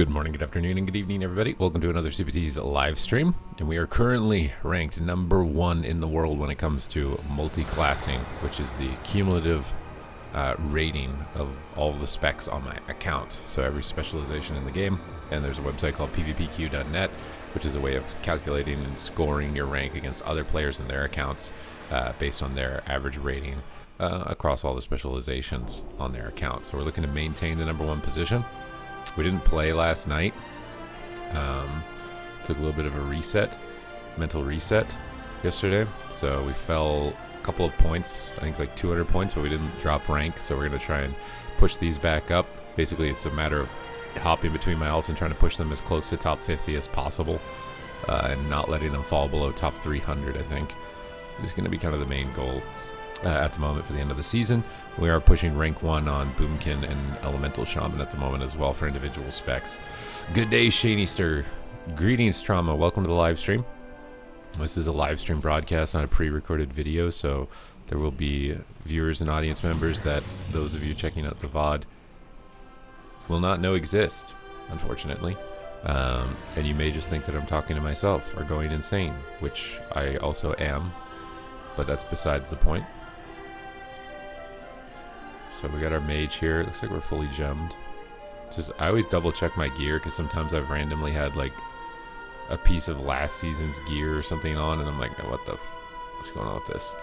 Good morning, good afternoon, and good evening, everybody. Welcome to another CPT's live stream. And we are currently ranked number 1 in the world when it comes to multiclassing, which is the cumulative rating of all the specs on my account. So every specialization in the game. And there's a website called pvpq.net, which is a way of calculating and scoring your rank against other players in their accounts based on their average rating across all the specializations on their account. So we're looking to maintain the number 1 position. We didn't play last night. Took a little bit of a reset, mental reset yesterday. So we fell a couple of points, I think like 200 points, but we didn't drop rank. So we're going to try and push these back up. Basically, it's a matter of hopping between my alts and trying to push them as close to top 50 as possible and not letting them fall below top 300, I think. It's going to be kind of the main goal at the moment for the end of the season. We are pushing rank 1 on Boomkin and Elemental Shaman at the moment as well for individual specs. Good day, Shaneester. Greetings, Trauma. Welcome to the live stream. This is a live stream broadcast, not a pre-recorded video, so there will be viewers and audience members that those of you checking out the VOD will not know exist, unfortunately. And you may just think that I'm talking to myself or going insane, which I also am, but that's besides the point. So we got our mage here. It looks like we're fully gemmed. I always double check my gear because sometimes I've randomly had like a piece of last season's gear or something on, and I'm like, what's going on with this?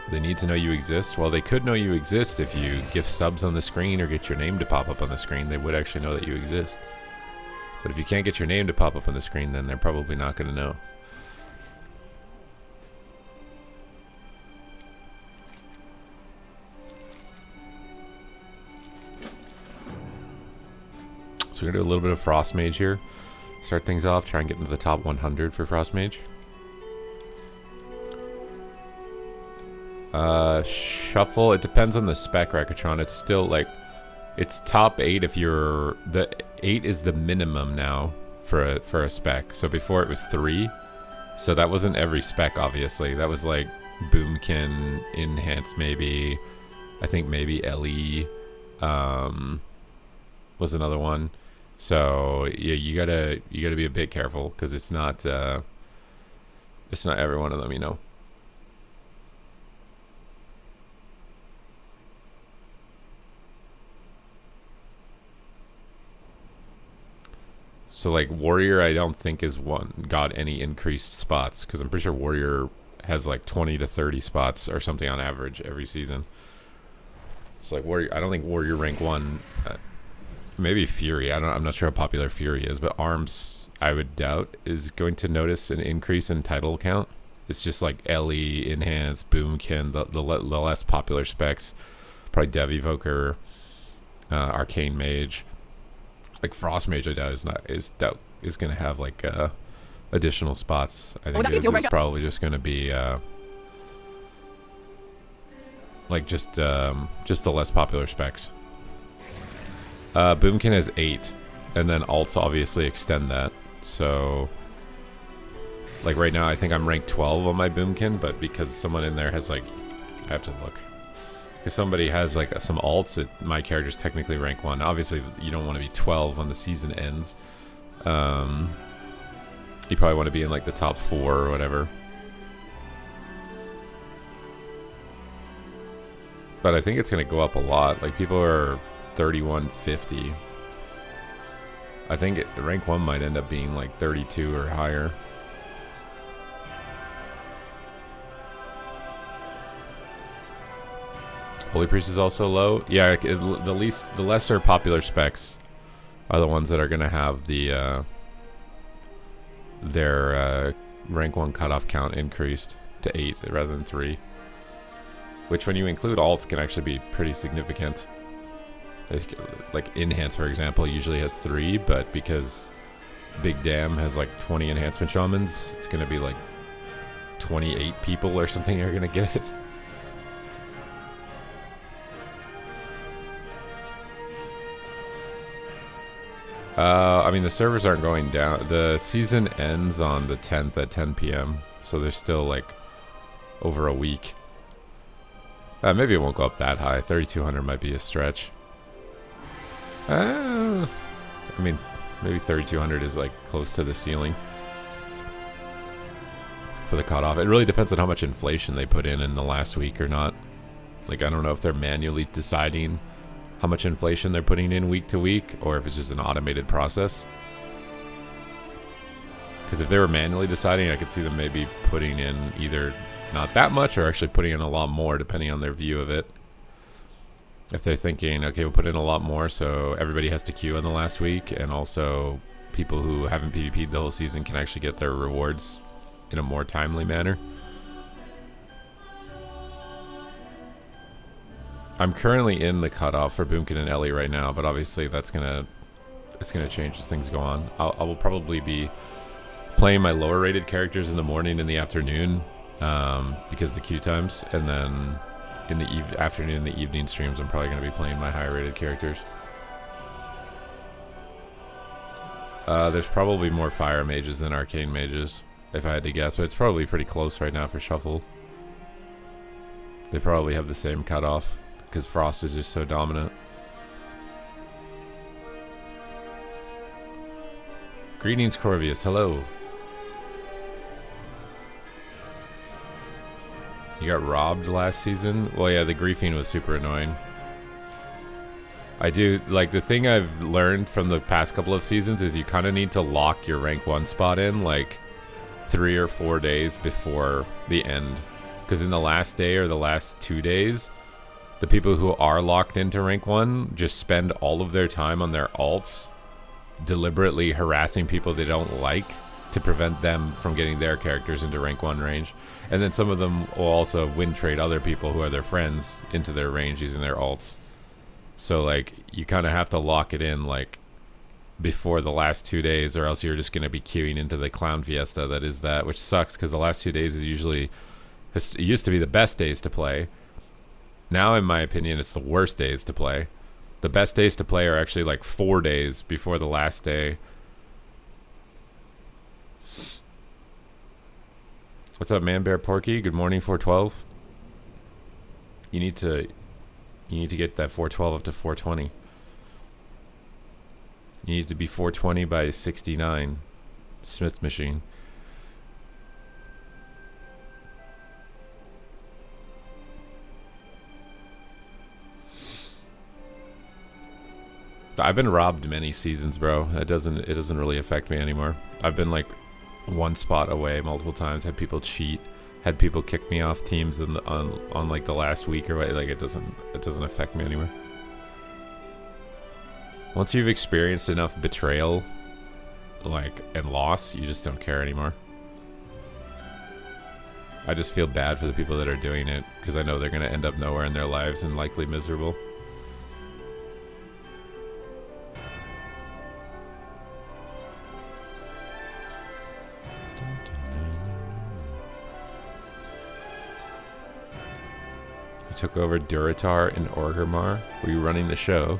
They need to know you exist. Well, they could know you exist if you gift subs on the screen or get your name to pop up on the screen. They would actually know that you exist. But if you can't get your name to pop up on the screen, then they're probably not going to know. So we're going to do a little bit of Frost Mage here. Start things off, try and get into the top 100 for Frost Mage. Shuffle, it depends on the spec, Rakatron. It's still like, it's top 8 if you're, the 8 is the minimum now for a spec. So before it was 3. So that wasn't every spec, obviously. That was like Boomkin, Enhance maybe. I think maybe LE was another one. So yeah, you gotta be a bit careful because it's not every one of them, you know. So like Warrior, I don't think is got any increased spots because I'm pretty sure Warrior has like 20 to 30 spots or something on average every season. So like Warrior, I don't think Warrior rank 1. Maybe Fury. I'm not sure how popular Fury is, but Arms, I would doubt, is going to notice an increase in title count. It's just like LE, Enhance, Boomkin, the less popular specs. Probably Dev Evoker, Arcane Mage. Like Frost Mage, I doubt is going to have like additional spots. I think it's probably just going to be like just the less popular specs. Boomkin has 8, and then alts obviously extend that. So, like right now, I think I'm ranked 12 on my Boomkin, but because someone in there has like, I have to look. Because somebody has like some alts, my character's technically rank 1. Obviously, you don't want to be 12 when the season ends. You probably want to be in like the top 4 or whatever. But I think it's going to go up a lot. Like people are 3150. I think rank 1 might end up being like 32 or higher. Holy Priest is also low. Yeah, the lesser popular specs are the ones that are going to have the their rank 1 cutoff count increased to 8 rather than 3. Which when you include alts can actually be pretty significant. Like Enhance, for example, usually has 3, but because Big Dam has like 20 enhancement shamans, it's going to be like 28 people or something are going to get it. I mean, the servers aren't going down. The season ends on the 10th at 10 p.m., so there's still like over a week. Maybe it won't go up that high. 3,200 might be a stretch. I mean, maybe 3,200 is like close to the ceiling for the cutoff. It really depends on how much inflation they put in the last week or not. Like, I don't know if they're manually deciding how much inflation they're putting in week to week, or if it's just an automated process. Because if they were manually deciding, I could see them maybe putting in either not that much or actually putting in a lot more, depending on their view of it. If they're thinking, okay, we'll put in a lot more so everybody has to queue in the last week, and also people who haven't PvP'd the whole season can actually get their rewards in a more timely manner. I'm currently in the cutoff for Boomkin and Ellie right now, but obviously it's gonna change as things go on. I will probably be playing my lower rated characters in the morning and the afternoon, because the queue times, and then in the afternoon and the evening streams I'm probably going to be playing my higher rated characters. There's probably more fire mages than arcane mages, if I had to guess, but it's probably pretty close right now for Shuffle. They probably have the same cutoff, because Frost is just so dominant. Greetings, Corvius. Hello. You got robbed last season? Well, yeah, the griefing was super annoying. I do, like, the thing I've learned from the past couple of seasons is you kind of need to lock your rank 1 spot in, like, 3 or 4 days before the end. Because in the last day or the last 2 days, the people who are locked into rank 1 just spend all of their time on their alts, deliberately harassing people they don't like, to prevent them from getting their characters into rank 1 range. And then some of them will also win trade other people who are their friends into their range using their alts. So, like, you kind of have to lock it in, like, before the last 2 days, or else you're just going to be queuing into the clown fiesta that is that, which sucks because the last 2 days is usually, it used to be the best days to play. Now, in my opinion, it's the worst days to play. The best days to play are actually like 4 days before the last day. What's up, Man Bear Porky? Good morning, 412. You need to get that 412 up to 420. You need to be 420 by 69. Smith machine. I've been robbed many seasons, bro. It doesn't really affect me anymore. I've been like 1 spot away multiple times, had people cheat, had people kick me off teams on like the last week or what. Like, it doesn't affect me anymore. Once you've experienced enough betrayal, like, and loss, you just don't care anymore. I just feel bad for the people that are doing it, because I know they're going to end up nowhere in their lives and likely miserable. You took over Duratar and Orgrimmar. Were you running the show?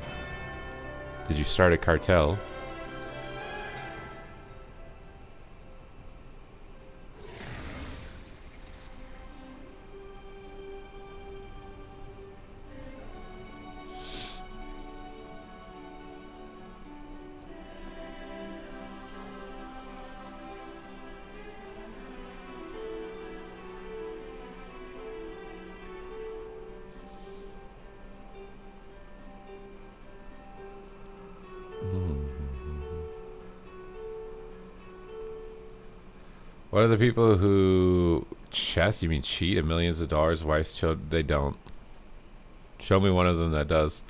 Did you start a cartel? What are the people who chess? You mean cheat at millions of dollars? Wives, children? They don't. Show me one of them that does.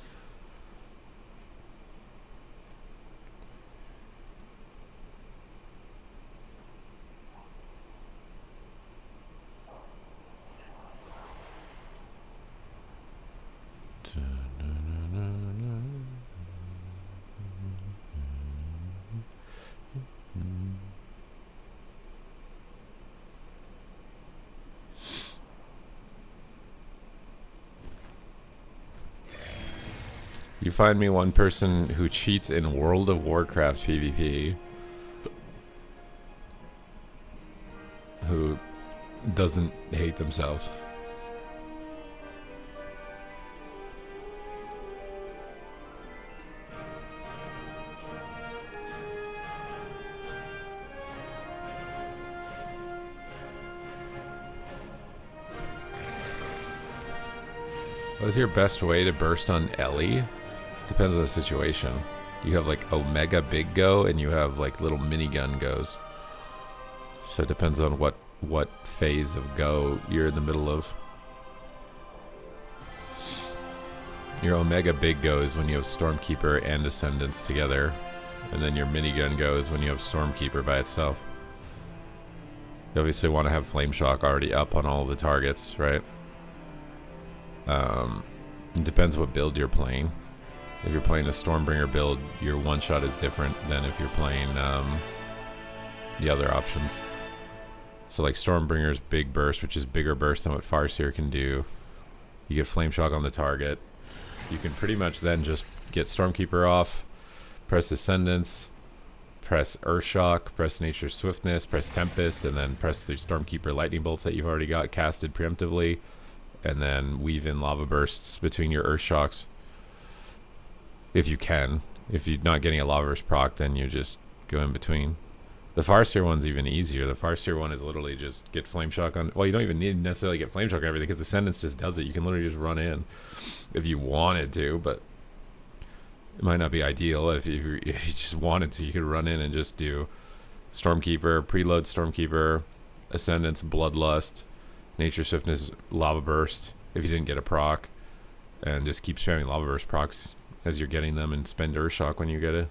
You find me one person who cheats in World of Warcraft PvP, who doesn't hate themselves. What's your best way to burst on Ellie? Depends on the situation. You have like Omega Big Go and you have like little minigun goes. So it depends on what phase of go you're in the middle of. Your Omega Big Go is when you have Stormkeeper and Ascendants together. And then your minigun go is when you have Stormkeeper by itself. You obviously want to have Flame Shock already up on all the targets, right? It depends what build you're playing. If you're playing a Stormbringer build, your one-shot is different than if you're playing the other options. So like Stormbringer's Big Burst, which is bigger burst than what Farseer can do. You get Flame Shock on the target. You can pretty much then just get Stormkeeper off, press Ascendance, press Earthshock, press Nature's Swiftness, press Tempest, and then press the Stormkeeper Lightning Bolts that you've already got casted preemptively, and then weave in Lava Bursts between your Earthshocks. If you can. If you're not getting a Lava Burst proc, then you just go in between. The Farseer one's even easier. The Farseer one is literally just get Flame Shock on... Well, you don't even need necessarily get Flame Shock on everything, because Ascendance just does it. You can literally just run in if you wanted to, but it might not be ideal. If you just wanted to, you could run in and just do Stormkeeper, preload Stormkeeper, Ascendance, Bloodlust, Nature Swiftness, Lava Burst, if you didn't get a proc, and just keep spamming Lava Burst procs as you're getting them, and spend Earthshock when you get it.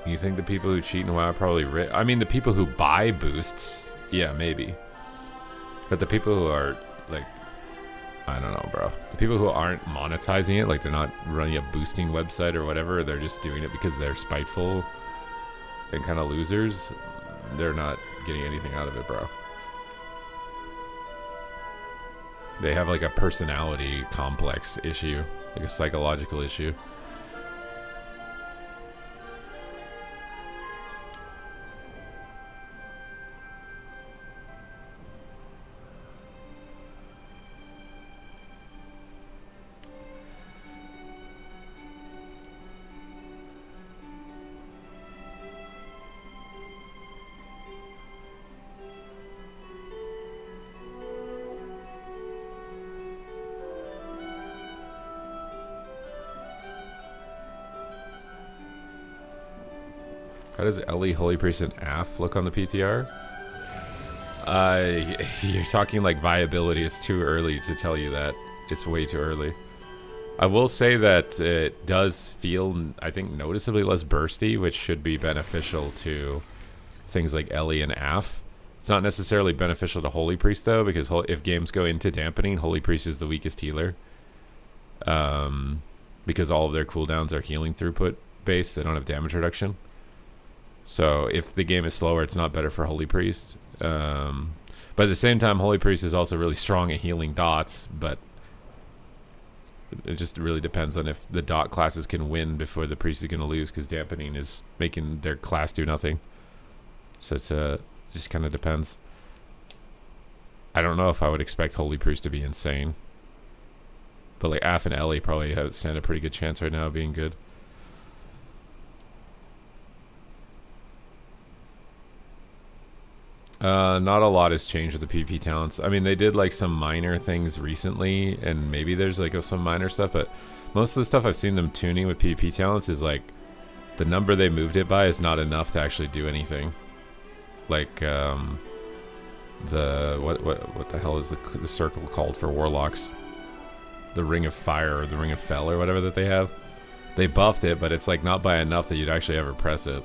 You think the people who cheat in WoW are probably rich? I mean, the people who buy boosts, yeah, maybe. But the people who are, like, I don't know, bro. The people who aren't monetizing it, like they're not running a boosting website or whatever, they're just doing it because they're spiteful and kind of losers, they're not getting anything out of it, bro. They have, like, a personality complex issue, like a psychological issue. How does Ellie, Holy Priest, and AF look on the PTR? You're talking like viability. It's too early to tell you that. It's way too early. I will say that it does feel, I think, noticeably less bursty, which should be beneficial to things like Ellie and AF. It's not necessarily beneficial to Holy Priest, though, because if games go into dampening, Holy Priest is the weakest healer. Because all of their cooldowns are healing throughput based. They don't have damage reduction. So if the game is slower, it's not better for Holy Priest. But at the same time, Holy Priest is also really strong at healing dots, but it just really depends on if the dot classes can win before the priest is going to lose, because dampening is making their class do nothing. So it's just kind of depends. I don't know if I would expect Holy Priest to be insane. But like AF and Ellie probably stand a pretty good chance right now of being good. Not a lot has changed with the PvP talents. I mean, they did like some minor things recently, and maybe there's like some minor stuff, but most of the stuff I've seen them tuning with PvP talents is like the number they moved it by is not enough to actually do anything. Like what the hell is the circle called for warlocks? The Ring of Fire or the Ring of Fel or whatever that they have. They buffed it, but it's like not by enough that you'd actually ever press it.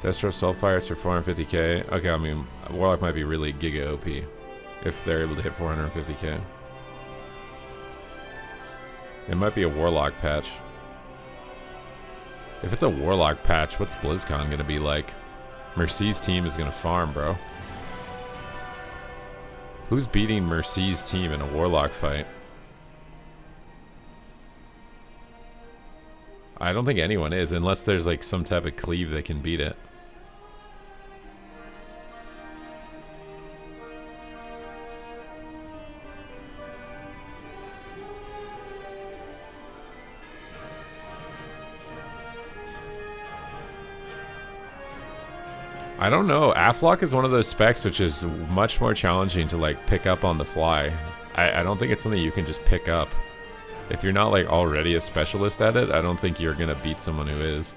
Destro Soulfire for 450k. Okay, I mean, Warlock might be really giga OP if they're able to hit 450k. It might be a Warlock patch. If it's a Warlock patch, what's BlizzCon gonna be like? Mercy's team is gonna farm, bro. Who's beating Mercy's team in a Warlock fight? I don't think anyone is, unless there's like some type of cleave that can beat it. I don't know. Aflock is one of those specs which is much more challenging to like pick up on the fly. I don't think it's something you can just pick up. If you're not like already a specialist at it, I don't think you're gonna beat someone who is.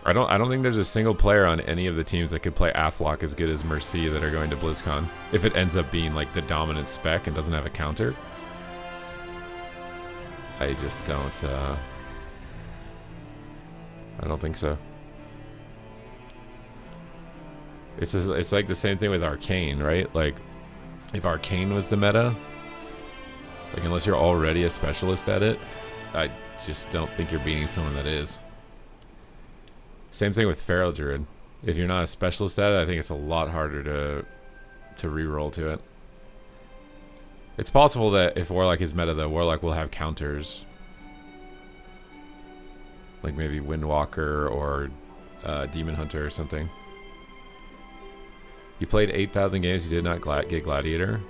I don't think there's a single player on any of the teams that could play Aflock as good as Mercy that are going to BlizzCon. If it ends up being like the dominant spec and doesn't have a counter. I just don't I don't think so. It's like the same thing with Arcane, right? Like if Arcane was the meta, like unless you're already a specialist at it, I just don't think you're beating someone that is. Same thing with Feral Druid. If you're not a specialist at it, I think it's a lot harder to reroll to it. It's possible that if Warlock is meta, though, Warlock will have counters. Like maybe Windwalker or Demon Hunter or something. You played 8,000 games, you did not get Gladiator.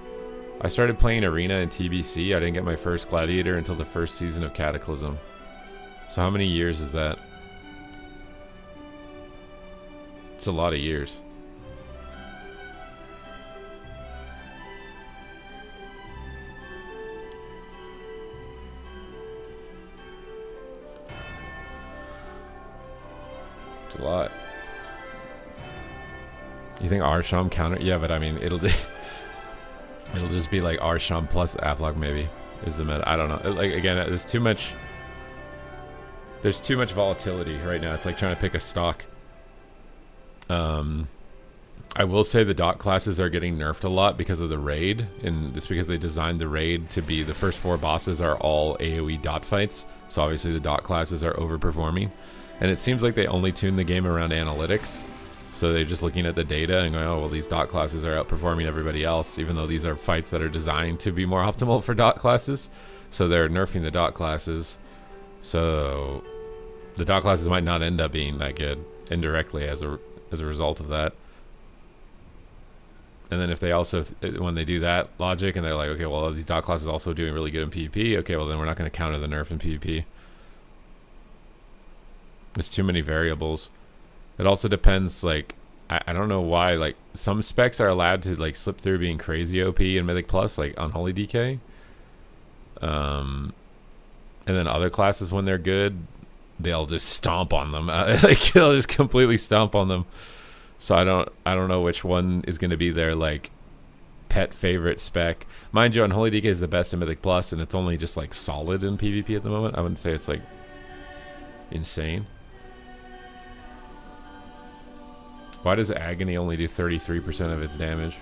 I started playing Arena and TBC. I didn't get my first Gladiator until the first season of Cataclysm. So how many years is that? It's a lot of years. It's a lot. You think Arsham counter? Yeah, but I mean, it'll just be like Arsham plus Aflock maybe is the meta. I don't know. Like again, there's too much volatility right now. It's like trying to pick a stock. I will say the dot classes are getting nerfed a lot because of the raid, and it's because they designed the raid to be the first 4 bosses are all AoE dot fights. So obviously the dot classes are overperforming, and it seems like they only tune the game around analytics. So they're just looking at the data and going, oh, well, these dot classes are outperforming everybody else, even though these are fights that are designed to be more optimal for dot classes. So they're nerfing the dot classes. So the dot classes might not end up being that good indirectly as a result of that. And then if they also, when they do that logic and they're like, okay, well, these dot classes also doing really good in PvP. Okay, well, then we're not going to counter the nerf in PvP. There's too many variables. It also depends, like, I don't know why, like, some specs are allowed to, like, slip through being crazy OP in Mythic Plus, like Unholy DK. And then other classes, when they're good, they'll just stomp on them. Like, they'll just completely stomp on them. So I don't know which one is going to be their, like, pet favorite spec. Mind you, Unholy DK is the best in Mythic Plus, and it's only just, like, solid in PvP at the moment. I wouldn't say it's, like, insane. Why does Agony only do 33% of its damage?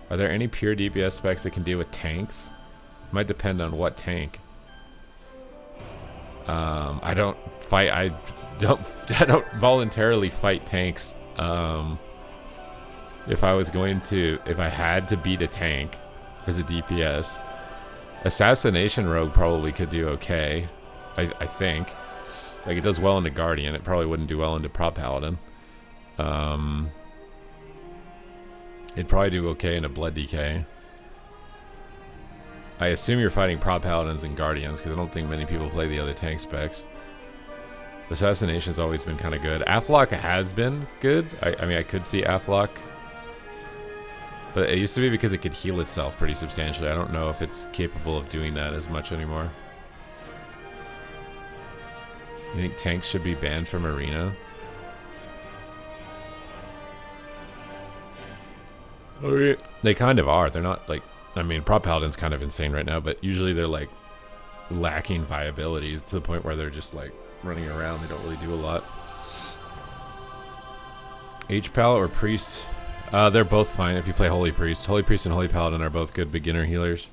Are there any pure DPS specs that can deal with tanks? Might depend on what tank. I don't voluntarily fight tanks. If I had to beat a tank as a DPS, Assassination Rogue probably could do okay. I think. Like, it does well into Guardian. It probably wouldn't do well into Prop Paladin. It'd probably do okay into Blood DK. I assume you're fighting Prop Paladins and Guardians, because I don't think many people play the other tank specs. Assassination's always been kind of good. Aflock has been good. I mean, I could see Aflock. But it used to be because it could heal itself pretty substantially. I don't know if it's capable of doing that as much anymore. You think tanks should be banned from Arena? Oh, yeah. They kind of are. They're not like... I mean, Prop Paladin's kind of insane right now, but usually they're like lacking viability to the point where they're just like running around. They don't really do a lot. H-Pal or Priest? They're both fine if you play Holy Priest. Holy Priest and Holy Paladin are both good beginner healers.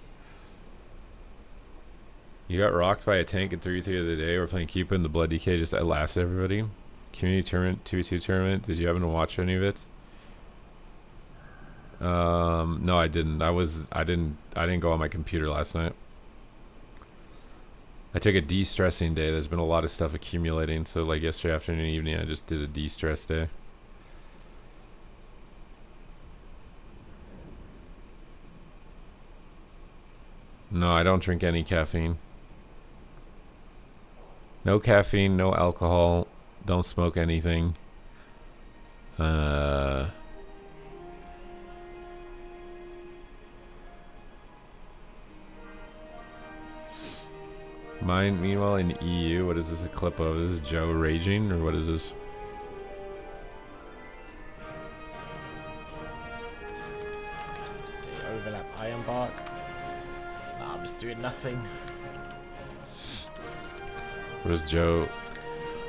You got rocked by a tank in 3-3 the other day. We're playing Keepa in the Blood DK just outlast everybody. Community tournament, 2v2 tournament. Did you happen to watch any of it? No, I didn't. I didn't go on my computer last night. I took a de-stressing day. There's been a lot of stuff accumulating, so like yesterday afternoon and evening I just did a de-stress day. No, I don't drink any caffeine. No caffeine, no alcohol. Don't smoke anything. Mine, meanwhile, in EU, what is this a clip of? Is this Joe raging, or what is this? Overlap iron bark. Nah, I'm just doing nothing. What is Joe?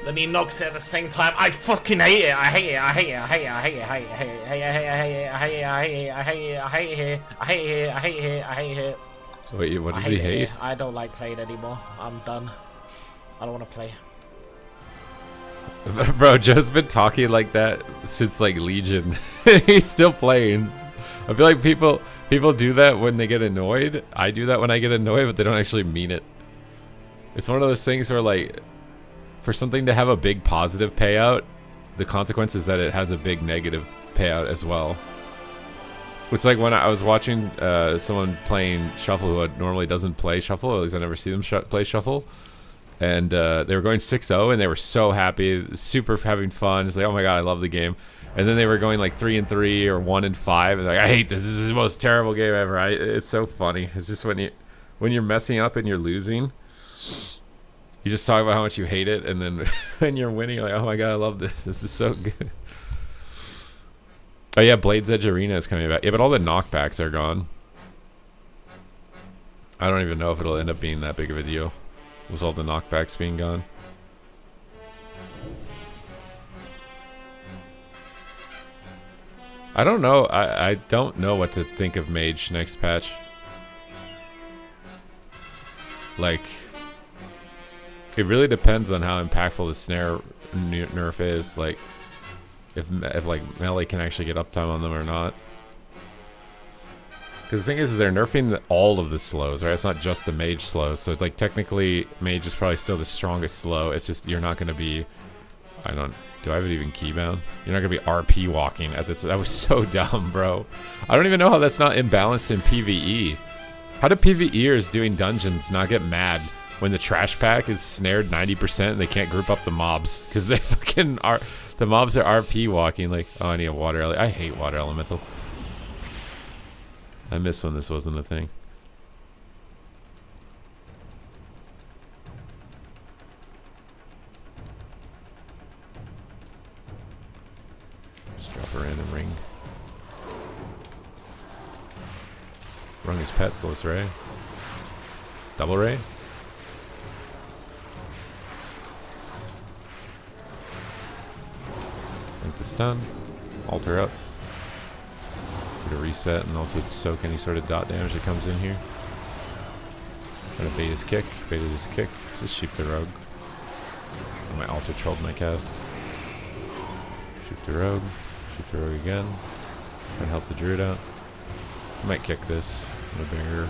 Then he knocks it at the same time. I fucking hate it. I hate it. I hate it. I hate it. I hate it. I hate it. I hate it. I hate it. I hate it. I hate it. I hate it. I hate it. I hate it. I hate it. Wait, what does he hate? I don't like playing anymore. I'm done. I don't want to play. Bro, Joe's been talking like that since like Legion. He's still playing. I feel like people do that when they get annoyed. I do that when I get annoyed, but they don't actually mean it. It's one of those things where, like, for something to have a big positive payout, the consequence is that it has a big negative payout as well. It's like when I was watching someone playing Shuffle who normally doesn't play Shuffle, at least I never see them play Shuffle. And they were going 6-0 and they were so happy, super having fun. It's like, oh my god, I love the game. And then they were going like 3-3 or 1-5, and like, I hate this. This is the most terrible game ever. It's so funny. It's just when you're messing up and you're losing, you just talk about how much you hate it, and then when you're winning, you're like, oh my god, I love this. This is so good. Oh yeah, Blade's Edge Arena is coming back. Yeah, but all the knockbacks are gone. I don't even know if it'll end up being that big of a deal with all the knockbacks being gone. I don't know. I don't know what to think of Mage next patch. Like, it really depends on how impactful the snare nerf is. Like, if like melee can actually get uptime on them or not. Because the thing is they're nerfing all of the slows, right? It's not just the mage slows. So it's like technically mage is probably still the strongest slow. It's just you're not going to be. Do I have it even keybound? You're not going to be RP walking at the. That was so dumb, bro. I don't even know how that's not imbalanced in PvE. How do PvEers doing dungeons not get mad when the trash pack is snared 90% and they can't group up the mobs? Because they fucking are. The mobs are RP walking. Like, oh, I need a water elemental. I hate water elemental. I miss when this wasn't a thing. Just drop a random ring. Rung his pet, so let's ray. Double ray. Link the stun. Alter up. Get a reset and also soak any sort of dot damage that comes in here. Try to bait his kick. Baited his kick. Just shoot the rogue. And my alter trolled my cast. Shoot the rogue. Shoot the rogue again. Try and help the druid out. I might kick this. I'm a banger.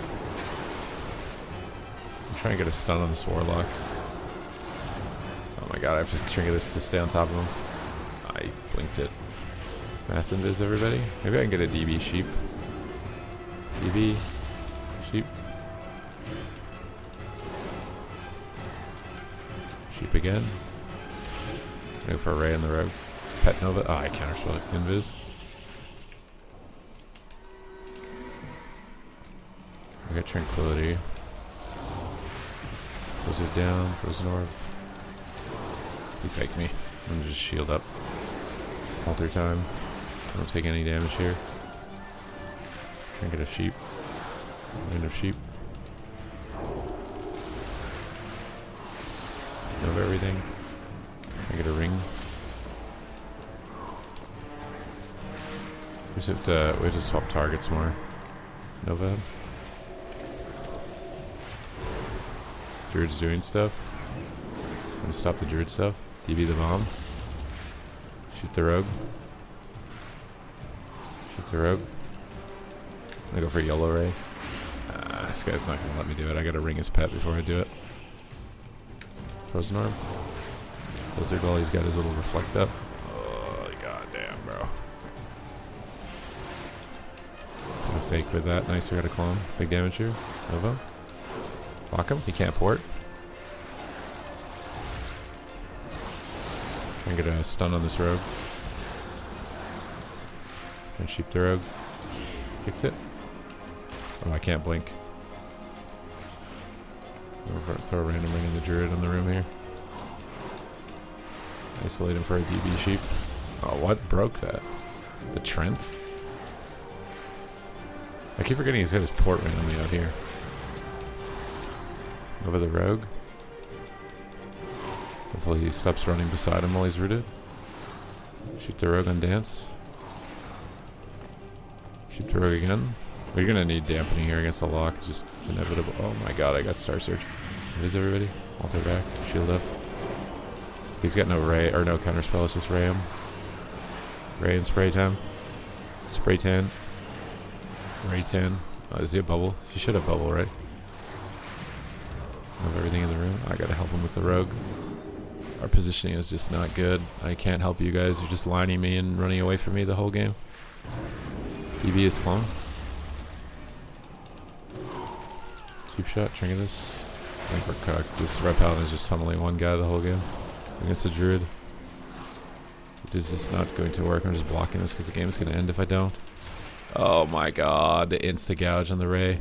I'm trying to get a stun on this warlock. Oh my god, I have to trigger this to stay on top of him. I blinked it. Mass invis, everybody. Maybe I can get a DB sheep. DB sheep. Sheep again. Go for a ray in the rogue. Pet Nova. Oh, I counterspell invis. I got tranquility. Close it down. Frozen orb. He faked me. I'm gonna just shield up. Alter time. I don't take any damage here. Try and get a sheep. Wind of sheep. Nova everything. I get a ring. We just have to swap targets more. Nova. Druid's doing stuff. I'm gonna stop the druid stuff. DB the bomb. Shoot the rogue. Shoot the rogue. I'm gonna go for yellow ray. This guy's not gonna let me do it. I gotta ring his pet before I do it. Frozen orb. Blizzard while he's got his little reflect up. Oh, goddamn, bro. Gonna fake with that. Nice, we got a clone. Big damage here. Nova. Block him. He can't port. I'm gonna stun on this rogue. And sheep the rogue. Kicked it. Oh, I can't blink. Throw a random ring in the druid on the room here. Isolate him for a DB sheep. Oh, what broke that? The Trent? I keep forgetting he's got his port randomly out here. Over the rogue. Hopefully he stops running beside him while he's rooted. Shoot the rogue on dance. Shoot the rogue again. We're gonna need dampening here against the lock. It's just inevitable. Oh my god, I got Star Surge. What is everybody? Alter back. Shield up. He's got no ray or no counter spell. It's just ray him. Ray and spray time. Spray tan. Ray tan. Oh, is he a bubble? He should have bubble, right? Have everything in the room. I gotta help him with the rogue. Our positioning is just not good. I can't help you guys. You're just lining me and running away from me the whole game. EV is clone. Cheap shot. Trinket this. I think we're cooked. This Red Paladin is just tunneling one guy the whole game. Against the druid. This is not going to work. I'm just blocking this because the game is going to end if I don't. Oh my god. The insta gouge on the ray.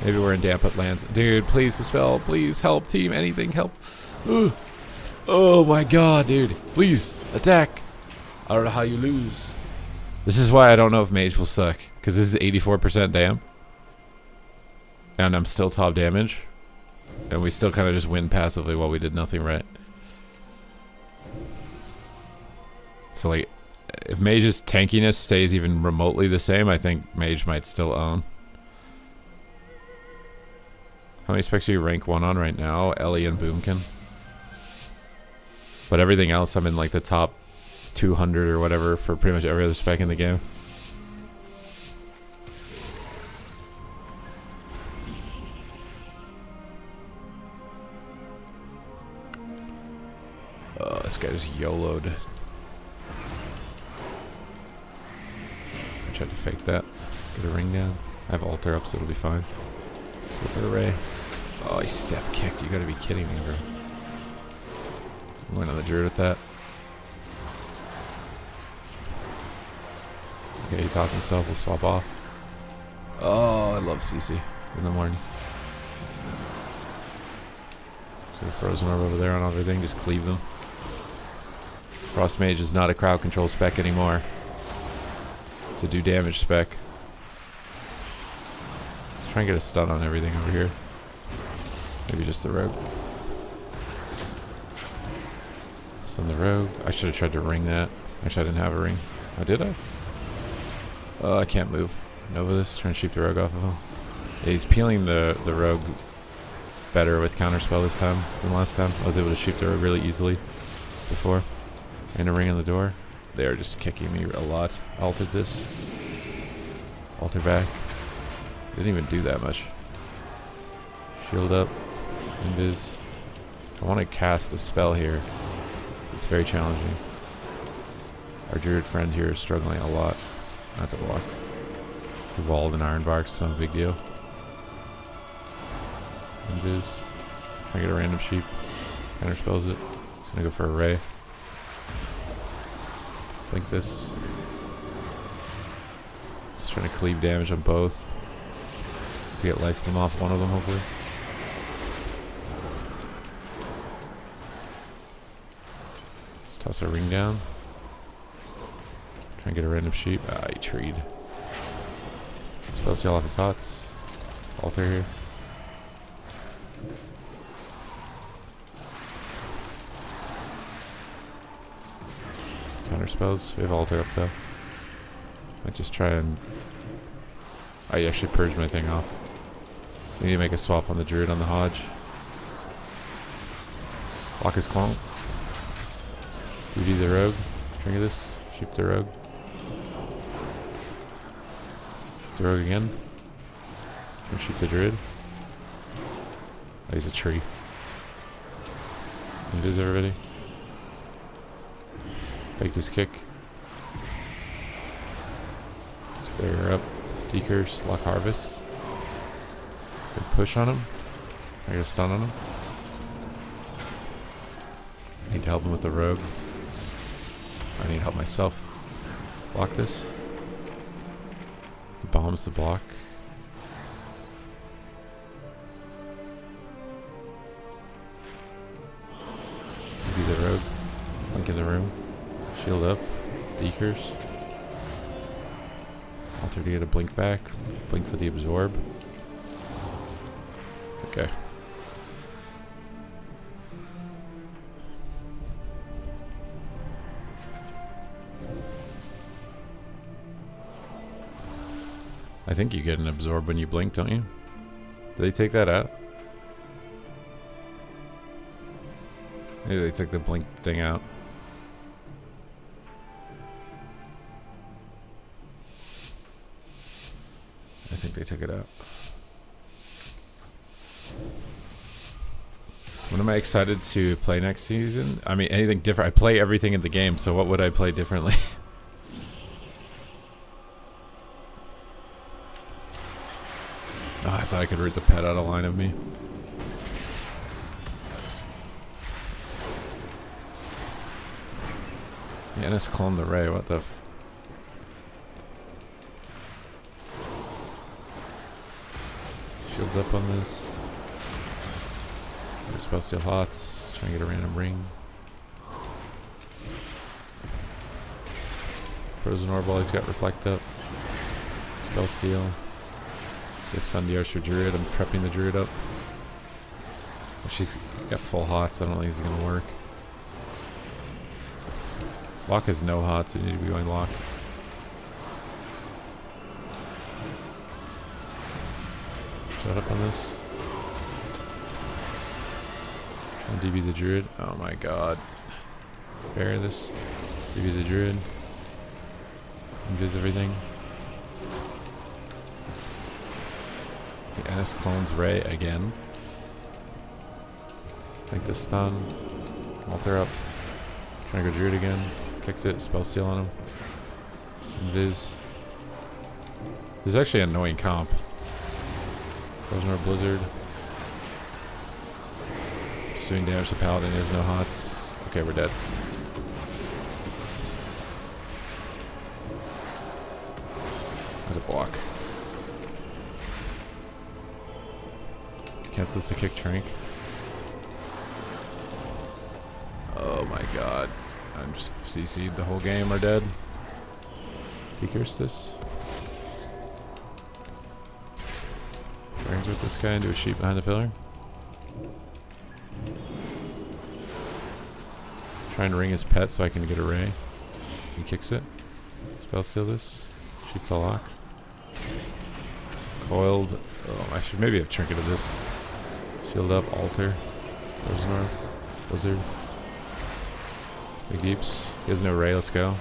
Maybe we're in damp lands. Dude, please dispel. Please help, team. Anything help. Ugh. Oh my god, dude. Please attack. I don't know how you lose. This is why I don't know if mage will suck. Because this is 84% damp. And I'm still top damage. And we still kind of just win passively while we did nothing right. So like, if mage's tankiness stays even remotely the same, I think mage might still own. How many specs are you rank 1 on right now? Ellie and Boomkin. But everything else, I'm in like the top 200 or whatever for pretty much every other spec in the game. Oh, this guy just YOLO'd. I tried to fake that. Get a ring down. I have altar up, so it'll be fine. Let's go for the ray. Oh, he step kicked. You gotta be kidding me, bro. I'm going on the druid with that. Okay, he topped himself. We'll swap off. Oh, I love CC in the morning. So the frozen orb over there on everything. Just cleave them. Frost Mage is not a crowd control spec anymore. It's a do damage spec. Let's try and get a stun on everything over here. Maybe just the rogue. Stun the rogue. I should have tried to ring that. Actually, I didn't have a ring. Oh, did I? Oh, I can't move. Nova this. Trying to shoot the rogue off of him. Yeah, he's peeling the rogue better with counterspell this time than last time. I was able to shoot the rogue really easily before. And a ring on the door. They're just kicking me a lot. Altered this. Alter back. Didn't even do that much. Shield up. Invis. I want to cast a spell here. It's very challenging. Our druid friend here is struggling a lot. Not to block. He walled an iron bark, so it's not a big deal. Invis. Try to get a random sheep. Counter spells it. Just gonna go for a ray. Like this. Just trying to cleave damage on both. To get life from off one of them, hopefully. Just toss a ring down. Try and get a random sheep. Ah, he treed. Spell seal off his hots. Altar here. Counter spells. We have altar up though. Might just try and... I actually purged my thing off. We need to make a swap on the druid on the Hodge. Lock his clone. Duty the rogue. Trigger this. Sheep the rogue. The rogue again. And shoot the druid. Oh, he's a tree. It is everybody. Fake his kick. Spare her up. Decurse. Lock harvest. Good push on him. I got a stun on him. Need to help him with the rogue. I need help myself. Block this. He bombs the block. Be the rogue. Link in the room. Shield up. Beakers. Alter to get a blink back. Blink for the absorb. Okay. I think you get an absorb when you blink, don't you? Do they take that out? Maybe they took the blink thing out. I think they took it out. When am I excited to play next season? I mean, anything different. I play everything in the game, so what would I play differently? Oh, I thought I could root the pet out of line of me. Yeah, let's clone the Ray. What the f... Shields up on this. Spell Steal Hots. Try and get a random ring. Frozen Orb, he's got Reflect up. Spell Steal. Give Sun the Archer Druid. I'm prepping the Druid up. She's got full hots. I don't think it's gonna work. Lock has no hots. So you need to be going lock. Shut up on this. Try and DB the Druid. Oh my god. Bury this. DB the Druid. Invis everything. The NS clones Ray again. Take the stun. Alter up. Trying to go Druid again. Kicks it. Spell Steal on him. Invis. This is actually an annoying comp. Frozen Orb Blizzard. Just doing damage to Paladin. He has no hots. Okay, we're dead. There's a block. Cancel this to kick Trank. Oh my god. I'm just CC'd the whole game. We're dead. Decurse this. Rings with this guy into a sheep behind the pillar. Trying to ring his pet so I can get a Ray. He kicks it. Spell Steal this. Sheep to lock. Coiled. Oh, I should maybe have trinketed this. Shield up, alter. Frozen Orb. Blizzard. Big Deeps. He has no Ray, let's go.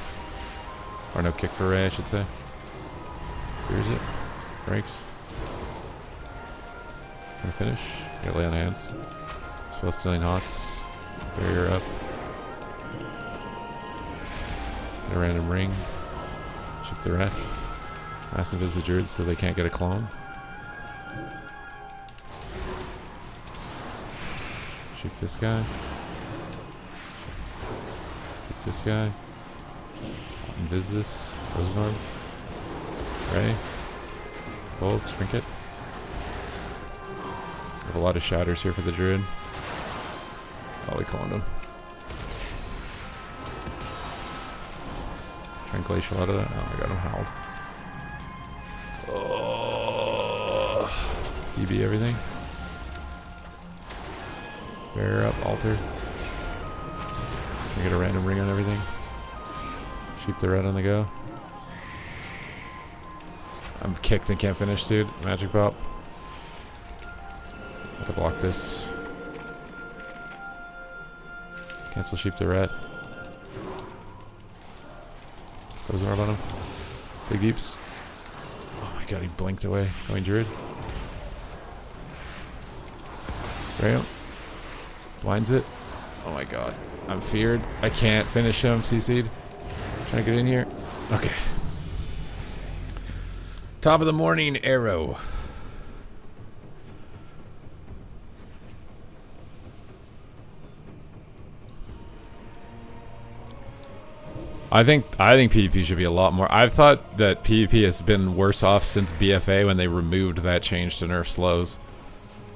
Or no kick for Ray, I should say. Here's it. Breaks. Gonna finish. Get lay on hands. Spell Stealing Hots. Barrier up. Get a random ring. Ship the rat. Mass Invis the Druid so they can't get a clone. Shoot this guy. Shoot this guy. Invis this. Frozen Orb. Ray. Bolt. Trinket. Have a lot of shatters here for the Druid. Oh, we cloned him. Try and glacial out of that. Oh my god, I'm howled. Oh. DB everything. Bear up, alter. I get a random ring on everything. Sheep the red on the go. I'm kicked and can't finish, dude. Magic Pop. I have to block this. Cancel Sheep the red. Frozen Orb on him. Big Deeps. Oh my god, he blinked away. Going Druid. Ray. Blinds it. Oh my god. I'm feared. I can't finish him. CC'd. Trying to get in here. Okay. Top of the morning, arrow. I think PvP should be a lot more. I've thought that PvP has been worse off since BFA when they removed that change to nerf slows.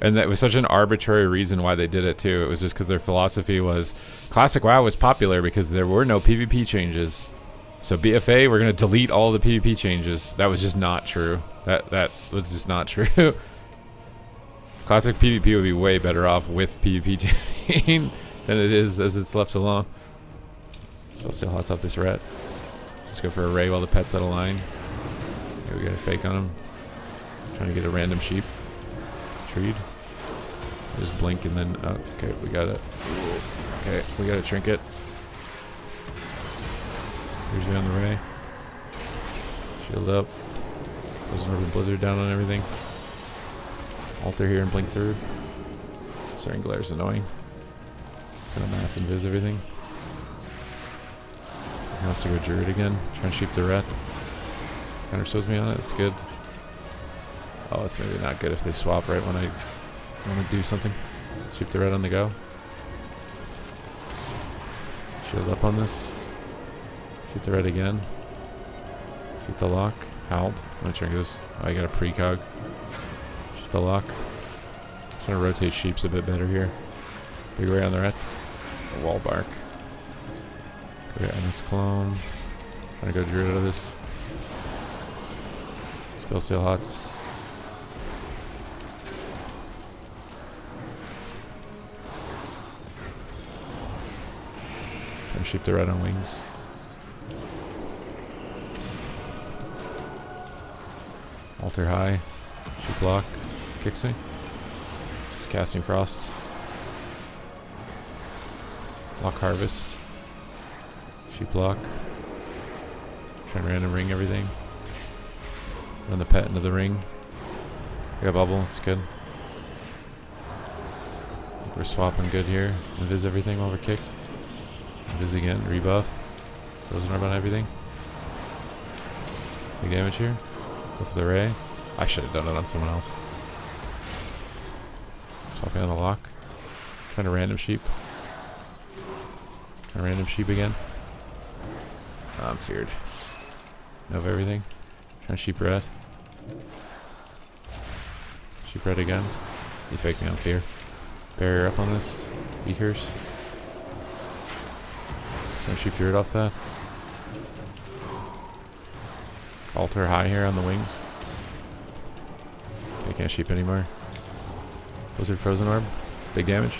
And that was such an arbitrary reason why they did it too. It was just because their philosophy was Classic WoW was popular because there were no PvP changes. So BFA, we're going to delete all the PvP changes. That was just not true. That was just not true. Classic PvP would be way better off with PvP chain than it is as it's left alone. So I'll still hots off this rat. Just go for a ray while the pet's out of line. Okay, we got a fake on him. Trying to get a random sheep. Treed. Just blink and then, oh, okay, we got it. Okay, we got a trinket. Here's you on the ray. Shield up. There's an urban blizzard down on everything. Alter here and blink through. Certain glare's annoying. Send a mass and invis everything. He wants to go druid again. Try and sheep the rat. Counter shows me on it. It's good. Oh, it's maybe not good if they swap right when I want to do something. Sheep the rat on the go. Shield up on this. Shoot the red again. Shoot the lock. Howled. I'm gonna try this. Oh, I got a precog. Shoot the lock. Just gonna rotate sheeps a bit better here. Big ray on the red. A wall bark. Go get MS clone. Trying to go druid out of this. Spell steel hots. Trying to sheep the red on wings. Alter high. Sheep block. Kicks me. Just casting frost. Lock harvest. Sheep block. Try and random ring everything. Run the pet into the ring. We got bubble, it's good. I think we're swapping good here. Invis everything while we're kicked. Invis again, rebuff. Frozen orb on everything. Big damage here. Go for the ray. I should have done it on someone else. Swapping on the lock. Trying to random sheep. Trying to random sheep again. Oh, I'm feared. Nova everything. Trying to sheep red. Sheep red again. You fake me on fear. Barrier up on this. Beakers. Trying to sheep druid off that. Alter high here on the wings. Okay, can't sheep anymore. Blizzard frozen orb. Big damage.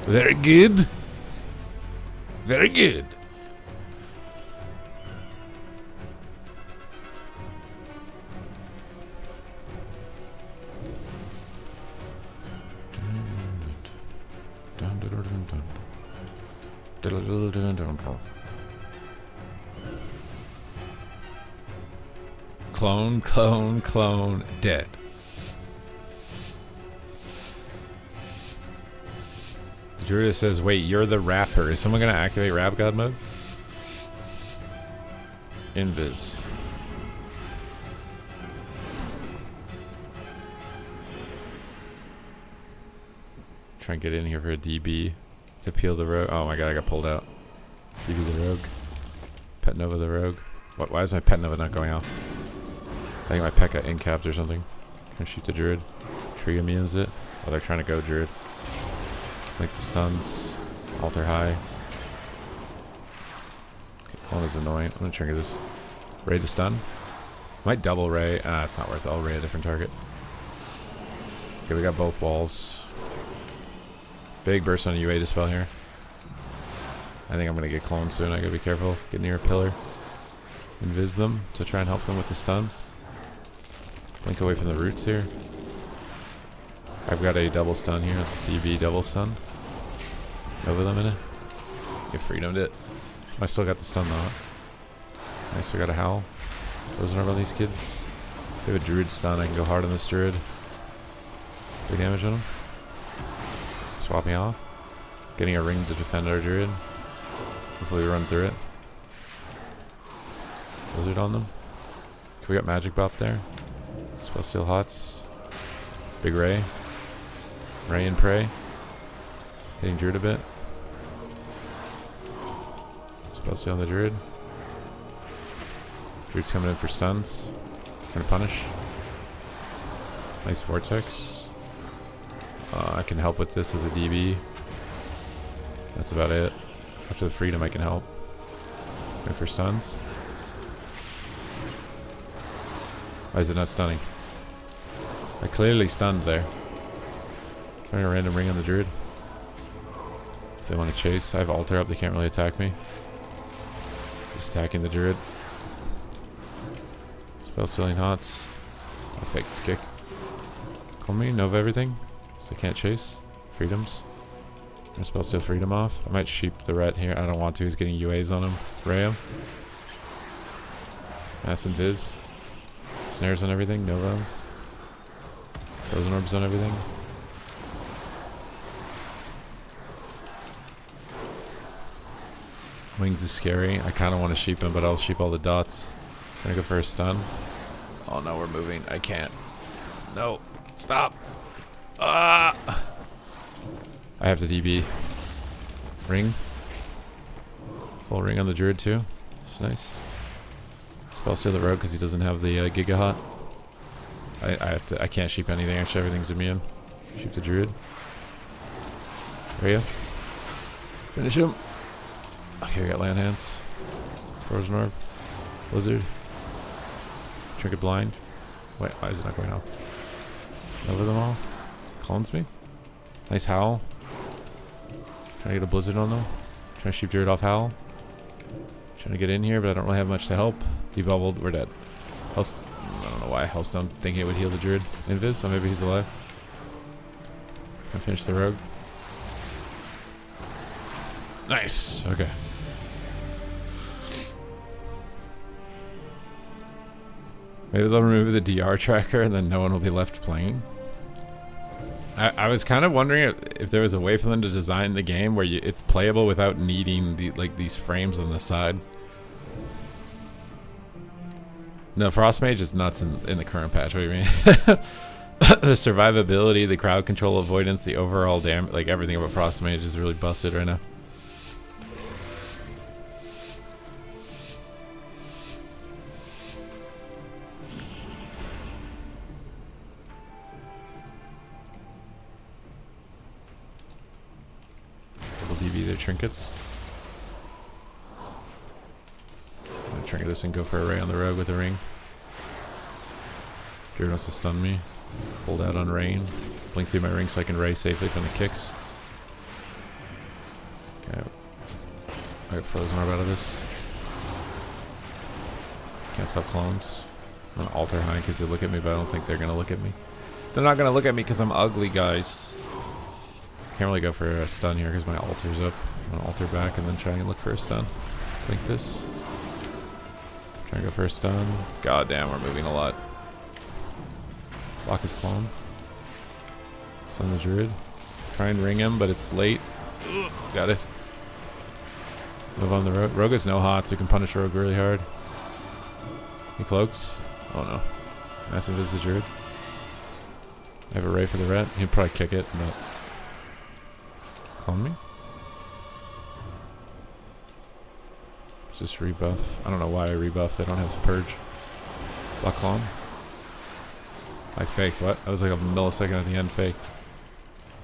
Very good. Very good. Clone, clone, clone, dead. Druida says, wait, you're the rapper. Is someone going to activate Rap God mode? Invis. Try and get in here for a DB to peel the rogue. Oh my god, I got pulled out. DB the rogue. Pet Nova the rogue. What? Why is my Pet Nova not going off? I think my pet got incapped or something. Can I shoot the druid? Tree immunes it. Oh, they're trying to go druid. Like the stuns. Alter high. Okay, clone is annoying. I'm gonna trigger this. Ray the stun. Might double ray. Ah, it's not worth it. I'll ray a different target. Okay, we got both walls. Big burst on a UA dispel here. I think I'm gonna get cloned soon. I gotta be careful. Get near a pillar. Invis them to try and help them with the stuns. Blink away from the roots here. I've got a double stun here. It's DB double stun. Nova them in it. Get freedomed it. I still got the stun though. Nice, we got a howl. Frozen orb on these kids. We have a druid stun. I can go hard on this druid. Big damage on him. Swapping off. Getting a ring to defend our druid. Hopefully we run through it. Blizzard on them. We got magic bop there. Spell steel hots. Big ray. Ray and pray. Hitting druid a bit. Spell on the druid. Druid's coming in for stuns. Trying to punish. Nice vortex. I can help with this with the DB. That's about it. After the freedom I can help. Wait for stuns. Why is it not stunning? I clearly stunned there. Throwing a random ring on the druid. If they want to chase, I have altar up, they can't really attack me. Just attacking the druid. Spell stealing hots. I'll fake kick. Call me, Nova everything. So I can't chase. Freedoms. I'm gonna spell steal freedom off. I might sheep the ret here. I don't want to, he's getting UAs on him. Ray him. Mass and Viz. Snares on everything, Nova. Frozen orbs on everything. Wings is scary. I kind of want to sheep him, but I'll sheep all the dots. Gonna go for a stun. Oh no, we're moving. I can't. No. Stop. Ah! I have the DB. Ring. Full ring on the druid too. It's nice. Spell steal the rogue because he doesn't have the Giga Hot. I can't sheep anything. Actually, everything's immune. Sheep the druid. Rhea. Finish him. Okay, I got land hands. Frozen orb. Blizzard. Trinket blind. Wait, why is it not going off? Over them all. Clones me. Nice howl. Trying to get a blizzard on them. Trying to sheep druid off howl. Trying to get in here, but I don't really have much to help. He bubbled. We're dead. I don't know why. Hellstone thinking it would heal the druid. Invis, so maybe he's alive. I finish the rogue. Nice. Okay. Maybe they'll remove the DR tracker and then no one will be left playing. I was kind of wondering if there was a way for them to design the game where it's playable without needing these frames on the side. No, Frost Mage is nuts in the current patch. What do you mean? The survivability, the crowd control avoidance, the overall damage, like everything about Frost Mage is really busted right now. DB their trinkets. I'm gonna trinket this and go for a ray on the rogue with a ring. Druid wants to stun me. Hold out on rain. Blink through my ring so I can ray safely from the kicks. Okay. I got frozen orb out of this. Can't stop clones. I'm gonna alter high because they look at me, but I don't think they're gonna look at me. They're not gonna look at me because I'm ugly, guys. Can't really go for a stun here because my altar's up. I'm gonna alter back and then try and look for a stun. Blink this. Try and go for a stun. God damn, we're moving a lot. Block is flown. Stun the druid. Try and ring him, but it's late. Ugh, got it. Move on the rogue. Rogue has no hot, so you can punish rogue really hard. He cloaks. Oh no. Massive is the druid. I have a ray for the ret. He'd probably kick it, but. Clone me? It's just rebuff. I don't know why I rebuffed. They don't have purge. Block clone. I faked. What? I was like a millisecond at the end fake.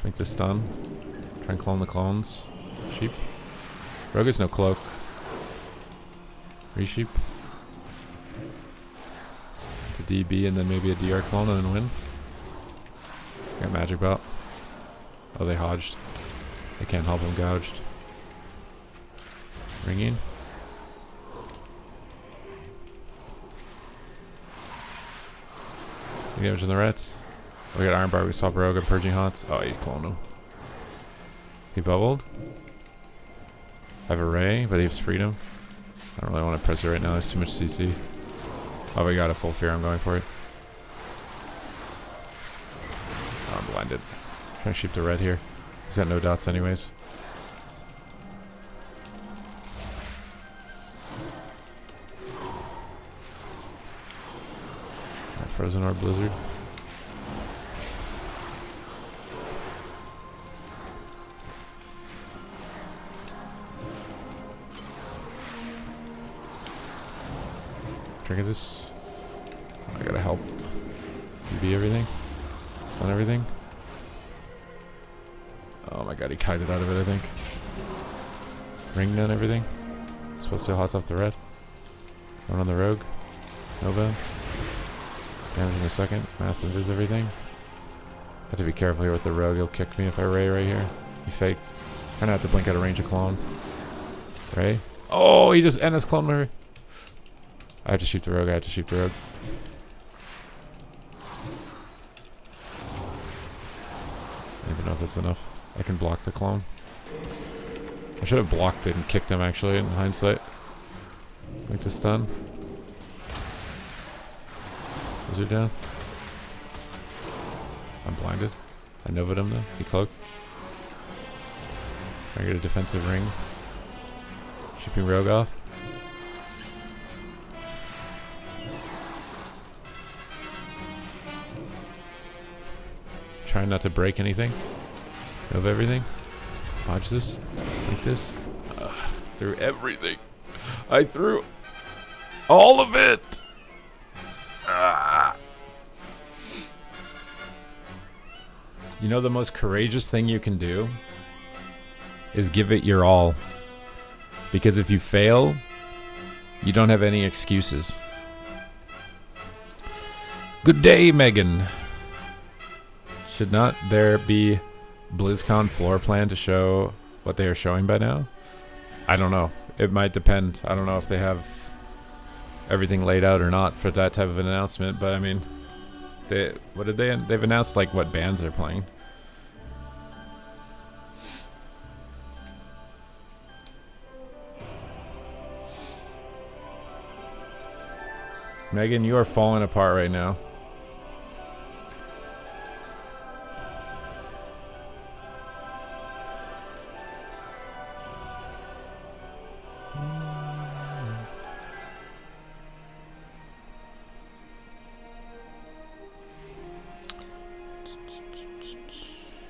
Make this stun. Try and clone the clones. Sheep. Rogue has no cloak. Resheep. It's a DB and then maybe a DR clone and then win. Got magic belt. Oh, they hodged. They can't help him gouged. Ringing. Any damage on the rats? We got Iron Bar, we swap Rogue, Purging Hots. Oh, he cloned him. He bubbled. I have a Ray, but he has freedom. I don't really want to press it right now, there's too much CC. Oh, we got a full fear, I'm going for it. Oh, I'm blinded. Trying to shoot the red here. He's got no dots anyways. Frozen Orb Blizzard. Trigger this. I gotta help. UV everything. Stun everything. Oh my god, he kited out of it, I think. Ring down everything. Supposed to hots off the red. Going on the rogue. Nova. Damage in a second. Mass invis everything. Have to be careful here with the rogue. He'll kick me if I ray right here. He faked. I'm gonna have to blink out of range of clone. Ray. Oh, he just NS clone my. I have to shoot the rogue. I have to shoot the rogue. I don't even know if that's enough. I can block the clone. I should have blocked it and kicked him actually in hindsight. Like to stun. Wizard down. I'm blinded. I Nova'd him though. He cloaked. I get a defensive ring. Shipping rogue off. Trying not to break anything. Nova everything. Dodge this. Like this. Threw everything. I threw all of it. You know the most courageous thing you can do is give it your all. Because if you fail, you don't have any excuses. Good day, Megan. Should not there be BlizzCon floor plan to show what they are showing by now? I don't know. It might depend. I don't know if they have everything laid out or not for that type of an announcement, but I mean, they've announced like what bands they're playing. Megan, you are falling apart right now.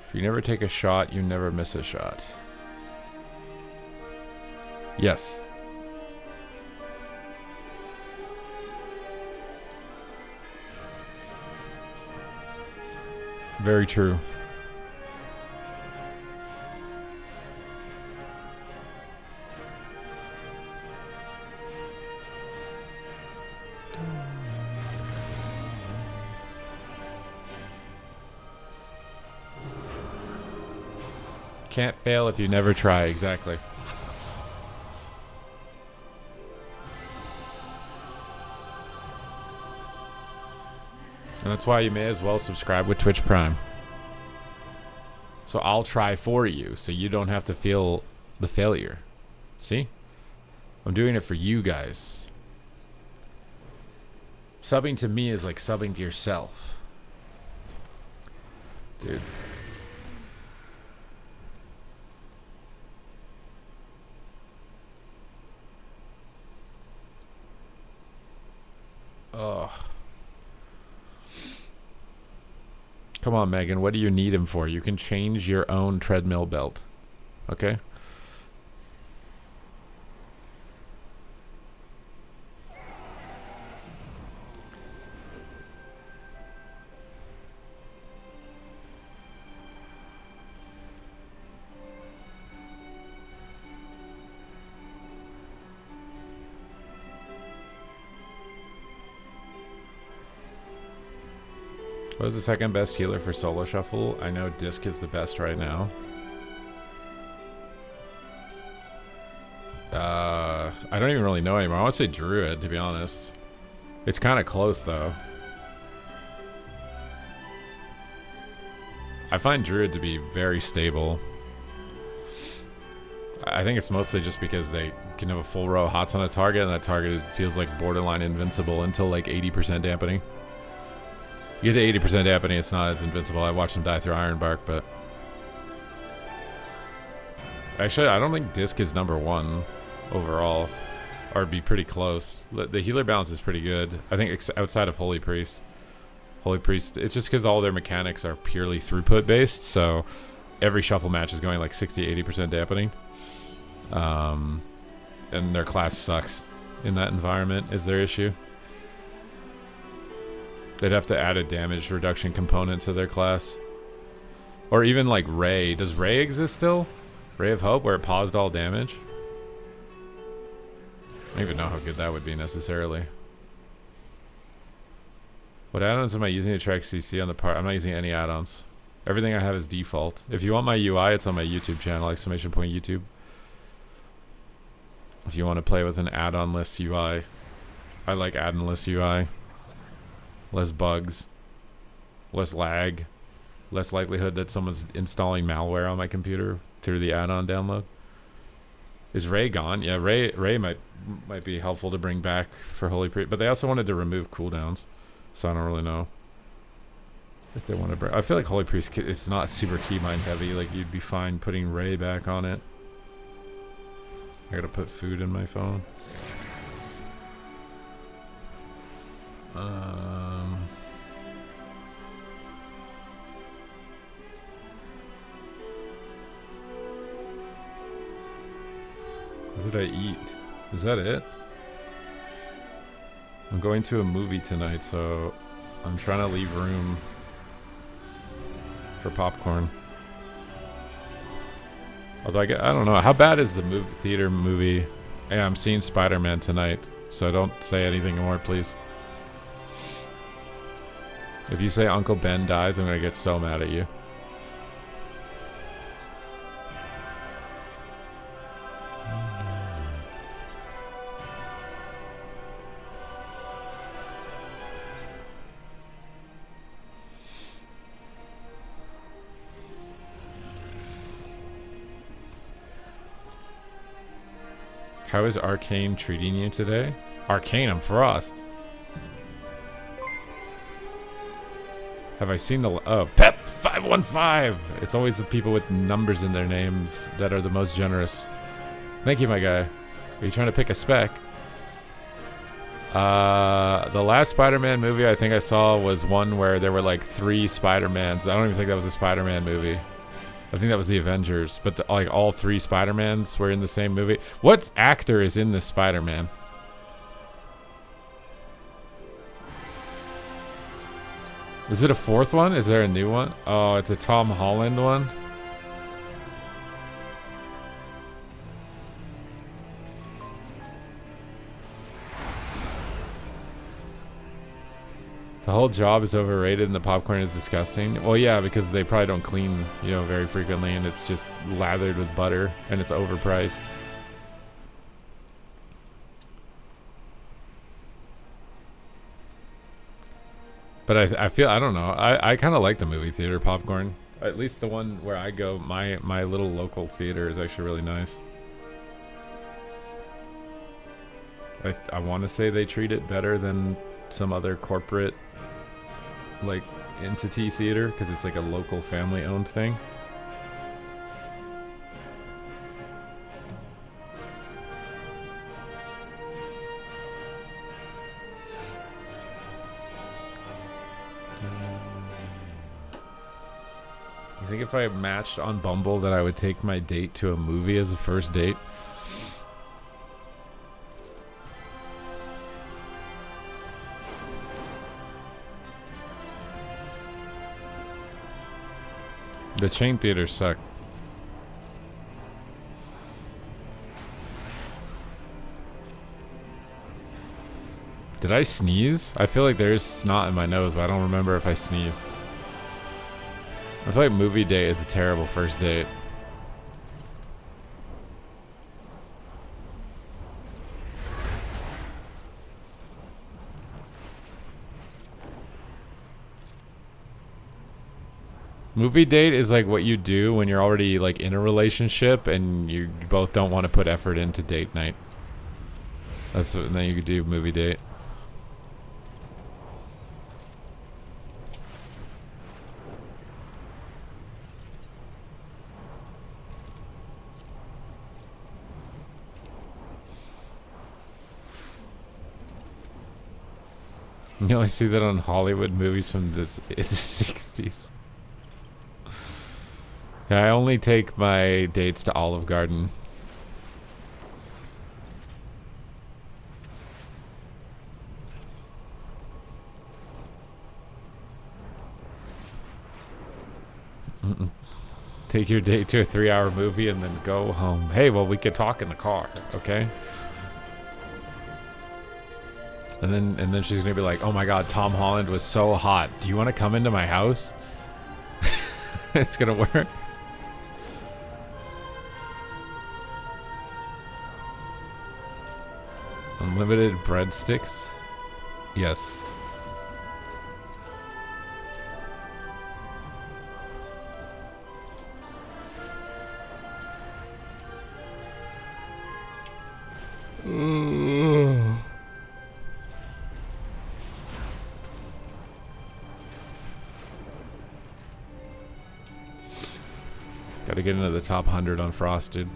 If you never take a shot, you never miss a shot. Yes. Very true. Can't fail if you never try, exactly. And that's why you may as well subscribe with Twitch Prime. So I'll try for you, so you don't have to feel the failure. See? I'm doing it for you guys. Subbing to me is like subbing to yourself. Dude. Oh. Come on, Megan. What do you need him for? You can change your own treadmill belt. Okay? What is the second best healer for solo shuffle? I know Disc is the best right now. I don't even really know anymore. I want to say Druid, to be honest. It's kind of close, though. I find Druid to be very stable. I think it's mostly just because they can have a full row of hots on a target, and that target feels like borderline invincible until like 80% dampening. You get to 80% dampening, it's not as invincible. I watched him die through Ironbark, but... Actually, I don't think Disc is number one overall. Or it'd be pretty close. The healer balance is pretty good. I think outside of Holy Priest. Holy Priest, it's just because all their mechanics are purely throughput based, so every shuffle match is going like 60-80% dampening. And their class sucks in that environment is their issue. They'd have to add a damage reduction component to their class. Or even like Ray. Does Ray exist still? Ray of Hope, where it paused all damage? I don't even know how good that would be necessarily. What add-ons am I using to track CC on the part? I'm not using any add-ons. Everything I have is default. If you want my UI, it's on my YouTube channel, exclamation point YouTube. If you want to play with an add-on-less UI, I like add-on-less UI. Less bugs, less lag, less likelihood that someone's installing malware on my computer through the add-on download. Is Ray gone? Yeah, Ray might be helpful to bring back for Holy Priest, but they also wanted to remove cooldowns, so I don't really know if they want to bring. I feel like Holy Priest, it's not super keybind heavy. Like you'd be fine putting Ray back on it. I gotta put food in my phone. What did I eat? Is that it? I'm going to a movie tonight, so I'm trying to leave room for popcorn. Although I don't know, how bad is the theater movie? Yeah, I'm seeing Spider-Man tonight, so don't say anything more, please. If you say Uncle Ben dies, I'm gonna get so mad at you. How is Arcane treating you today? Arcane, I'm Frost. Have I seen the... Oh, Pep515! It's always the people with numbers in their names that are the most generous. Thank you, my guy. Are you trying to pick a spec? The last Spider-Man movie I think I saw was one where there were like 3 Spider-Mans. I don't even think that was a Spider-Man movie. I think that was the Avengers. But like all 3 Spider-Mans were in the same movie. What actor is in this Spider-Man? Is it a 4th one? Is there a new one? Oh, it's a Tom Holland one. The whole job is overrated and the popcorn is disgusting. Well, yeah, because they probably don't clean, you know, very frequently, and it's just lathered with butter and it's overpriced. But I feel, I don't know, I kind of like the movie theater popcorn. At least the one where I go, my little local theater is actually really nice. I want to say they treat it better than some other corporate like entity theater because it's like a local family owned thing. I think if I matched on Bumble that I would take my date to a movie as a first date. The chain theaters suck. Did I sneeze? I feel like there's snot in my nose, but I don't remember if I sneezed. I feel like movie date is a terrible first date. Movie date is like what you do when you're already like in a relationship and you both don't want to put effort into date night. That's what then you could do movie date. You only see that on Hollywood movies from the 60s. Yeah, I only take my dates to Olive Garden. Take your date to a 3-hour movie and then go home. Hey, well, we could talk in the car, okay? And then she's gonna be like, oh my god, Tom Holland was so hot. Do you want to come into my house? It's gonna work. Unlimited breadsticks? Yes. Gotta get into the top 100 on Frosted.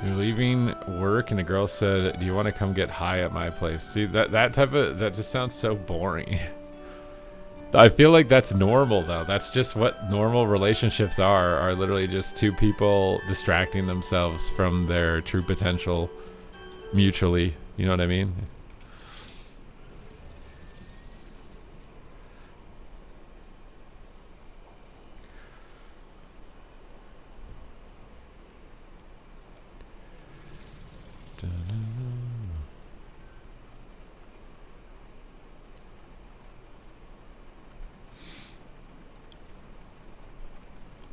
You're leaving work and a girl said, do you want to come get high at my place? See, that just sounds so boring. I feel like that's normal though. That's just what normal relationships are literally just two people distracting themselves from their true potential mutually. You know what I mean?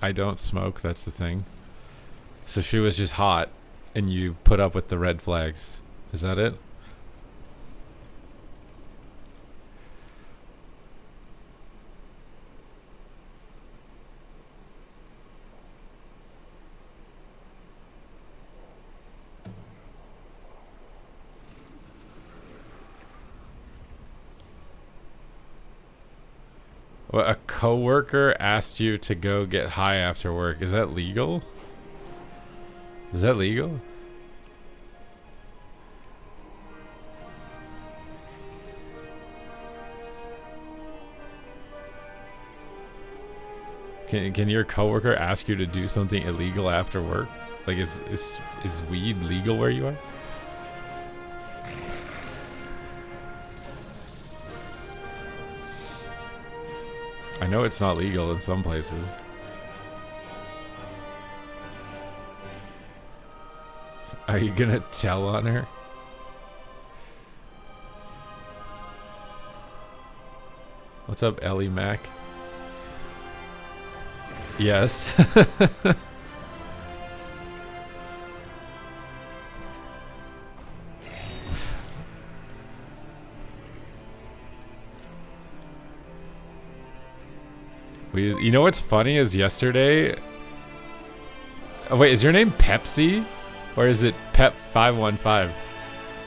I don't smoke, that's the thing. So she was just hot and you put up with the red flags. Is that it? Well, a coworker asked you to go get high after work. Is that legal? Is that legal? Can your coworker ask you to do something illegal after work? Like, is weed legal where you are? I know it's not legal in some places. Are you gonna tell on her? What's up, Ellie Mac? Yes. You know what's funny is yesterday... Oh wait, is your name Pepsi? Or is it Pep515?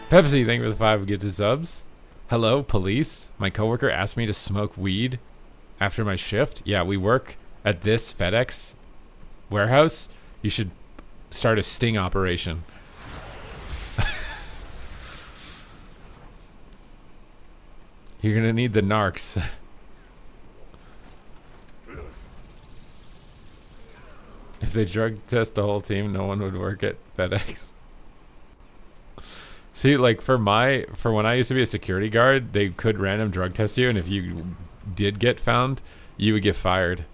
Pepsi, thank you for the 5 gifted subs. Hello, police. My coworker asked me to smoke weed after my shift. Yeah, we work at this FedEx warehouse. You should start a sting operation. You're gonna need the narcs. If they drug test the whole team, no one would work at FedEx. See, like for when I used to be a security guard, they could random drug test you, and if you did get found, you would get fired.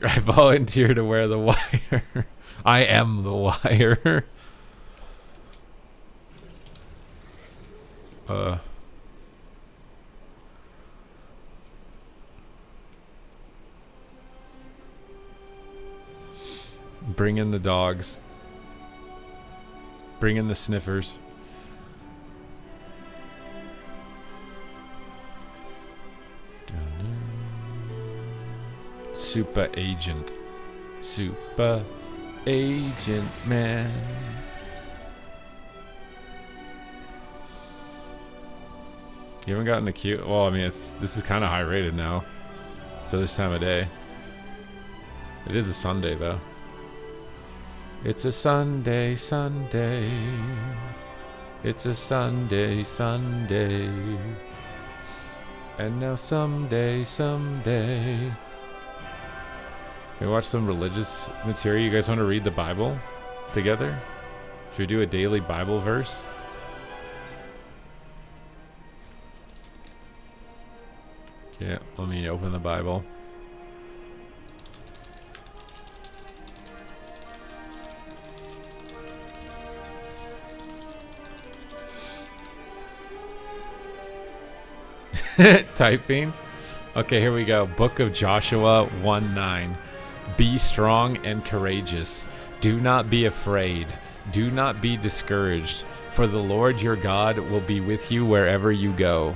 I volunteer to wear the wire. I am the wire. Bring in the dogs. Bring in the sniffers. Super agent. Super agent man. You haven't gotten a queue? Well, I mean, this is kind of high rated now for this time of day. It is a Sunday, though. It's a Sunday, Sunday. It's a Sunday, Sunday. And now someday. We watch some religious material. You guys want to read the Bible together? Should we do a daily Bible verse? Okay, let me open the Bible. Typing. Okay, here we go. Book of Joshua 1:9. Be strong and courageous. Do not be afraid. Do not be discouraged, for the Lord your God will be with you wherever you go.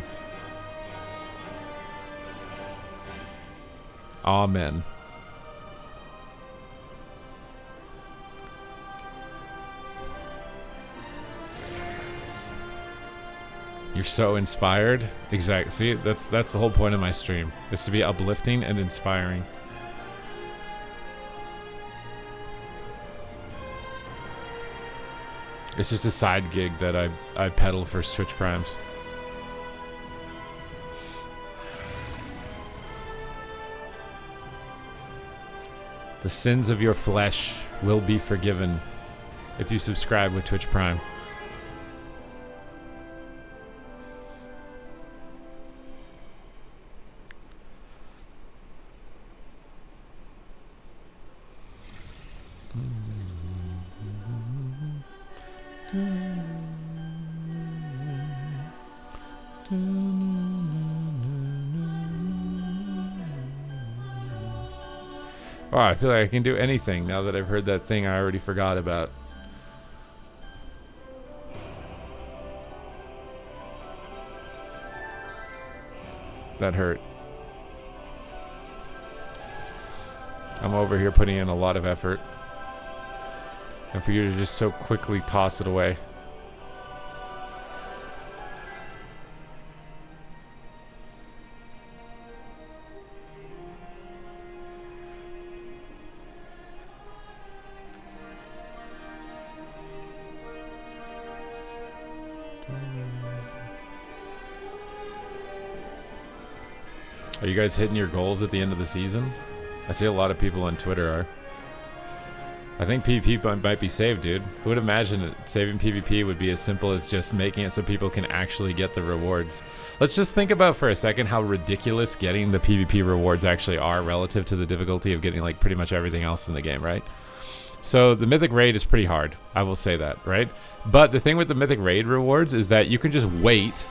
Amen. You're so inspired. Exactly. See, that's the whole point of my stream. Is to be uplifting and inspiring. It's just a side gig that I peddle for Twitch Primes. The sins of your flesh will be forgiven if you subscribe with Twitch Prime. Oh, I feel like I can do anything now that I've heard that thing I already forgot about. That hurt. I'm over here putting in a lot of effort. And for you to just so quickly toss it away. Are you guys hitting your goals at the end of the season? I see a lot of people on Twitter are. I think PvP might be saved, dude. Who would imagine that saving PvP would be as simple as just making it so people can actually get the rewards? Let's just think about for a second how ridiculous getting the PvP rewards actually are relative to the difficulty of getting like pretty much everything else in the game, right? So the Mythic Raid is pretty hard. I will say that, right? But the thing with the Mythic Raid rewards is that you can just wait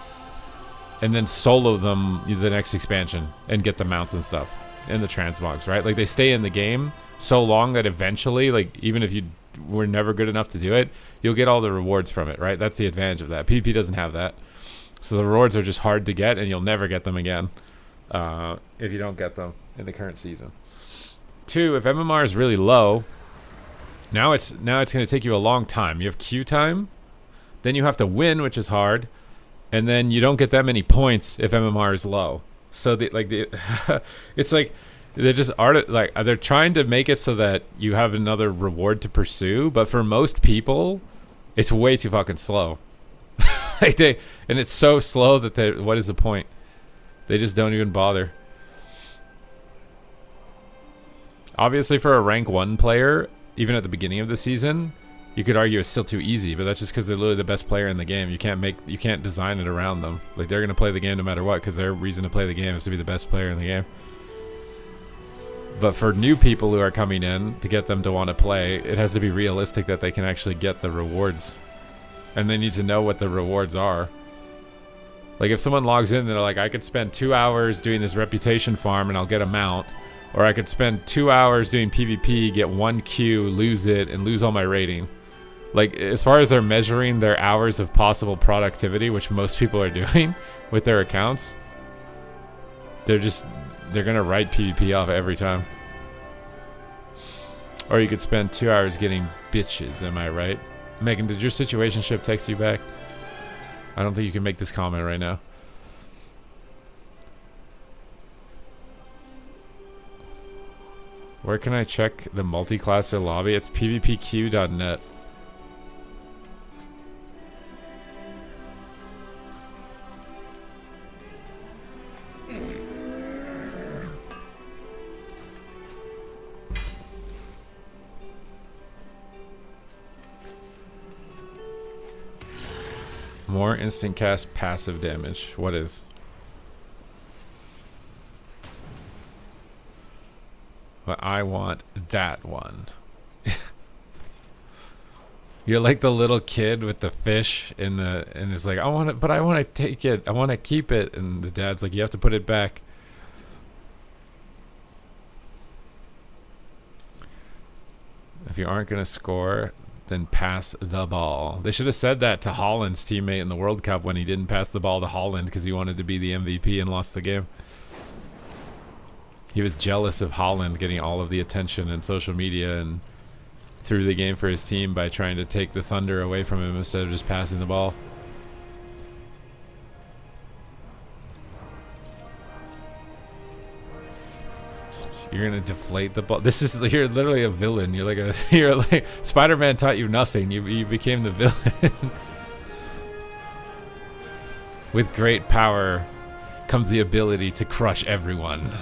and then solo them the next expansion and get the mounts and stuff and the transmogs, right? Like they stay in the game so long that eventually, like even if you were never good enough to do it, you'll get all the rewards from it, right? That's the advantage of that. PvP doesn't have that. So the rewards are just hard to get and you'll never get them again if you don't get them in the current season. 2, if MMR is really low, now it's going to take you a long time. You have queue time, then you have to win, which is hard, and then you don't get that many points if MMR is low. So it's like they're just they're trying to make it so that you have another reward to pursue, but for most people, it's way too fucking slow. And it's so slow that what is the point? They just don't even bother. Obviously, for a rank 1 player, even at the beginning of the season, you could argue it's still too easy, but that's just because they're literally the best player in the game. You can't design it around them. Like they're gonna play the game no matter what, because their reason to play the game is to be the best player in the game. But for new people who are coming in, to get them to want to play, it has to be realistic that they can actually get the rewards, and they need to know what the rewards are. Like if someone logs in and they're like, I could spend 2 hours doing this reputation farm and I'll get a mount, or I could spend 2 hours doing PvP, get 1 Q, lose it, and lose all my rating. Like, as far as they're measuring their hours of possible productivity, which most people are doing with their accounts, they're gonna write PvP off every time. Or you could spend 2 hours getting bitches, am I right? Megan, did your situationship text you back? I don't think you can make this comment right now. Where can I check the Multiclasser lobby? It's pvpq.net. More instant cast passive damage. What is? But I want that one. You're like the little kid with the fish and it's like, I want it, but I want to take it. I want to keep it. And the dad's like, you have to put it back. If you aren't going to score, then pass the ball. They should have said that to Haaland's teammate in the World Cup when he didn't pass the ball to Haaland because he wanted to be the MVP and lost the game. He was jealous of Haaland getting all of the attention and social media and threw the game for his team by trying to take the thunder away from him instead of just passing the ball. You're gonna deflate the ball. You're literally a villain. You're like Spider-Man taught you nothing. You became the villain. With great power comes the ability to crush everyone.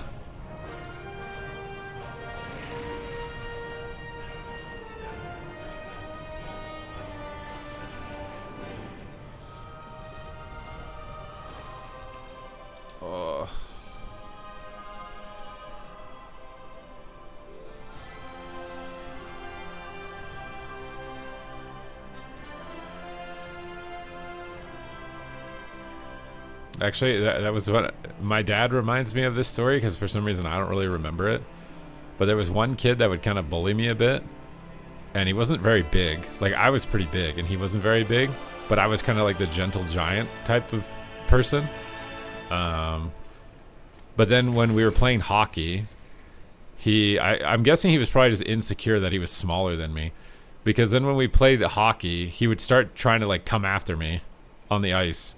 Actually, that was what my dad reminds me of this story because for some reason I don't really remember it. But there was one kid that would kind of bully me a bit, and he wasn't very big. Like, I was pretty big, and he wasn't very big, but I was kind of like the gentle giant type of person. But then when we were playing hockey, I'm guessing he was probably just insecure that he was smaller than me, because then when we played hockey, he would start trying to like come after me on the ice.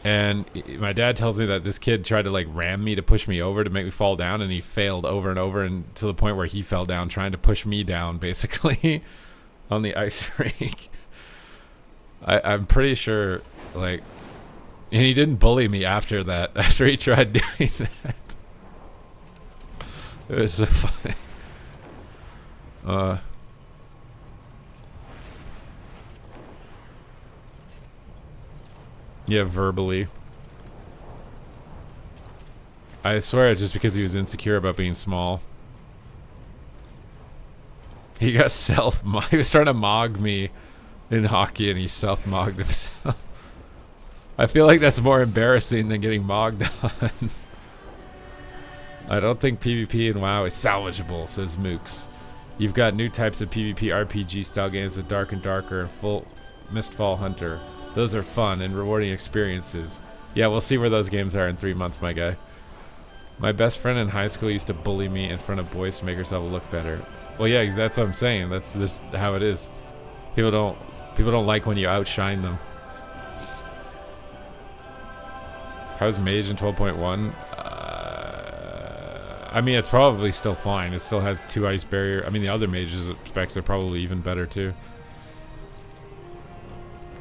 And my dad tells me that this kid tried to like ram me to push me over to make me fall down, and he failed over and over, and to the point where he fell down trying to push me down basically on the ice rink. I'm pretty sure, like, and he didn't bully me after that, after he tried doing that. It was so funny. Yeah, verbally. I swear it's just because he was insecure about being small. He got he was trying to mog me in hockey, and he self-mogged himself. I feel like that's more embarrassing than getting mogged on. I don't think PvP in WoW is salvageable, says Mooks. You've got new types of PvP RPG style games with Dark and Darker and Full Mistfall Hunter. Those are fun and rewarding experiences. Yeah, we'll see where those games are in 3 months, my guy. My best friend in high school used to bully me in front of boys to make herself look better. Well, yeah, that's what I'm saying. That's just how it is. People don't like when you outshine them. How's Mage in 12.1? I mean, it's probably still fine. It still has 2 ice barrier. I mean, the other Mage's specs are probably even better too.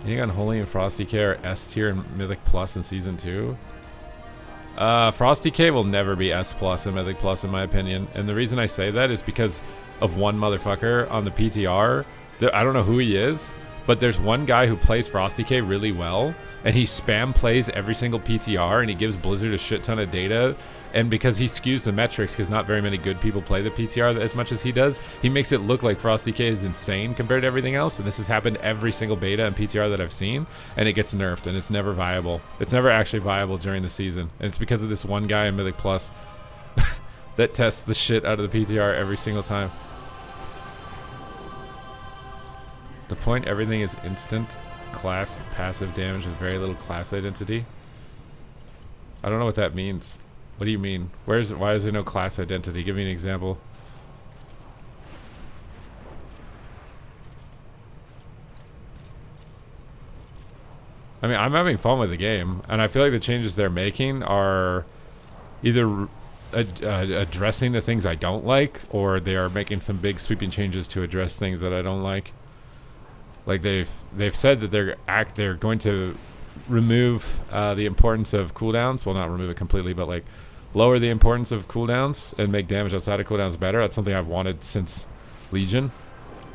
You got Holy and Frosty K are S tier and Mythic Plus in Season 2? Frosty K will never be S Plus and Mythic Plus in my opinion. And the reason I say that is because of one motherfucker on the PTR. I don't know who he is, but there's one guy who plays Frosty K really well, and he spam plays every single PTR, and he gives Blizzard a shit ton of data. And because he skews the metrics, because not very many good people play the PTR as much as he does, he makes it look like Frosty K is insane compared to everything else. And this has happened every single beta and PTR that I've seen, and it gets nerfed, and it's never viable. It's never actually viable during the season. And it's because of this one guy in Mythic Plus that tests the shit out of the PTR every single time. The point, everything is instant class passive damage with very little class identity. I don't know what that means. What do you mean? Why is there no class identity? Give me an example. I mean, I'm having fun with the game, and I feel like the changes they're making are either addressing the things I don't like, or they are making some big sweeping changes to address things that I don't like. Like they've said that they're going to remove the importance of cooldowns. Well, not remove it completely, but like lower the importance of cooldowns and make damage outside of cooldowns better. That's something I've wanted since Legion.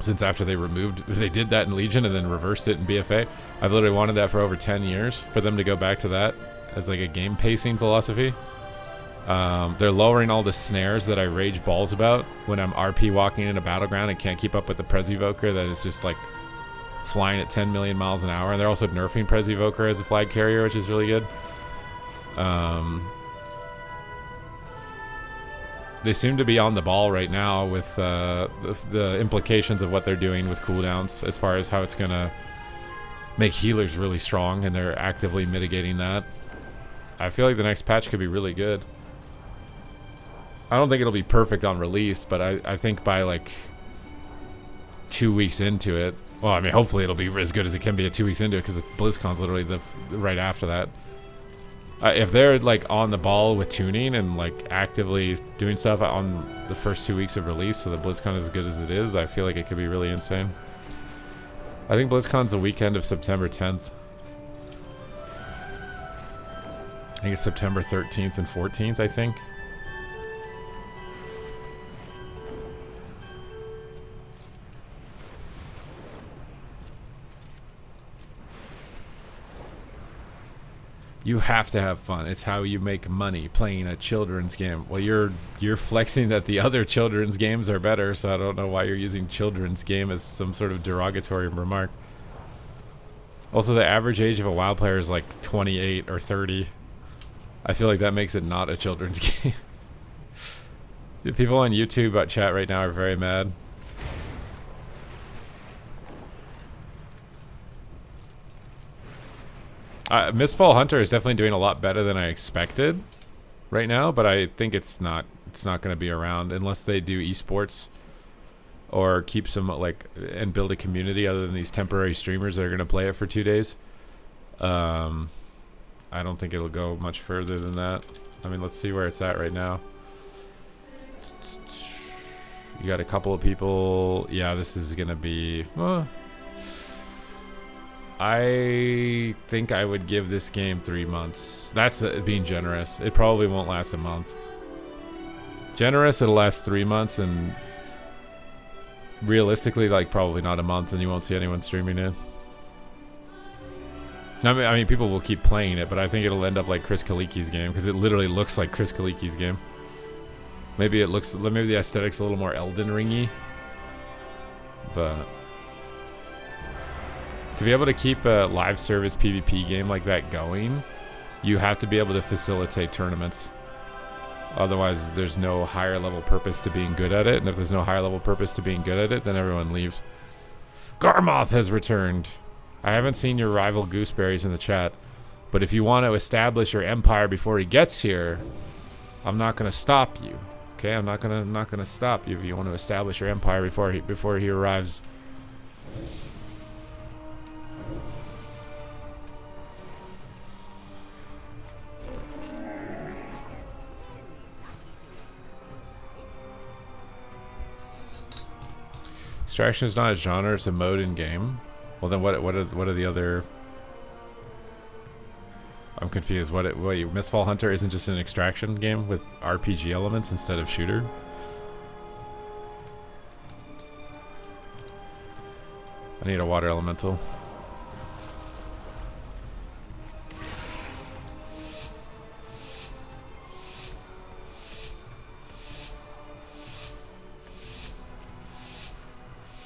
since after they did that in Legion and then reversed it in BFA. I've literally wanted that for over 10 years, for them to go back to that as like a game pacing philosophy. They're lowering all the snares that I rage balls about when I'm RP walking in a battleground and can't keep up with the Prez Evoker that is just like flying at 10 million miles an hour. And they're also nerfing Prez Evoker as a flag carrier, which is really good. They seem to be on the ball right now with the implications of what they're doing with cooldowns as far as how it's going to make healers really strong, and they're actively mitigating that. I feel like the next patch could be really good. I don't think it'll be perfect on release, but I think by like 2 weeks into it, well, I mean, hopefully it'll be as good as it can be at 2 weeks into it, because BlizzCon's literally right after that. If they're like on the ball with tuning and like actively doing stuff on the first 2 weeks of release, so that BlizzCon is as good as it is, I feel like it could be really insane. I think BlizzCon's the weekend of September 10th. I think it's September 13th and 14th, I think. You have to have fun. It's how you make money playing a children's game. Well, you're flexing that the other children's games are better, so I don't know why you're using children's game as some sort of derogatory remark. Also, the average age of a WoW player is like 28 or 30. I feel like that makes it not a children's game. The people on YouTube chat right now are very mad. Mistfall Hunter is definitely doing a lot better than I expected right now, but I think it's not going to be around unless they do esports or keep some like and build a community other than these temporary streamers that are going to play it for 2 days. I don't think it'll go much further than that. I mean, let's see where it's at right now. You got a couple of people. Yeah, this is going to be... I think I would give this game 3 months. That's being generous. It probably won't last a month. Generous, it'll last 3 months, and realistically, like probably not a month, and you won't see anyone streaming it. I mean, people will keep playing it, but I think it'll end up like Chris Kaliki's game, because it literally looks like Chris Kaliki's game. Maybe the aesthetic's a little more Elden Ringy, but to be able to keep a live service PvP game like that going, you have to be able to facilitate tournaments. Otherwise, there's no higher level purpose to being good at it. And if there's no higher level purpose to being good at it, then everyone leaves. Garmoth has returned. I haven't seen your rival Gooseberries in the chat, but if you want to establish your empire before he gets here, I'm not going to stop you. Okay, I'm not gonna stop you if you want to establish your empire before he arrives. Extraction is not a genre; it's a mode in game. Well, then what are the other? I'm confused. What Mistfall Hunter isn't just an extraction game with RPG elements instead of shooter? I need a water elemental.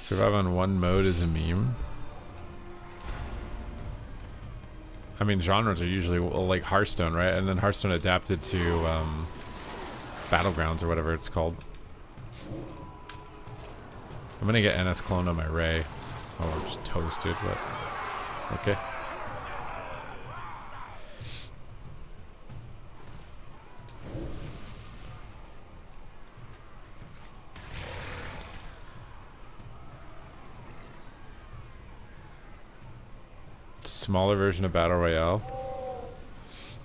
Survive on one mode is a meme. I mean, genres are usually like Hearthstone, right? And then Hearthstone adapted to Battlegrounds or whatever it's called. I'm gonna get NS clone on my Ray. Oh, I'm just toasted, but okay. Smaller version of Battle Royale.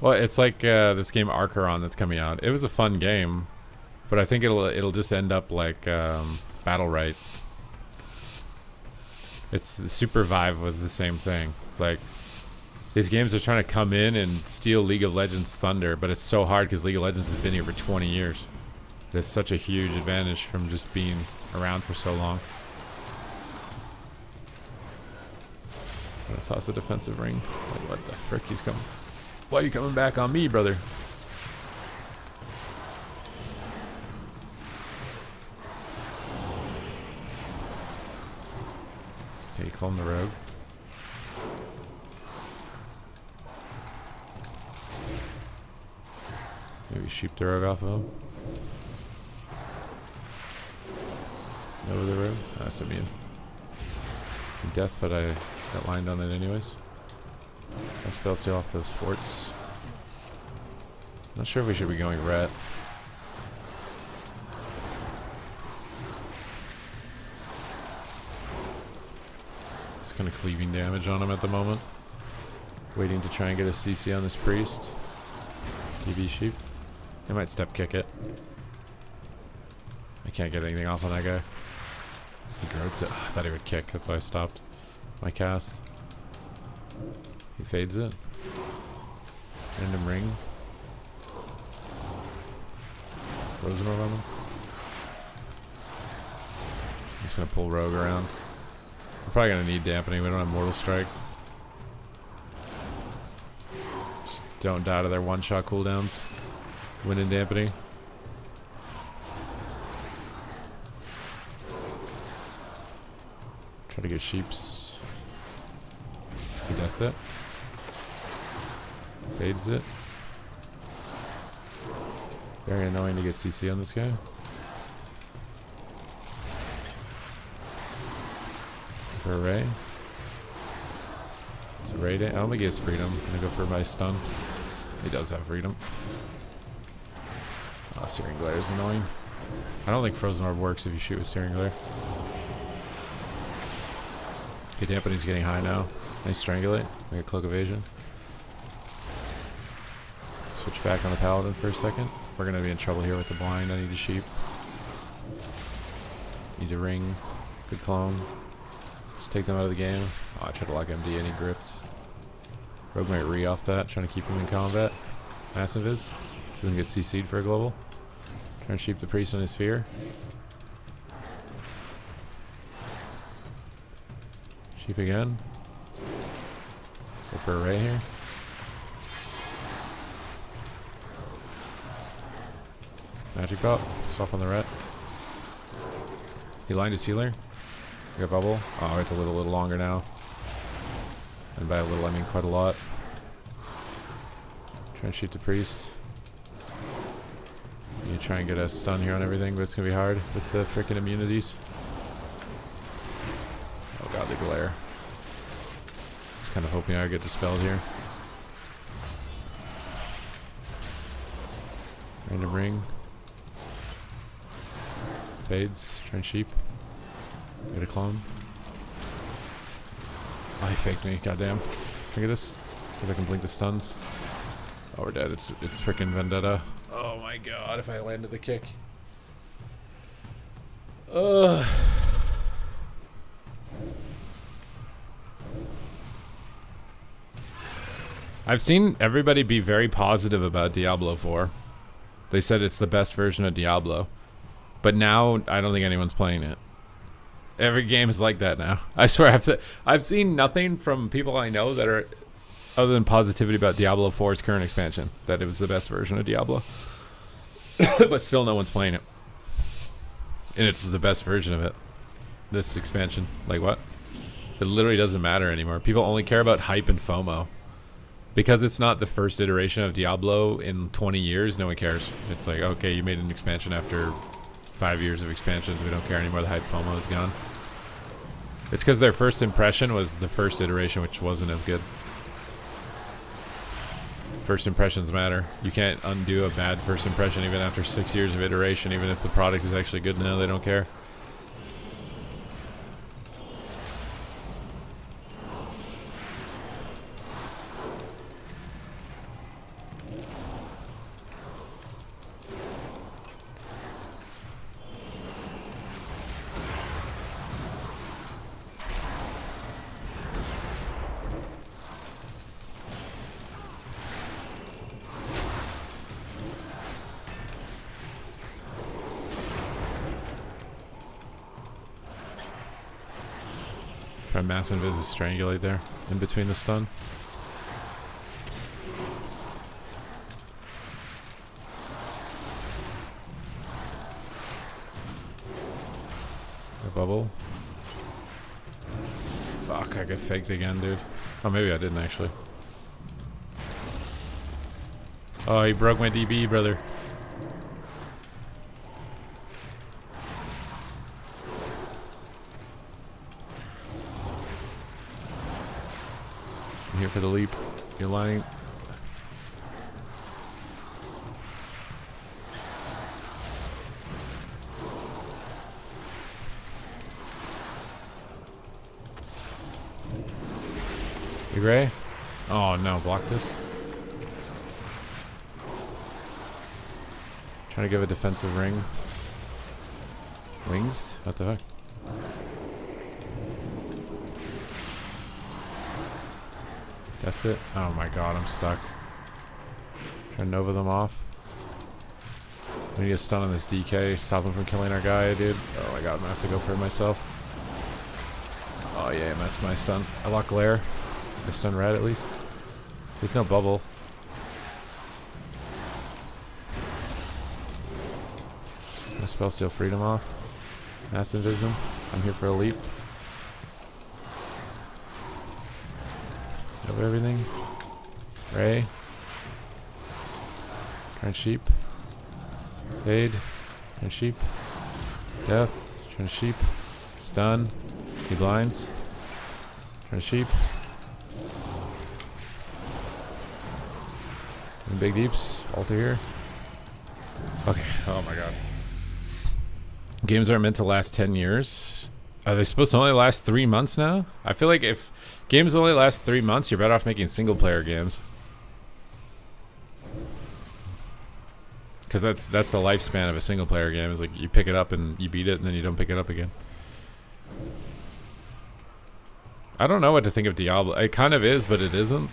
Well, it's like this game Archeron that's coming out. It was a fun game, but I think it'll just end up like Battle Right. It's Super Vive was the same thing. Like these games are trying to come in and steal League of Legends thunder, but it's so hard because League of Legends has been here for 20 years. There's such a huge advantage from just being around for so long. Trying to toss a defensive ring. Like, what the frick? He's coming. Why are you coming back on me, brother? Okay, clone the rogue. Maybe sheep the rogue off of him. Over the rogue. That's immune. Death, but I got lined on it anyways. I'll spell steal off those forts. Not sure if we should be going ret. Just kind of cleaving damage on him at the moment. Waiting to try and get a CC on this priest. DB sheep. I might step kick it. I can't get anything off on that guy. He groats it. Oh, I thought he would kick. That's why I stopped my cast. He fades it. Random ring. Frozen orb on him. I'm just gonna pull rogue around. We're probably gonna need dampening. We don't have mortal strike. Just don't die to their one-shot cooldowns. Wind and dampening. Try to get sheeps. He deathed it. Fades it. Very annoying to get CC on this guy. For a ray. It's a ray day. I don't think he has freedom. I'm gonna go for my stun. He does have freedom. Oh, Searing Glare is annoying. I don't think Frozen Orb works if you shoot with Searing Glare. Okay, Dampening's getting high now. Nice Strangulate. Make a Cloak Evasion. Switch back on the Paladin for a second. We're gonna be in trouble here with the blind. I need a sheep. Need a ring. Good clone. Just take them out of the game. Oh, I tried to lock MD and he gripped. Rogue might re off that, trying to keep him in combat. Massive is. Doesn't get CC'd for a global. Trying to sheep the priest on his sphere. Sheep again. Go for a ray here. Magic Pop. Swap on the ret. He lined his healer. We got bubble. Oh, it's a little longer now. And by a little, I mean quite a lot. Try and shoot the priest. You try and get a stun here on everything, but it's gonna be hard with the freaking immunities. Oh god, the glare. Just kind of hoping I get dispelled here. Random ring. Fades. Try and sheep. Get a clone. Oh, he faked me. Goddamn. Look at this. Because I can blink the stuns. Oh, we're dead. It's freaking Vendetta. Oh my god, if I landed the kick. Ugh. I've seen everybody be very positive about Diablo 4. They said it's the best version of Diablo. But now, I don't think anyone's playing it. Every game is like that now. I swear, I've seen nothing from people I know that are other than positivity about Diablo 4's current expansion. That it was the best version of Diablo. But still no one's playing it. And it's the best version of it. This expansion. Like what? It literally doesn't matter anymore. People only care about hype and FOMO. Because it's not the first iteration of Diablo in 20 years, no one cares. It's like, okay, you made an expansion after 5 years of expansions. We don't care anymore. The hype FOMO is gone. It's because their first impression was the first iteration, which wasn't as good. First impressions matter. You can't undo a bad first impression even after 6 years of iteration, even if the product is actually good now. They don't care. Try mass invis to strangulate there in between the stun. A bubble. Fuck, I got faked again, dude. Oh, maybe I didn't actually. Oh, he broke my DB, brother. I'm here for the leap. You're lying. You Gray? Oh no, block this. Trying to give a defensive ring. Wings? What the heck? Deathed it? Oh my god, I'm stuck. Trying to Nova them off. We need to stun on this DK, stop him from killing our guy, dude. Oh my god, I'm gonna have to go for it myself. Oh yeah, I messed my stun. I lock glare. I stun red at least. There's no bubble. My spell steal freedom off. Mass invism. I'm here for a leap. Over everything. Ray. Turn sheep. Fade. Turn sheep. Death. Turn sheep. Stun. He blinds. Turn sheep. Doing big deeps. Alter here. Okay. Oh my god. Games aren't meant to last 10 years. Are they supposed to only last 3 months now? I feel like if games only last 3 months, you're better off making single player games. Because that's the lifespan of a single player game. Is like you pick it up and you beat it and then you don't pick it up again. I don't know what to think of Diablo. It kind of is, but it isn't.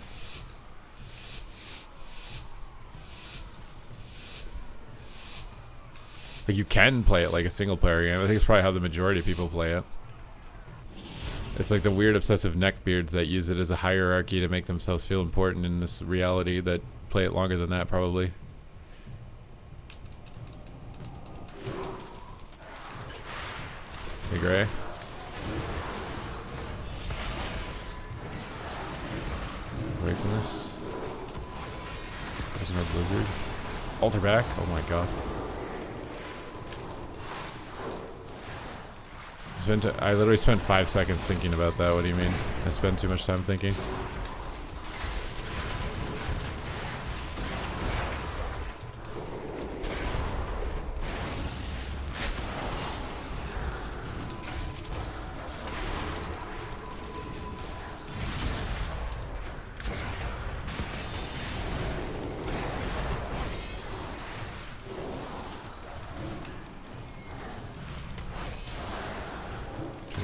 Like you can play it like a single player game. I think it's probably how the majority of people play it. It's like the weird obsessive neckbeards that use it as a hierarchy to make themselves feel important in this reality that play it longer than that probably. Hey Gray. Away from this. There's no blizzard. Alter back. Oh my god. I literally spent 5 seconds thinking about that. What do you mean? I spend too much time thinking.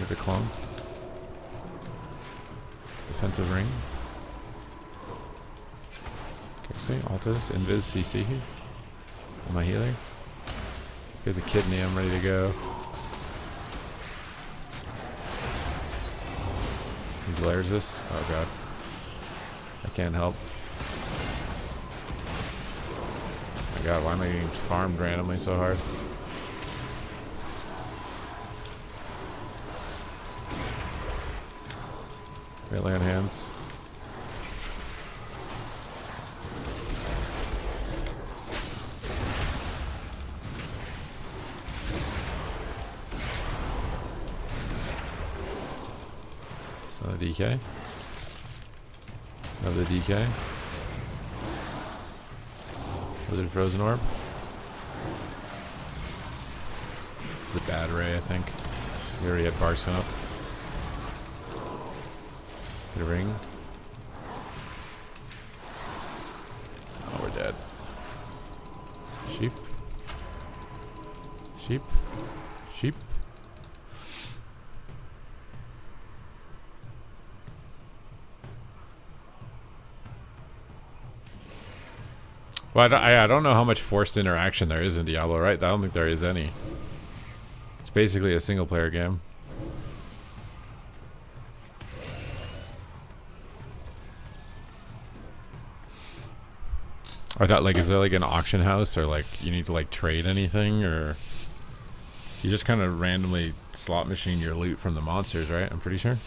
The clone. Defensive ring. Okay, see, Altas, Invis, CC here. Am I healing? Here's a kidney, I'm ready to go. He glares this. Oh god. I can't help. Oh my god, why am I getting farmed randomly so hard? Melee on hands. It's not a DK. Another DK. Wizard Frozen Orb. It's a bad ray, I think. He already had Barson up. The ring. Oh, we're dead. Sheep. Sheep. Sheep. Well, I don't know how much forced interaction there is in Diablo, right? I don't think there is any. It's basically a single player game. I got like, is there like an auction house or like you need to like trade anything, or you just kind of randomly slot machine your loot from the monsters, right? I'm pretty sure.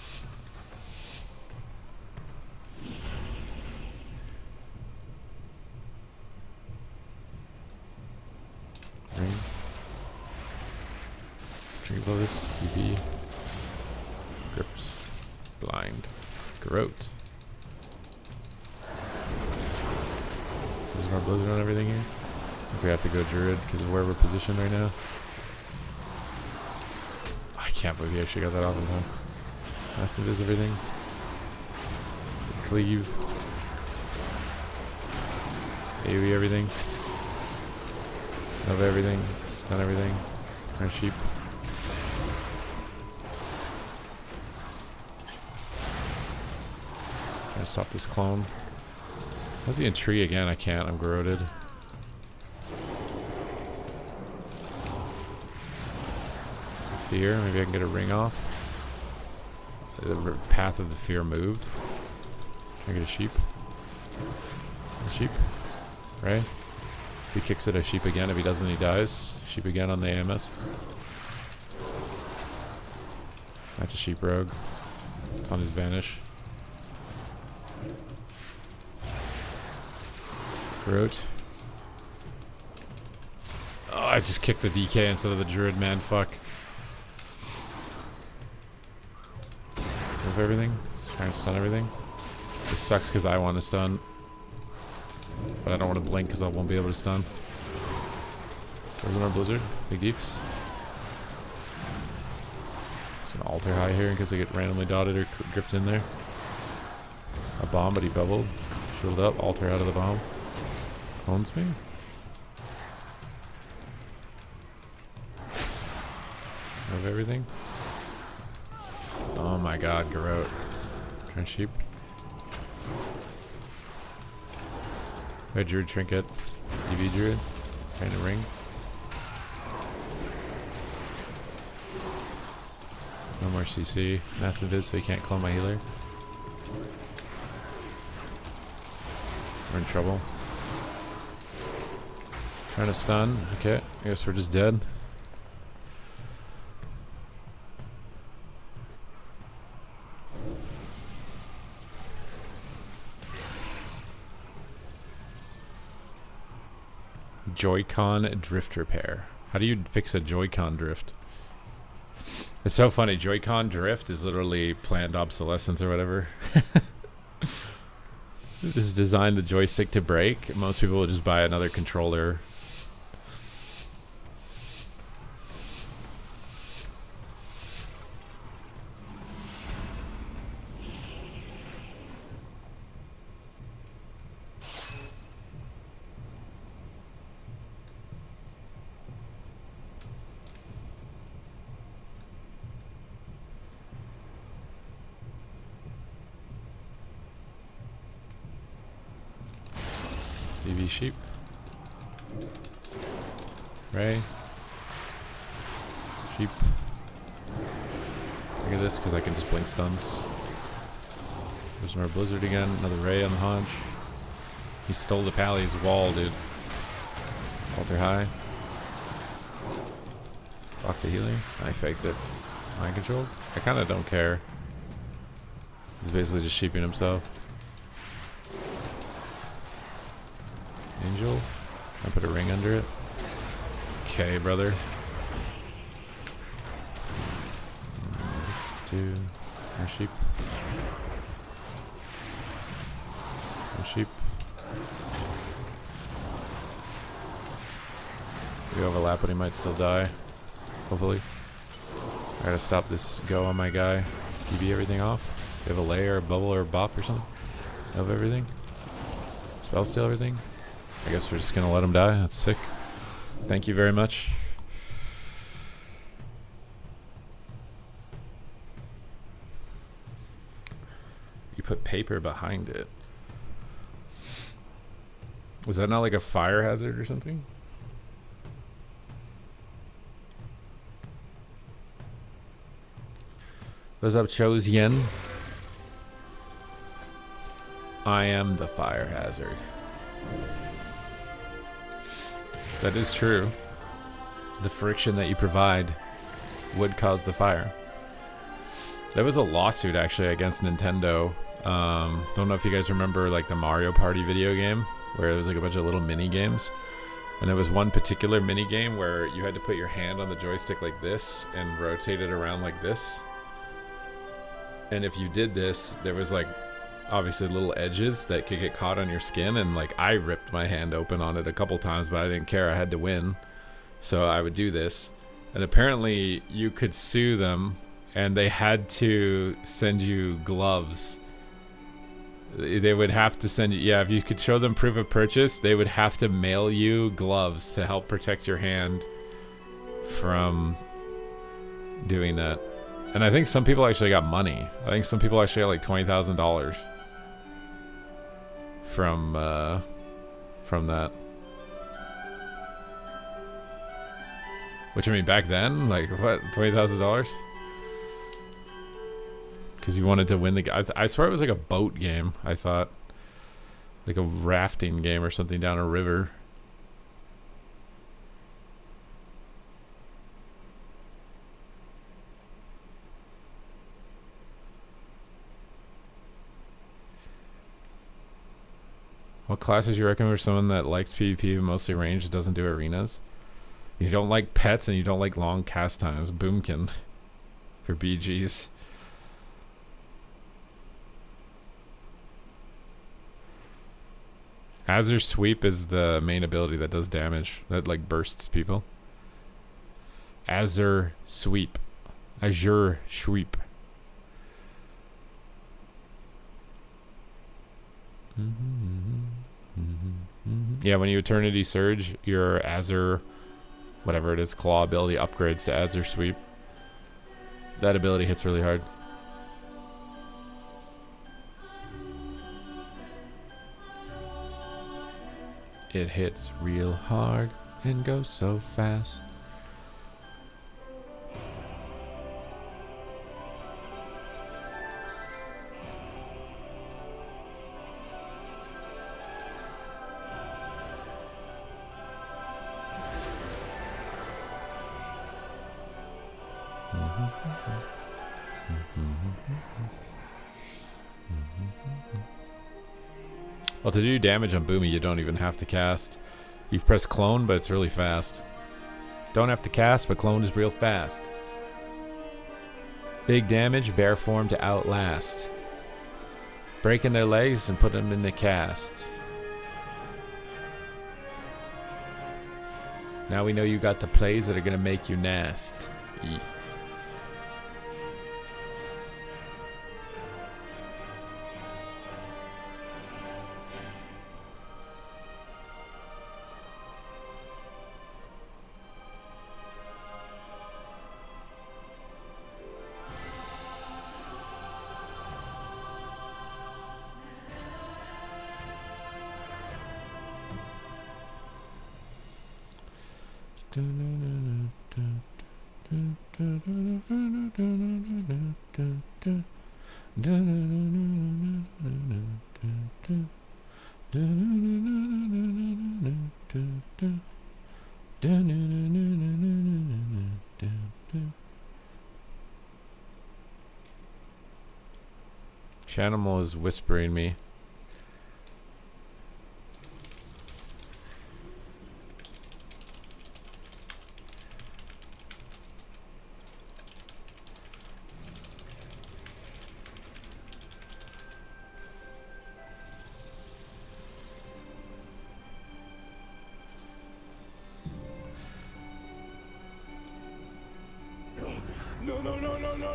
Ring. Drink bonus. TP. Grips. Blind. Garrote. There's more blizzard on everything here. I think we have to go druid because of where we're positioned right now. I can't believe he actually got that off in time. Massive is everything. Cleave. AoE everything. Love everything. Stun everything. Iron sheep. Trying to stop this clone. How's he in tree again? I can't. I'm garroted. Fear. Maybe I can get a ring off. The path of the fear moved. Can I get a sheep? A sheep? Right? If he kicks it, a sheep again. If he doesn't, he dies. Sheep again on the AMS. That's a sheep rogue. It's on his vanish. Garrote. Oh, I just kicked the DK instead of the druid, man. Fuck. Move everything. Trying to stun everything. This sucks because I want to stun. But I don't want to blink because I won't be able to stun. There's another blizzard. Big deeps. It's an altar high here in case I get randomly dotted or gripped in there. A bomb, but he bubbled. Shield up. Altar out of the bomb. Clones me. Move everything. Oh my god, Garrote. Trying sheep. Red druid trinket. EV druid. Trying to ring. No more CC. Massive is so he can't clone my healer. We're in trouble. Trying to stun. Okay, I guess we're just dead. Joy-Con drift repair. How do you fix a Joy-Con drift? It's so funny. Joy-Con drift is literally planned obsolescence or whatever. Just design the joystick to break. Most people will just buy another controller. EV sheep. Ray. Sheep. Look at this because I can just blink stuns. There's another blizzard again. Another ray on the haunch. He stole the pally's wall, dude. Alter high. Block the healing. I faked it. Mind control. I kind of don't care. He's basically just sheeping himself. Angel. I put a ring under it. Okay, brother. 2. More sheep. More sheep. We overlap, but he might still die. Hopefully. I gotta stop this go on my guy. DB everything off. Do you have a layer, a bubble, or a bop or something? Of everything? Spell steal everything? I guess we're just gonna let him die. That's sick. Thank you very much. You put paper behind it. Was that not like a fire hazard or something? What's up, Chose Yen? I am the fire hazard. That is true. The friction that you provide would cause the fire. There was a lawsuit actually against Nintendo. Don't know if you guys remember like the Mario Party video game where it was like a bunch of little mini games. And there was one particular mini game where you had to put your hand on the joystick like this and rotate it around like this. And if you did this, there was like obviously little edges that could get caught on your skin, and like I ripped my hand open on it a couple times, but I didn't care. I had to win. So I would do this. And apparently you could sue them, and they had to send you gloves. They would have to send you, yeah, if you could show them proof of purchase, they would have to mail you gloves to help protect your hand from doing that. And I think some people actually got money. I think some people actually got like $20,000 from that. Which, I mean, back then, like, what, $20,000? Because you wanted to win the... I swear it was like a boat game, I thought. Like a rafting game or something down a river. What classes you recommend for someone that likes PvP but mostly range and doesn't do arenas? You don't like pets and you don't like long cast times. Boomkin for BGs. Azure Sweep is the main ability that does damage, that like bursts people. Azure Sweep. Azure Sweep. Yeah, when you Eternity Surge, your Azure, whatever it is, claw ability upgrades to Azure Sweep. That ability hits really hard. It hits real hard and goes so fast. Well, to do damage on Boomy, you don't even have to cast. You've pressed clone, but it's really fast. Don't have to cast, but clone is real fast. Big damage, bear form to outlast. Breaking their legs and put them in the cast. Now we know you got the plays that are going to make you nast. Chanimal is whispering me.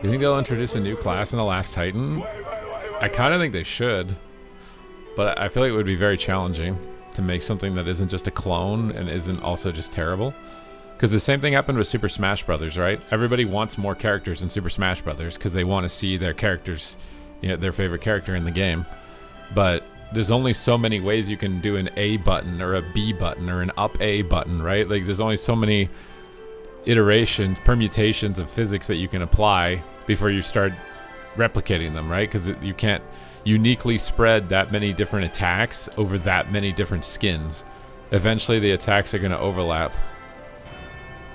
You think they'll introduce a new class in the Last Titan? I kind of think they should, but I feel like it would be very challenging to make something that isn't just a clone and isn't also just terrible. Because the same thing happened with Super Smash Brothers, right? Everybody wants more characters in Super Smash Brothers because they want to see their characters, you know, their favorite character in the game. But there's only so many ways you can do an A button or a B button or an up A button, right? Like there's only so many iterations, permutations of physics that you can apply before you start replicating them, right? Because you can't uniquely spread that many different attacks over that many different skins. eventually the attacks are going to overlap.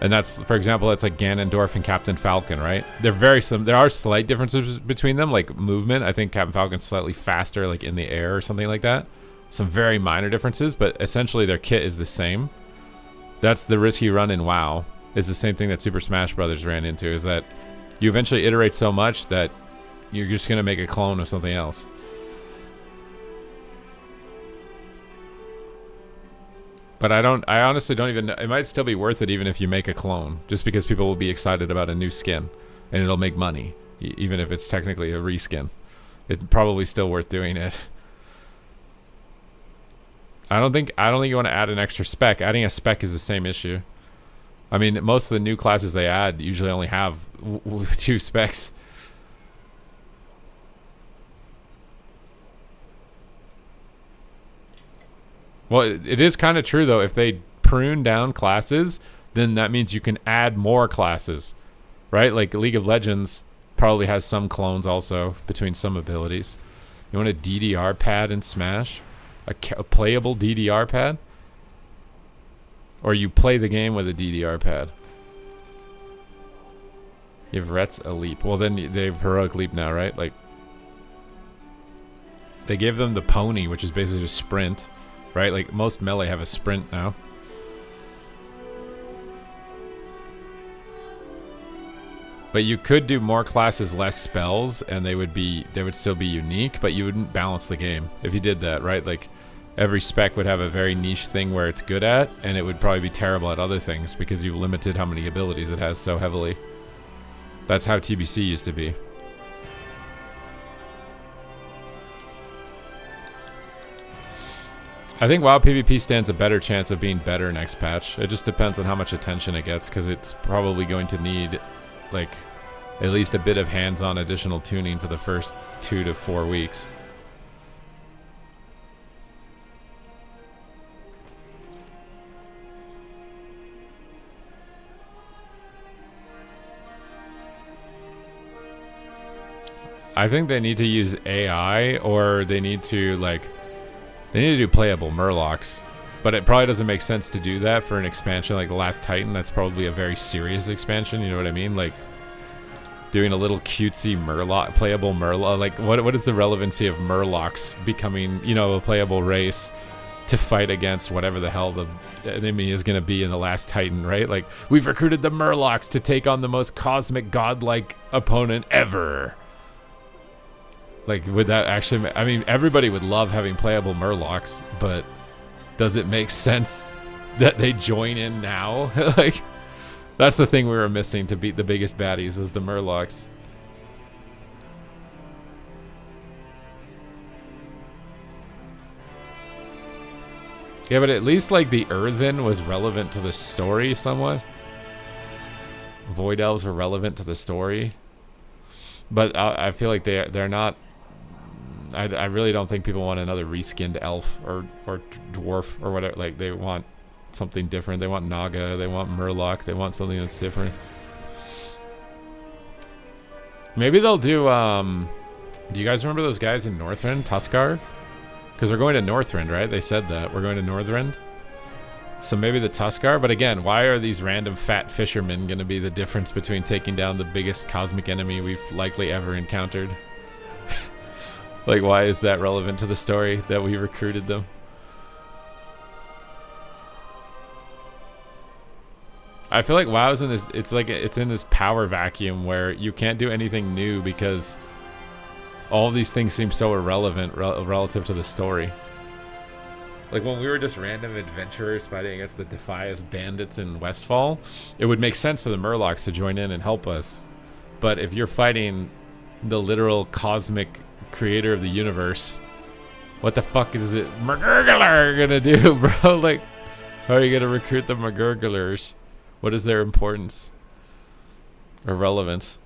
And that's, for example, that's like Ganondorf and Captain Falcon, right? They're very there are slight differences between them, like movement. I think Captain Falcon's slightly faster, like in the air or something like that. Some very minor differences, but essentially their kit is the same. That's the risky run in WoW. Is the same thing that Super Smash Brothers ran into, is that you eventually iterate so much that you're just going to make a clone of something else. But I honestly don't even know. It might still be worth it even if you make a clone, just because people will be excited about a new skin and it'll make money, even if it's technically a reskin. It's probably still worth doing it. I don't think you want to add an extra spec. Adding a spec is the same issue. I mean, most of the new classes they add usually only have 2 specs. Well, it is kind of true, though. If they prune down classes, then that means you can add more classes, right? Like League of Legends probably has some clones also between some abilities. You want a DDR pad in Smash? A playable DDR pad? Or you play the game with a DDR pad? You have Rets a leap. Well, then they have Heroic Leap now, right? Like, they gave them the Pony, which is basically just sprint. Right? Like, most melee have a sprint now. But you could do more classes, less spells, and they would still be unique, but you wouldn't balance the game if you did that, right? Like, every spec would have a very niche thing where it's good at, and it would probably be terrible at other things because you've limited how many abilities it has so heavily. That's how TBC used to be. I think WoW PvP stands a better chance of being better next patch. It just depends on how much attention it gets, because it's probably going to need, like, at least a bit of hands-on additional tuning for the first 2 to 4 weeks. I think they need to use AI, or they need to, like... They need to do playable Murlocs, but it probably doesn't make sense to do that for an expansion like The Last Titan. That's probably a very serious expansion, you know what I mean? Like, doing a little cutesy Murloc, playable Murloc. Like, what is the relevancy of Murlocs becoming, you know, a playable race to fight against whatever the hell the enemy is going to be in The Last Titan, right? Like, we've recruited the Murlocs to take on the most cosmic godlike opponent ever. Like, would that actually... I mean, everybody would love having playable Murlocs, but does it make sense that they join in now? Like, that's the thing we were missing to beat the biggest baddies, was the Murlocs. Yeah, but at least, like, the Earthen was relevant to the story somewhat. Void Elves were relevant to the story. But I feel like they're not... I really don't think people want another reskinned elf or dwarf or whatever. Like, they want something different. They want Naga. They want Murloc. They want something that's different. Maybe they'll do... do you guys remember those guys in Northrend? Tuskar? Because we're going to Northrend, right? They said that. We're going to Northrend. So maybe the Tuskar. But again, why are these random fat fishermen going to be the difference between taking down the biggest cosmic enemy we've likely ever encountered? Like, why is that relevant to the story that we recruited them? I feel like WoW's in this... It's like it's in this power vacuum where you can't do anything new because all of these things seem so irrelevant relative to the story. Like, when we were just random adventurers fighting against the Defias bandits in Westfall, it would make sense for the Murlocs to join in and help us. But if you're fighting the literal cosmic creator of the universe, what the fuck is it McGurgler gonna do, bro? Like, how are you gonna recruit the McGurglers? What is their importance or relevance?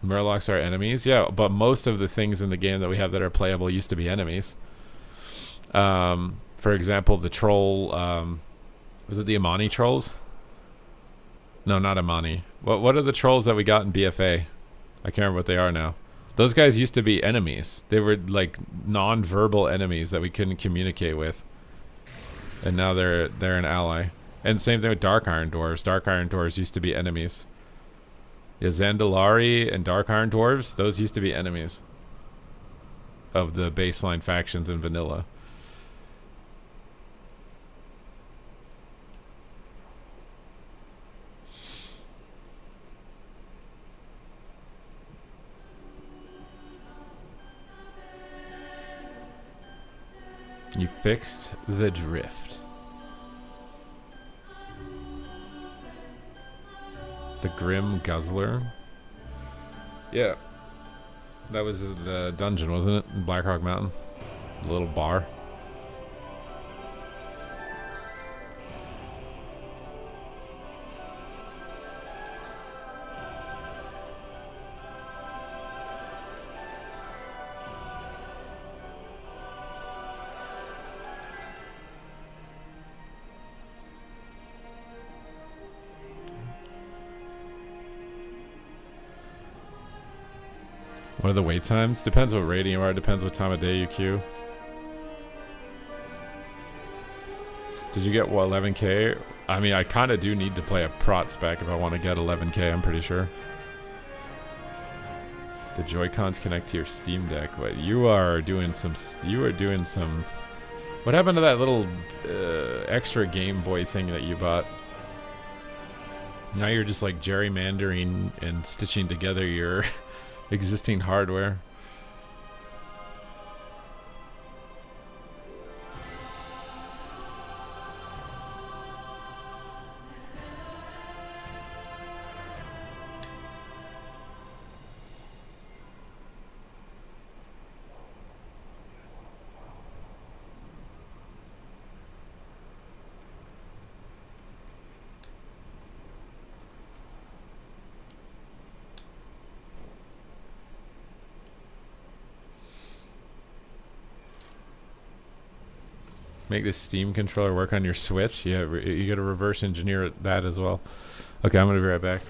Murlocs are enemies? Yeah, but most of the things in the game that we have that are playable used to be enemies. For example, the troll... was it the Amani trolls? No, not Amani. What are the trolls that we got in BFA? I can't remember what they are now. Those guys used to be enemies. They were like non-verbal enemies that we couldn't communicate with. And now they're an ally. And same thing with Dark Iron Dwarves. Dark Iron Dwarves used to be enemies. Yeah, Zandalari and Dark Iron Dwarves, those used to be enemies of the baseline factions in vanilla. You fixed the drift. The Grim Guzzler. Yeah. That was the dungeon, wasn't it? In Blackrock Mountain. The little bar. What are the wait times? Depends what rating you are. Depends what time of day you queue. Did you get what, 11k? I mean, I kind of do need to play a prot spec if I want to get 11k. I'm pretty sure. The Joy-Cons connect to your Steam Deck. But you are doing some. You are doing some. What happened to that little extra Game Boy thing that you bought? Now you're just like gerrymandering and stitching together your existing hardware. Make this Steam controller work on your Switch? Yeah, you gotta reverse engineer that as well. Okay, I'm gonna be right back.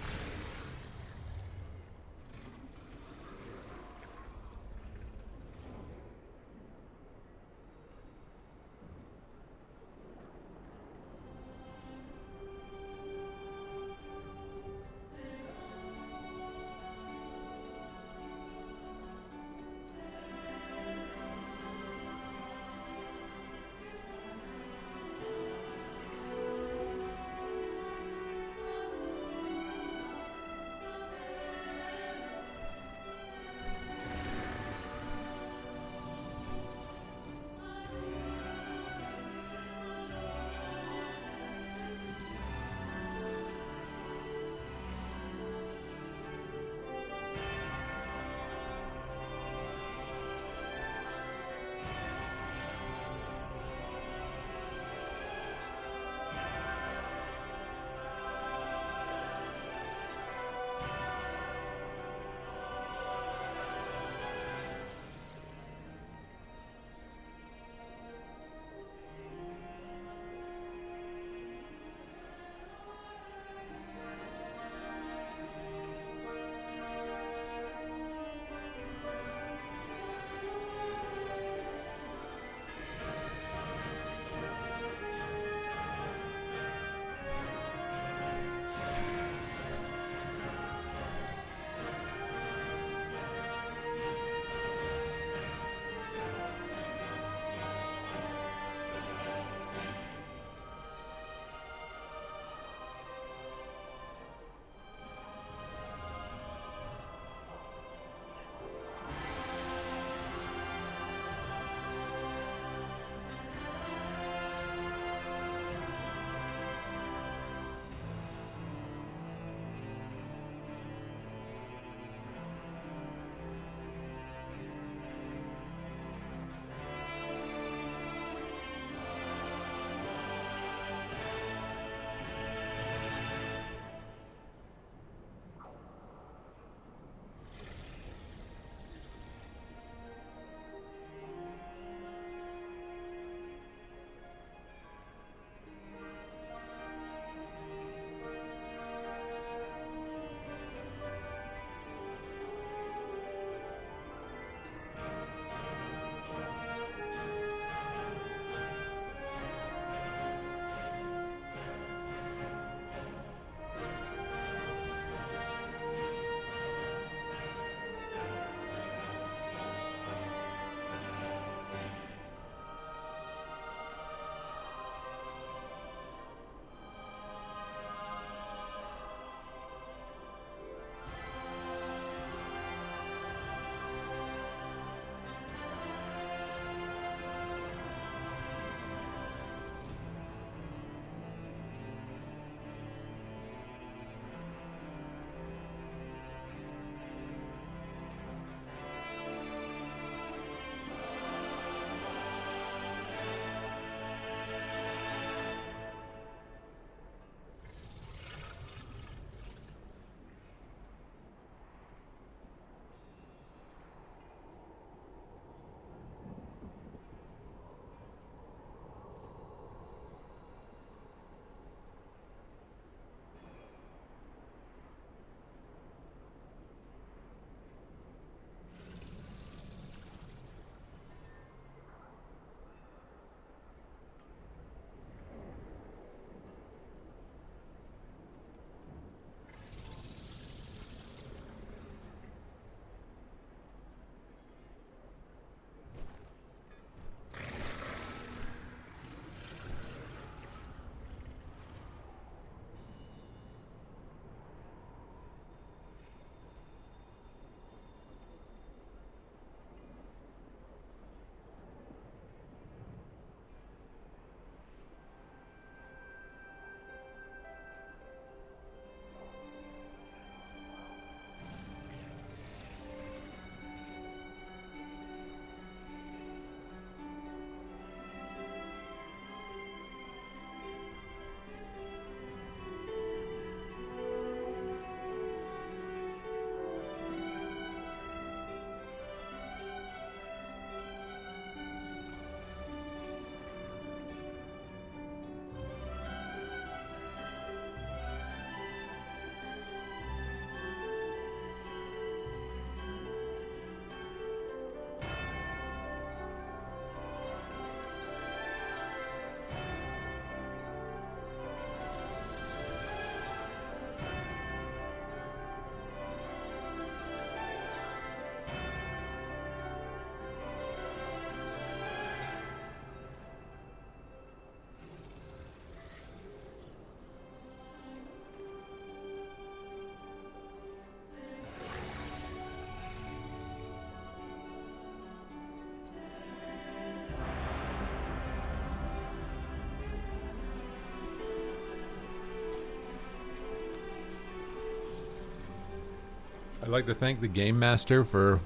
I'd like to thank the game master for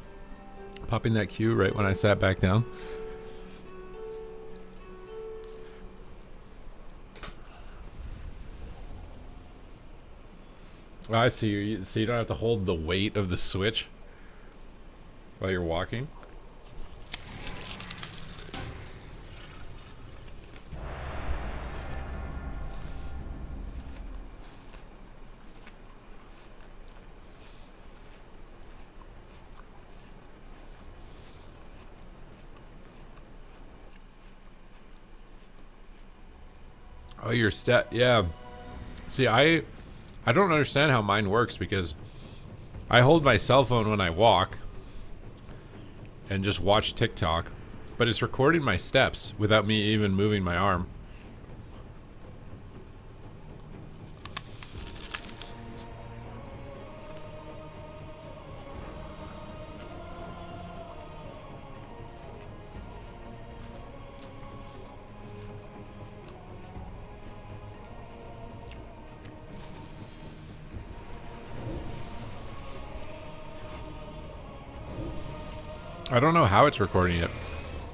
popping that cue right when I sat back down. Oh, I see you. So you don't have to hold the weight of the Switch while you're walking. Oh, your step. Yeah. See, I don't understand how mine works because I hold my cell phone when I walk and just watch TikTok, but it's recording my steps without me even moving my arm. I don't know how it's recording it.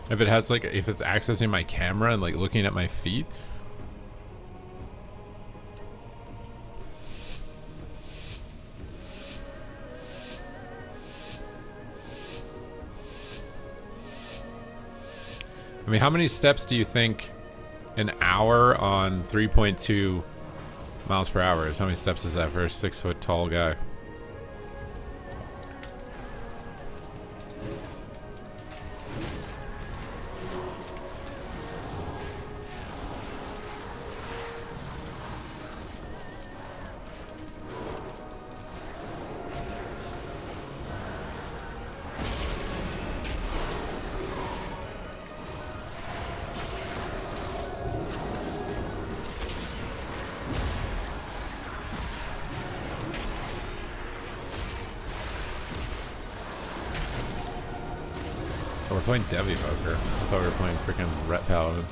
If it has like, if it's accessing my camera and like looking at my feet. I mean, how many steps do you think an hour on 3.2 miles per hour is? How many steps is that for a 6 foot tall guy? Oh, we're playing Devi Poker. I thought we were playing freaking Ret Paladin.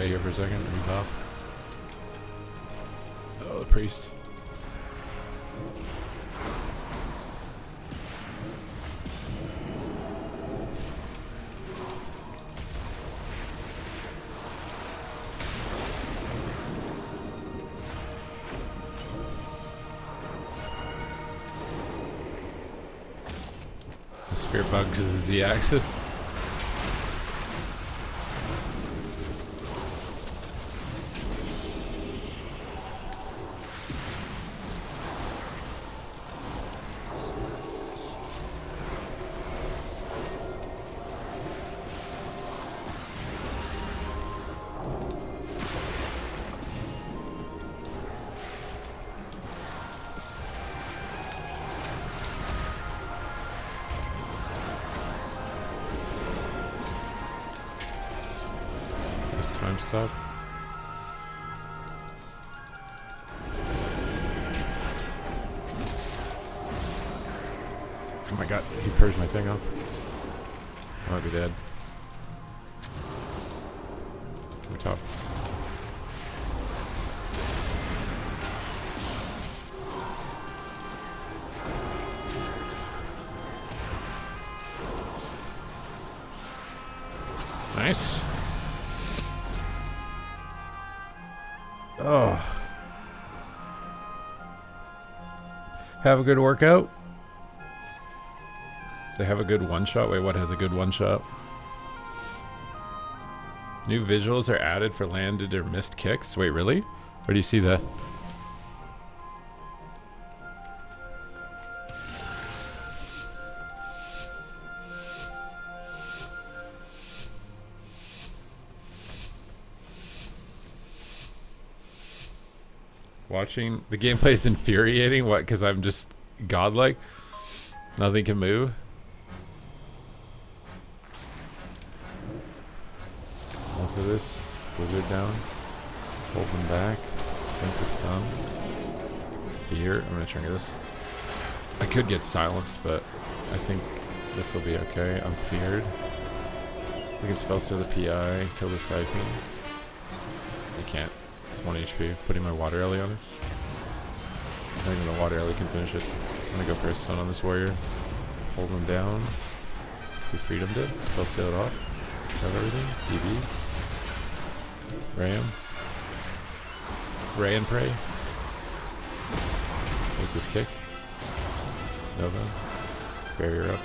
Here for a second. Let me pop. Oh, the priest. The spirit bug because of the Z-axis. Time stop. Oh my god, he purged my thing off. I might be dead. We're top. Nice. Oh. Have a good workout. They have a good one shot. Wait, what has a good one shot? New visuals are added for landed or missed kicks. Wait, really? Where do you see that? watching. The gameplay is infuriating. What? Because I'm just godlike. Nothing can move. Alter this. Blizzard down. Hold them back. Think the stun. Fear. I'm gonna try this. I could get silenced, but I think this will be okay. I'm feared. We can spell steal the PI, kill the Siphon. You can't. It's 1 HP. Putting my water ellie on it. Not even the water ellie can finish it. I'm gonna go for a stun on this warrior. Hold him down. We freedom did. Spell steal it off. Have everything. DB. Ray him. Ray and pray. Make this kick. Nova. Barrier up.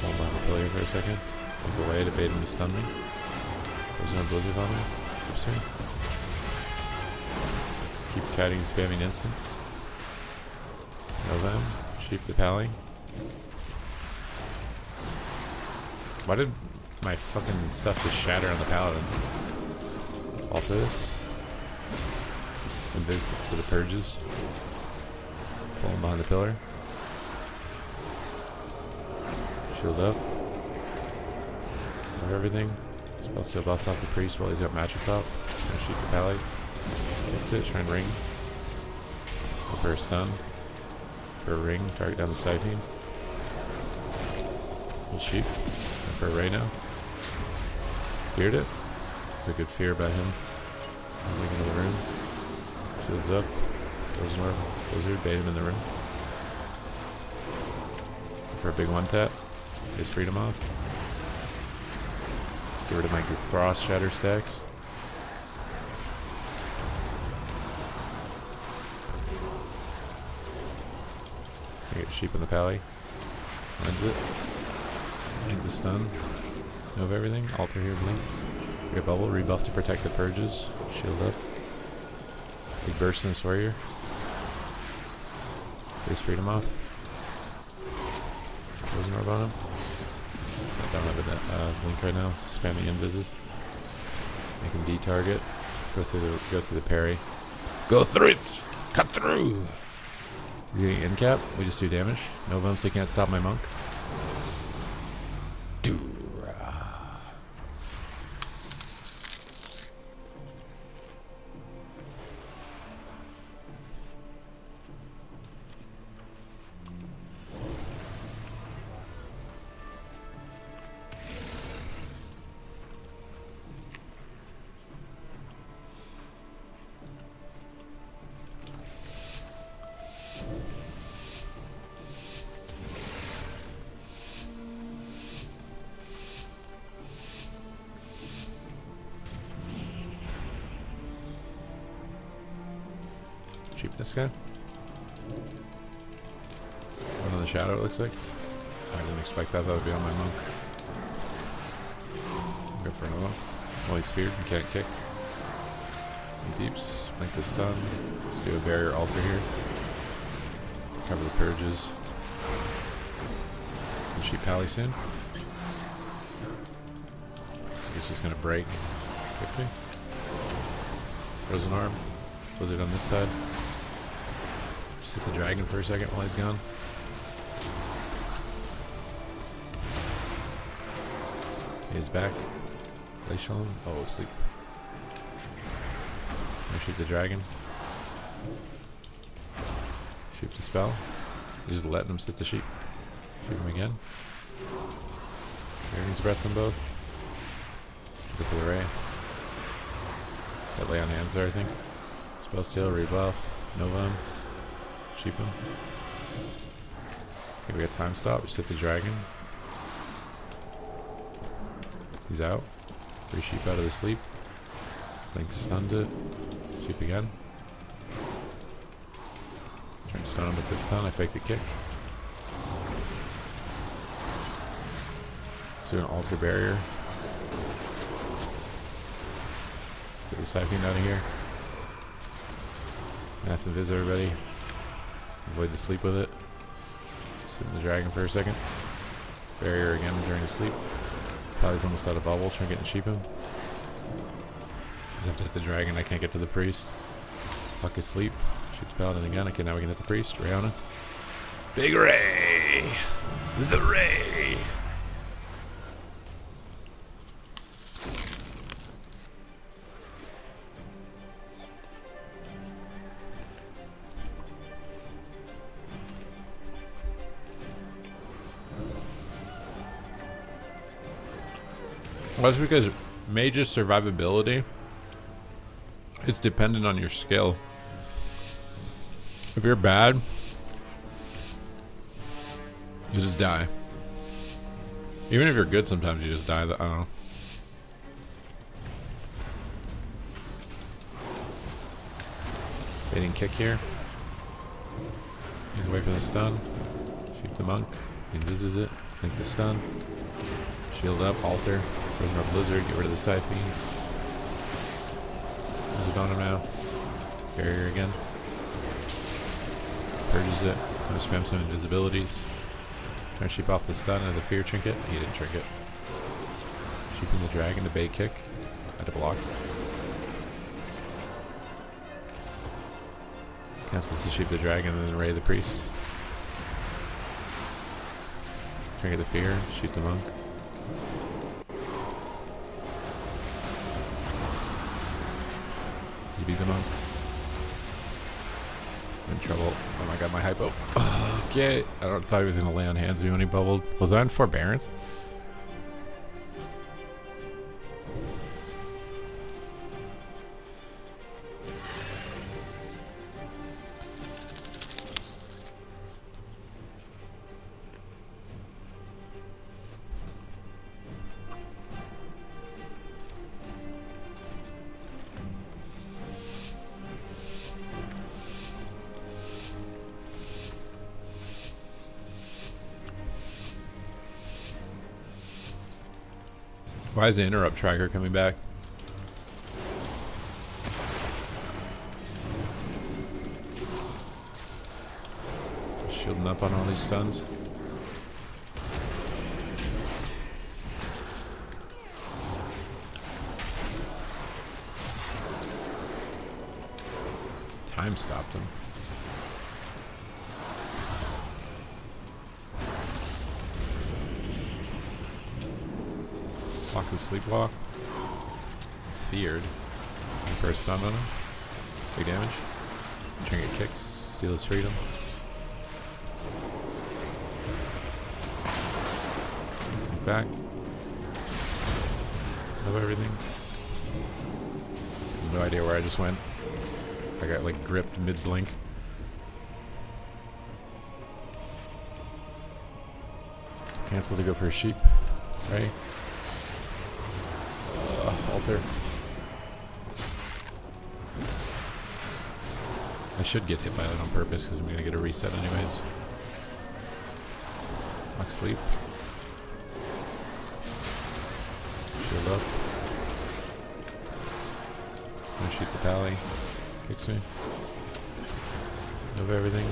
Hold on the pillar for a second. Move away to bait him to stun me. There's no blizzard on me. Oopsie. Let's keep catting and spamming instants. Nova. Sheep the pally. Why did my fucking stuff just shatter on the paladin? Alter this. Invis to the purges. Pull him behind the pillar. Shield up. Have everything. Spell steal buffs off the priest while he's got magic top. Gonna shoot the pally. Fix it, try and ring. Go for a stun. For a ring, target down the Siphon. We'll sheep. Go for a ray now. Feared it. It's a good fear by him. Link into the room. Shields up. Goes north. Blizzard, bait him in the room. For a big one tap. His freedom off. Get rid of my frost shatter stacks. I get sheep in the pally. Lens it. Make the stun. Move everything. Alter here, blink. Get bubble. Rebuff to protect the purges. Shield up. Big burst in this warrior. Face freedom off. Closing orb on him. I don't have a blink right now. Spamming invises. Make him D-target. Go through the parry. Go through it! Cut through! You're getting end cap. We just do damage. No bumps, so you can't stop my monk. Cheap this guy. One on the shadow, it looks like. I didn't expect that. That would be on my monk. Go for another one. Well, he's feared. He can't kick. Some deeps. Make the stun. Let's do a barrier altar here. Cover the purges. And sheep pally soon. So he's just gonna break quickly. Frozen arm. Blizzard on this side. Just hit the dragon for a second while he's gone. He's back. Glacial. Oh, sleep. Gonna shoot the dragon. Shoot the spell. You're just letting him sit the sheep. Shoot him again. Dragon's breath them both. Go for the ray. Got lay on hands there, I think. Spell steal, rebuff, Nova him. Sheep him. Okay, we got time stop. Just hit the dragon. He's out. 3 sheep out of the sleep. Blink stunned it. Sheep again. Trying to stun him with this stun. I fake the kick. Let's do an altar barrier. Get the Siphon out of here. Mass invis everybody. Avoid the sleep with it. Sit in the dragon for a second. Barrier again during the sleep. Probably's almost out of bubble. Try getting sheep him. Just have to hit the dragon. I can't get to the priest. Fuck asleep. Shoot the paladin again. Okay, now we can hit the priest. Rayona. Big Ray! The Ray! Well, that's because mage's survivability is dependent on your skill. If you're bad, you just die. Even if you're good, sometimes you just die. I don't know. Baiting kick here. Get away from the stun. Shoot the monk. He invises it. Make the stun. Shield up. Alter. Throws our blizzard. Get rid of the side feed. Blizzard on him now. Barrier again. Purges it. Gonna spam some invisibilities. Trying to sheep off the stun and the fear trinket. He didn't trinket. Sheeping the dragon to bait kick. Had to block. Cancels to sheep the dragon and then ray the priest. Trinket the fear. Shoot the monk. You beat the monk. In trouble. Oh my god, my hypo. Okay. I thought he was going to lay on hands when he bubbled. Was that in forbearance? Why is the interrupt tracker coming back? Shielding up on all these stuns. Time stopped him. Block the sleepwalk. Feared. First stun on him. Big damage. Trinket kicks. Steal his freedom. Back. Love everything. No idea where I just went. I got like gripped mid-blink. Cancel to go for a sheep. Right? Alter. I should get hit by that on purpose because I'm going to get a reset anyways. Lock sleep. Shield up. I'm going to shoot the pally. Kicks me. Move everything.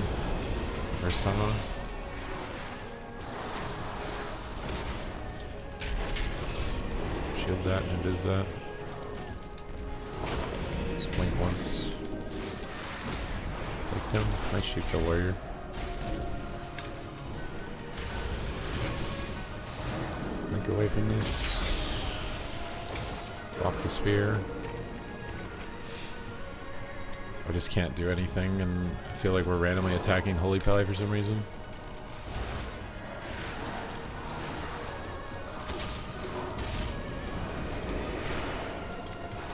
First stun on him. Shield that and invis that. Just blink once. Take him. Nice shoot the warrior. Blink away from this. Block the spear. I just can't do anything, and I feel like we're randomly attacking Holy Pally for some reason.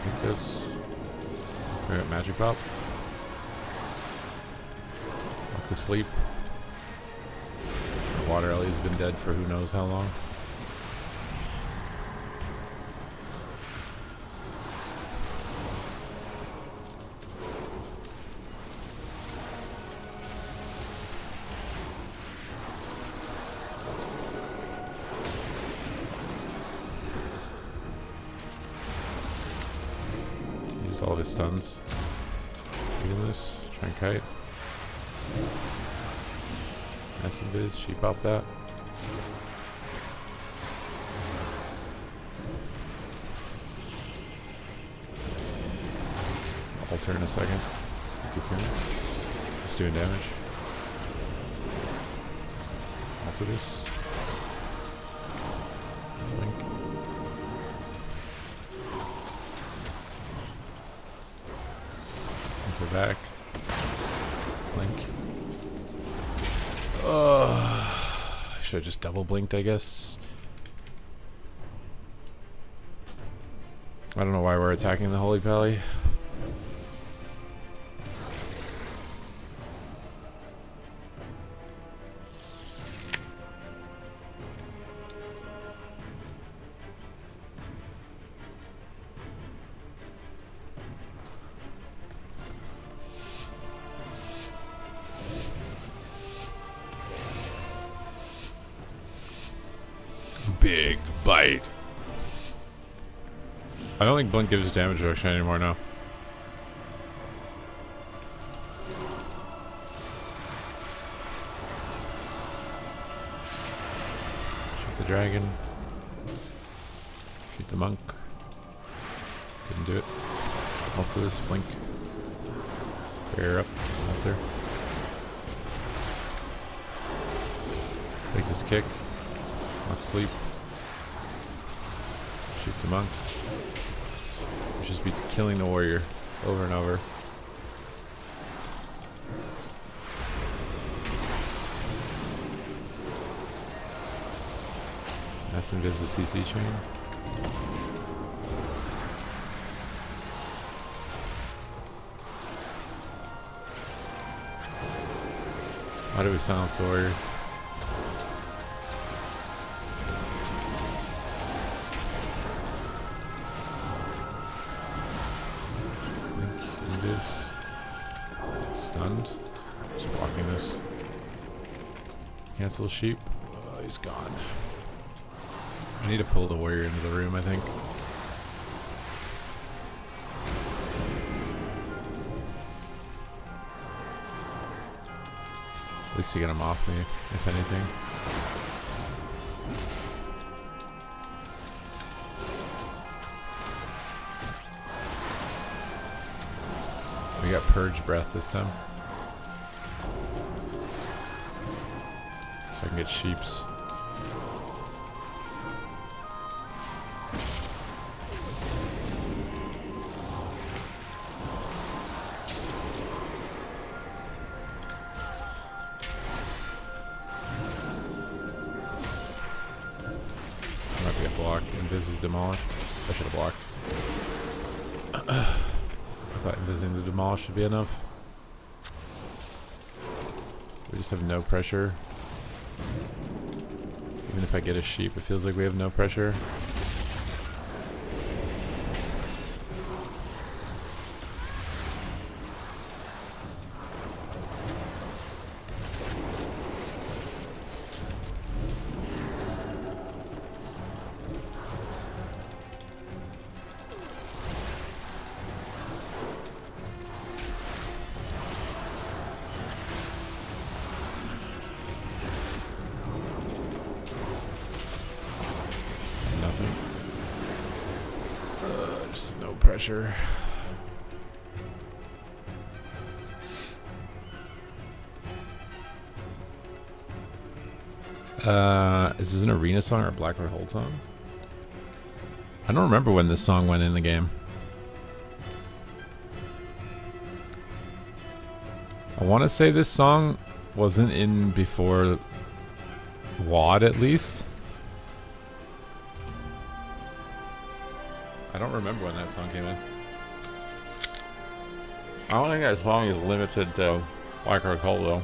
Like this. Alright, magic pop. Off to sleep. The water Ellie's been dead for who knows how long. All of his stuns. Look at this. Try and kite. Acid biz. Sheep off that. Alter in a second. Cocoon. Just doing damage. Alter this. Blink. Alter back. Blink. I should have just double blinked, I guess. I don't know why we're attacking the Holy Pally. Big bite. I don't think Blink gives damage reduction anymore now. Shoot the dragon. Shoot the monk. Didn't do it. Alter this, Blink. Bear up. Alter. Take this kick. Not sleep. Shoot the monk. Just be killing the warrior over and over. That's invis the CC chain. Why do we silence the warrior? Stunned. Just blocking this. Cancel sheep. Oh, he's gone. I need to pull the warrior into the room, I think. At least to get him off me, if anything. We got purge breath this time. So I can get sheeps. Might be a block. Invis is demolished. I should have blocked. I thought invising the demolish should be enough. We just have no pressure. Even if I get a sheep, it feels like we have no pressure. Just no pressure. Is this an arena song or a Blackroot Hold song? I don't remember when this song went in the game. I want to say this song wasn't in before WoD at least. I don't remember when that song came in. I don't think that song is limited to Blackroot Hold though.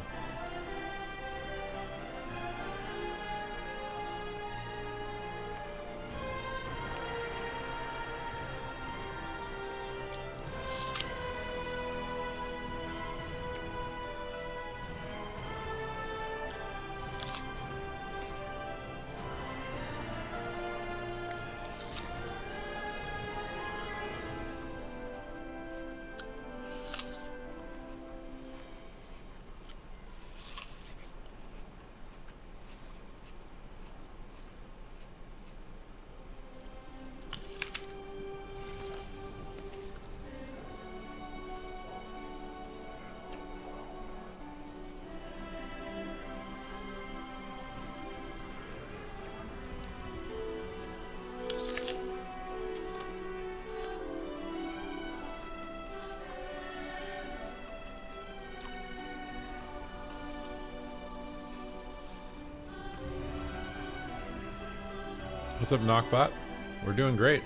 What's up, Knockbot? We're doing great.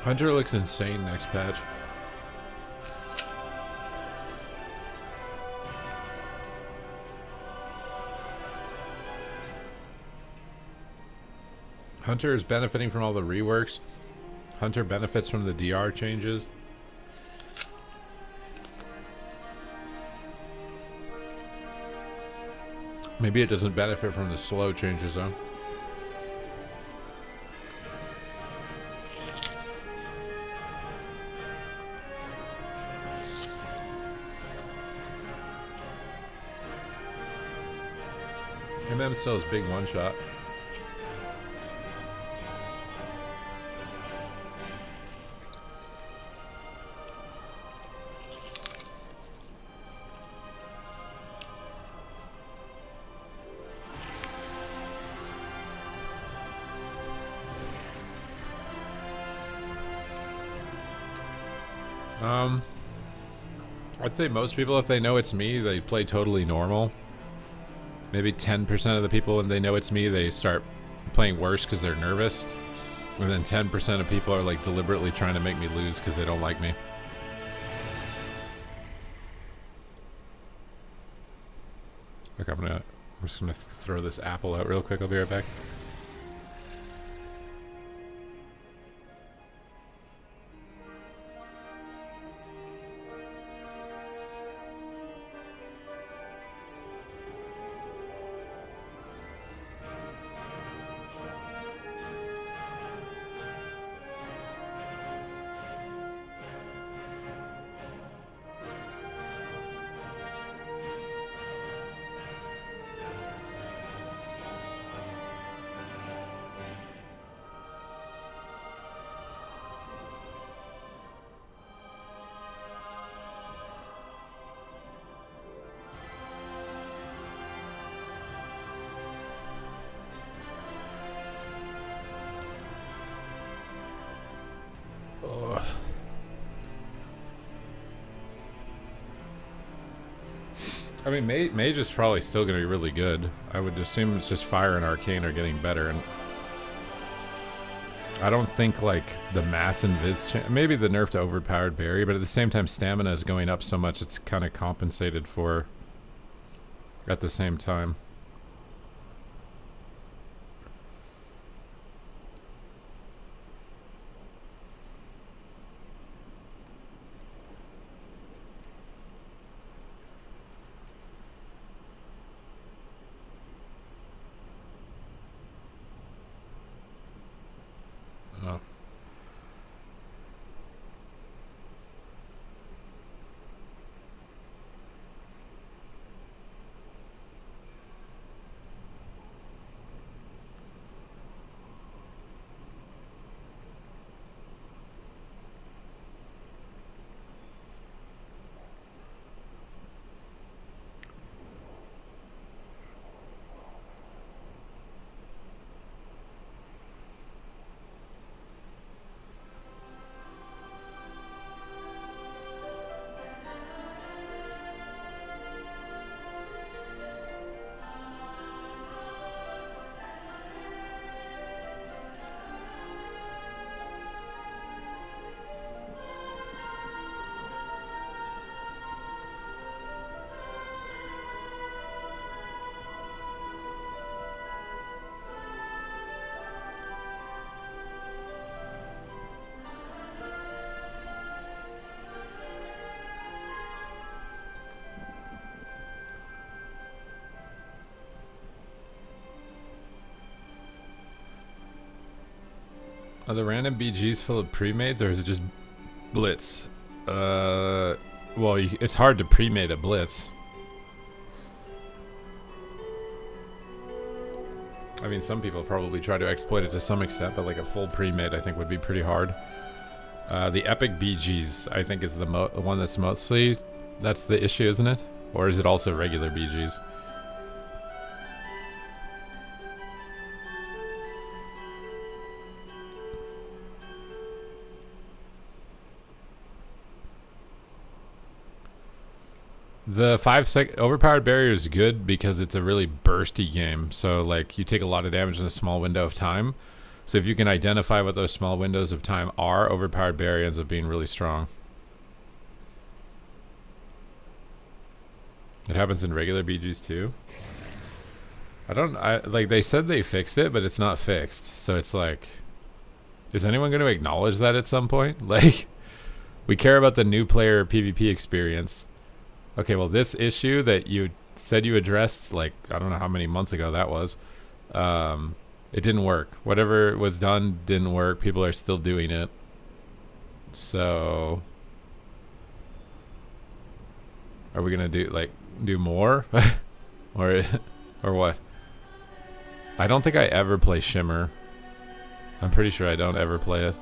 Hunter looks insane next patch. Hunter is benefiting from all the reworks. Hunter benefits from the DR changes. Maybe it doesn't benefit from the slow changes though. MM still has big one shot. I'd say most people, if they know it's me, they play totally normal. Maybe 10% of the people, when they know it's me, they start playing worse because they're nervous. And then 10% of people are like deliberately trying to make me lose because they don't like me. Look, I'm just gonna throw this apple out real quick. I'll be right back. I mean, Mage is probably still going to be really good. I would assume it's just Fire and Arcane are getting better, and I don't think like the Mass and Viz, maybe the nerf to overpowered Berry, but at the same time, stamina is going up so much it's kind of compensated for at the same time. Are the random BGs full of pre-mades, or is it just Blitz? Well, it's hard to pre-made a Blitz. I mean, some people probably try to exploit it to some extent, but like a full pre-made I think would be pretty hard. The epic BGs I think is the one that's mostly, that's the issue, isn't it? Or is it also regular BGs? The 5 sec overpowered barrier is good because it's a really bursty game. So like you take a lot of damage in a small window of time. So if you can identify what those small windows of time are, overpowered barrier ends up being really strong. It happens in regular BGs too. I like they said they fixed it, but it's not fixed. So it's like, is anyone going to acknowledge that at some point? Like, we care about the new player PvP experience. Okay, well, this issue that you said you addressed, like, I don't know how many months ago that was, it didn't work. Whatever was done didn't work. People are still doing it. So, are we gonna do more, or what? I don't think I ever play Shimmer. I'm pretty sure I don't ever play it.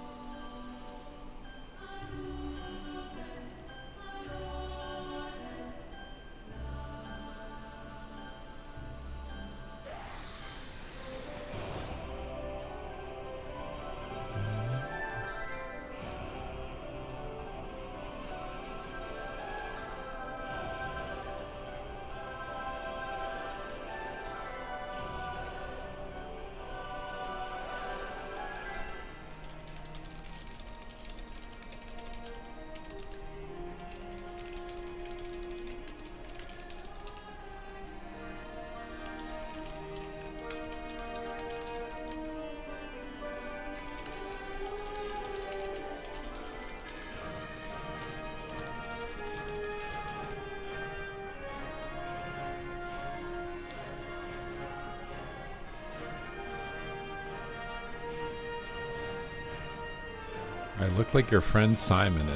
I look like your friend Simon.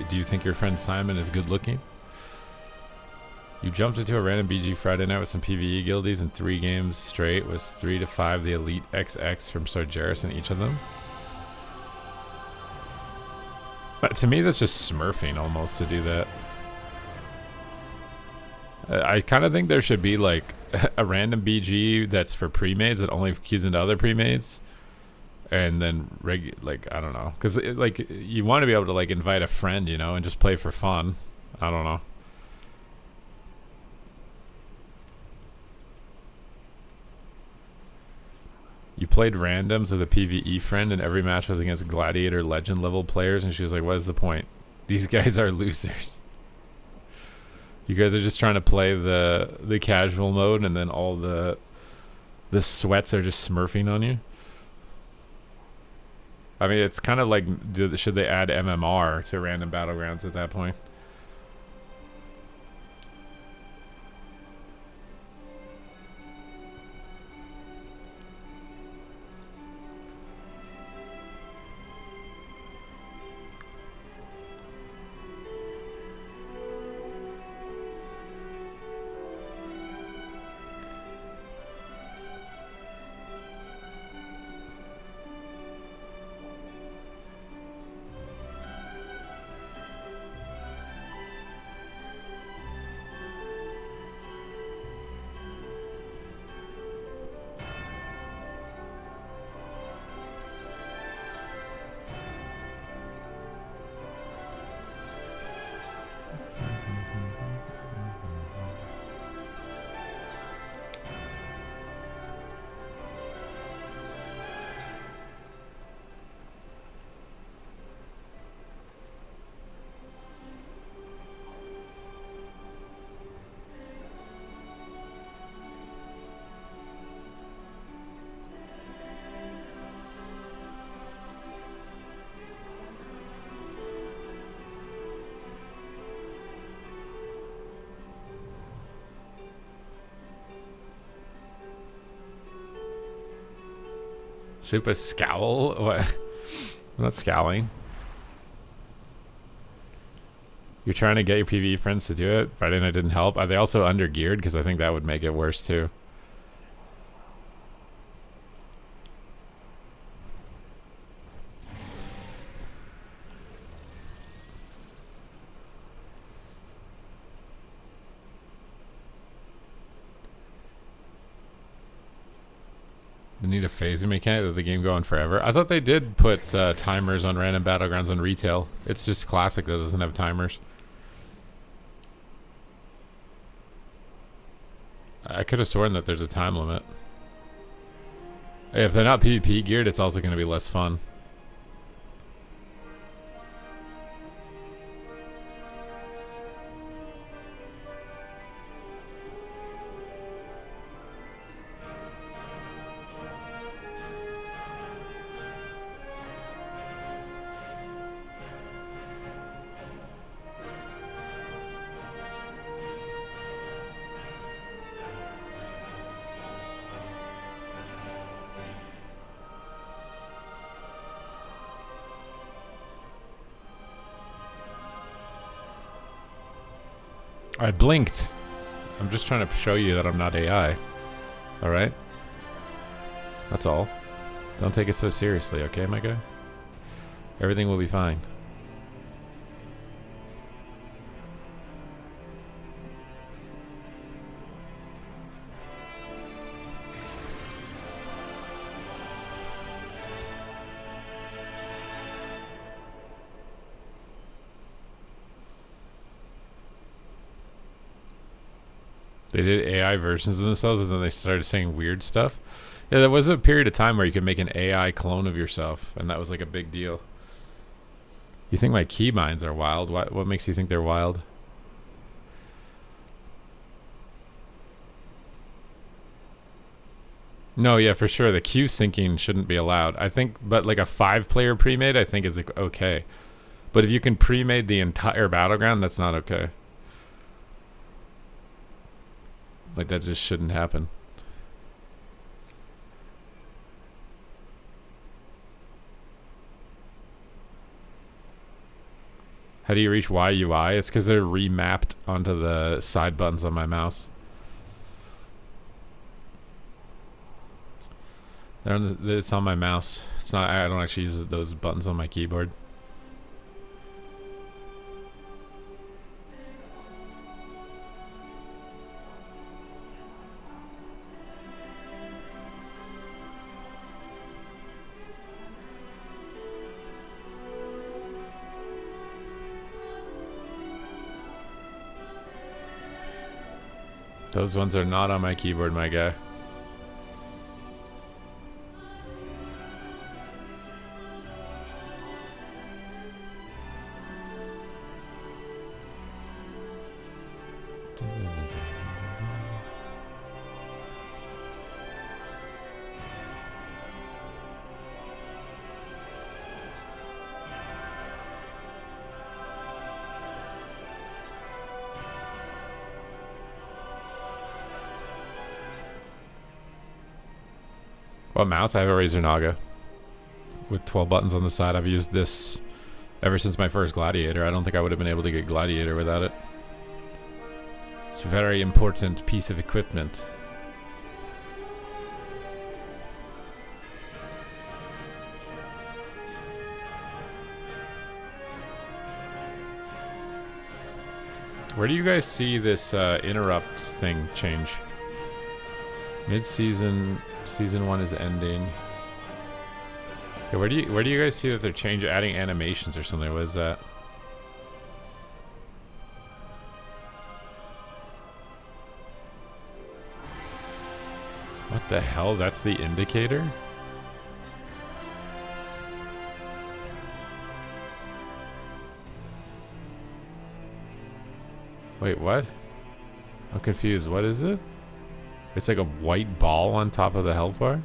Do you think your friend Simon is good looking? You jumped into a random BG Friday night with some PvE guildies in 3 games straight. Was 3 to 5 the Elite XX from Sargeras in each of them? But to me, that's just smurfing almost to do that. I kind of think there should be like a random BG that's for pre-mades that only queues into other pre-mades. And then like I don't know, because like you want to be able to like invite a friend, you know, and just play for fun. I don't know. You played randoms with a PvE friend, and every match was against Gladiator Legend level players, and she was like, "What is the point? These guys are losers. You guys are just trying to play the casual mode, and then all the sweats are just smurfing on you." I mean, it's kind of like, should they add MMR to random battlegrounds at that point? Super scowl? What? I'm not scowling. You're trying to get your PvE friends to do it. Friday night didn't help. Are they also under geared? Because I think that would make it worse too. They need a phasing mechanic that the game go on forever. I thought they did put timers on random battlegrounds on retail. It's just classic that doesn't have timers. I could have sworn that there's a time limit. If they're not PvP geared, it's also going to be less fun. I blinked. I'm just trying to show you that I'm not AI. Alright? That's all. Don't take it so seriously, okay, my guy? Everything will be fine. They did AI versions of themselves and then they started saying weird stuff. Yeah, there was a period of time where you could make an AI clone of yourself, and that was like a big deal. You think my keybinds are wild? What makes you think they're wild? No, yeah, for sure. The queue syncing shouldn't be allowed. I think, but like a 5-player pre-made, I think is okay. But if you can pre-made the entire battleground, that's not okay. Like, that just shouldn't happen. How do you reach Y UI? It's because they're remapped onto the side buttons on my mouse. It's on my mouse. It's not. I don't actually use those buttons on my keyboard. Those ones are not on my keyboard, my guy. What mouse? I have a Razer Naga with 12 buttons on the side. I've used this ever since my first Gladiator. I don't think I would have been able to get Gladiator without it. It's a very important piece of equipment. Where do you guys see this interrupt thing change? Mid-season, season 1 is ending. Okay, where do you guys see that they're adding animations or something? What is that? What the hell? That's the indicator? Wait, what? I'm confused. What is it? It's like a white ball on top of the health bar?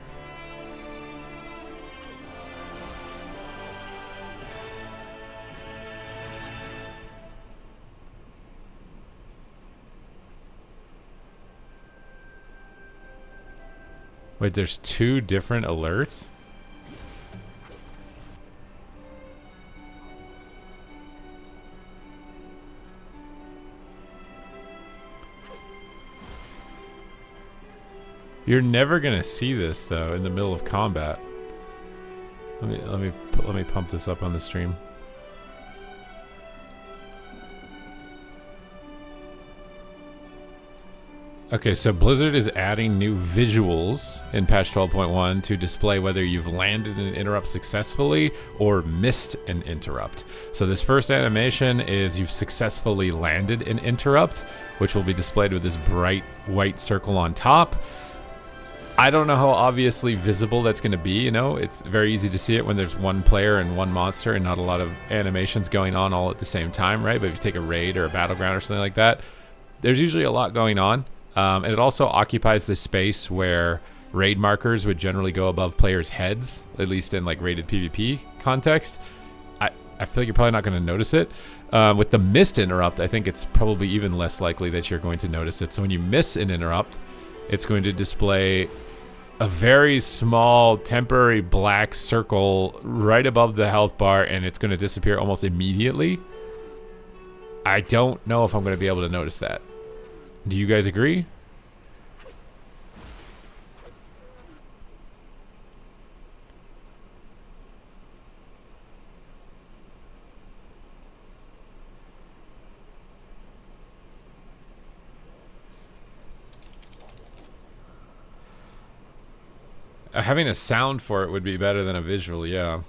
Wait, there's 2 different alerts? You're never gonna see this though in the middle of combat. Let me pump this up on the stream. Okay, so Blizzard is adding new visuals in patch 12.1 to display whether you've landed an interrupt successfully or missed an interrupt. So this first animation is you've successfully landed an interrupt, which will be displayed with this bright white circle on top. I don't know how obviously visible that's going to be, you know? It's very easy to see it when there's one player and one monster and not a lot of animations going on all at the same time, right? But if you take a raid or a battleground or something like that, there's usually a lot going on. And it also occupies the space where raid markers would generally go above players' heads, at least in like rated PvP context. I feel like you're probably not going to notice it. With the missed interrupt, I think it's probably even less likely that you're going to notice it. So when you miss an interrupt, it's going to display a very small temporary black circle right above the health bar, and it's going to disappear almost immediately. I don't know if I'm going to be able to notice that. Do you guys agree? Having a sound for it would be better than a visual, yeah.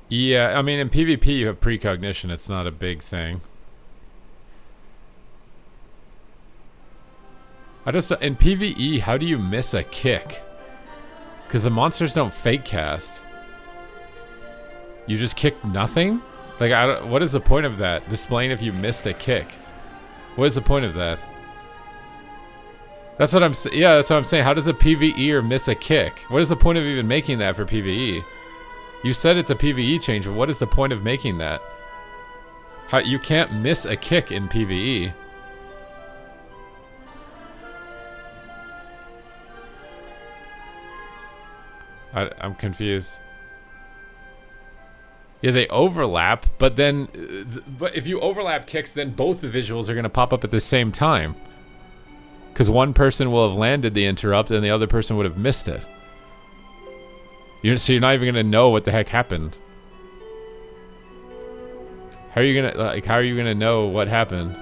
Yeah, I mean, in PvP you have precognition. It's not a big thing. In PvE, how do you miss a kick? Because the monsters don't fake cast. You just kick nothing? Like, what is the point of that? Displaying if you missed a kick. What is the point of that? That's what I'm saying. Yeah, that's what I'm saying. How does a PvEer miss a kick? What is the point of even making that for PvE? You said it's a PvE change, but what is the point of making that? You can't miss a kick in PvE. I'm confused. Yeah, they overlap, but then... but if you overlap kicks, then both the visuals are going to pop up at the same time. Because one person will have landed the interrupt and the other person would have missed it. So you're not even gonna know what the heck happened. How are you gonna know what happened?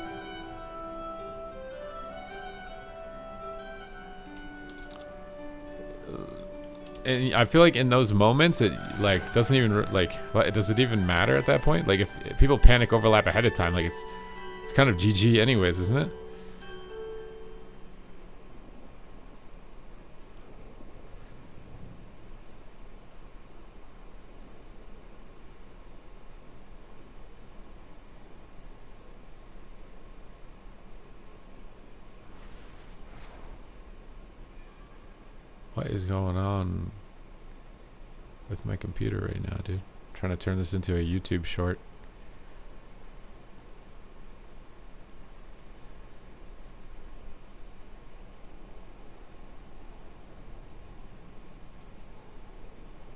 And I feel like in those moments, it like doesn't even does it even matter at that point? Like if people panic overlap ahead of time, like it's kind of GG anyways, isn't it? What is going on with my computer right now, dude? I'm trying to turn this into a YouTube short.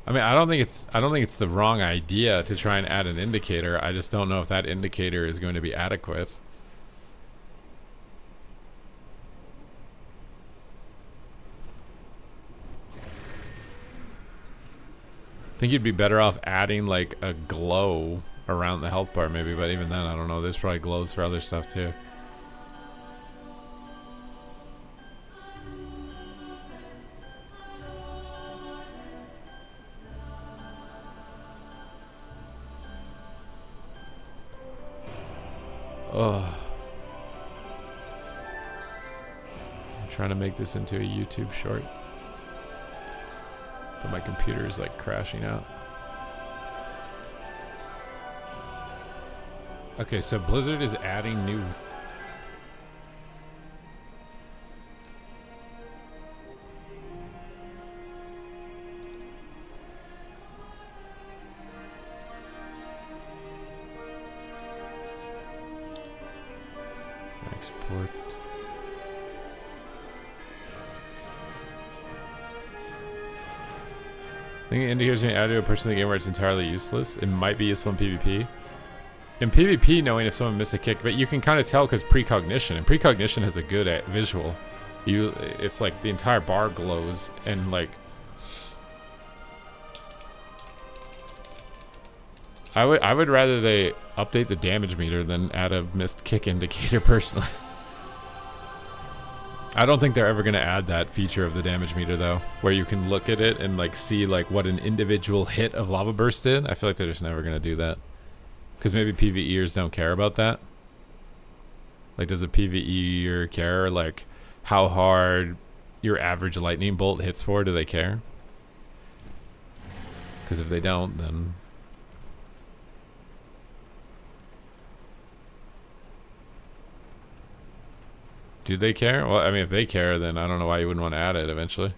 I mean, I don't think it's the wrong idea to try and add an indicator. I just don't know if that indicator is going to be adequate. I think you'd be better off adding like a glow around the health bar maybe, but even then I don't know. There's probably glows for other stuff too. Oh. I'm trying to make this into a YouTube short. But my computer is like crashing out. Okay, so Blizzard is adding new... Export. I think indicators being added to a person in the game where it's entirely useless. It might be useful in PvP. In PvP, knowing if someone missed a kick, but you can kind of tell because precognition, and precognition has a good visual. It's like the entire bar glows, and like I would rather they update the damage meter than add a missed kick indicator personally. I don't think they're ever going to add that feature of the damage meter though, where you can look at it and like see like what an individual hit of lava burst did. I feel like they're just never going to do that. Because maybe PvEers don't care about that. Like, does a PvEer care like how hard your average lightning bolt hits for? Do they care? Because if they don't, then... Do they care? Well, I mean, if they care, then I don't know why you wouldn't want to add it eventually.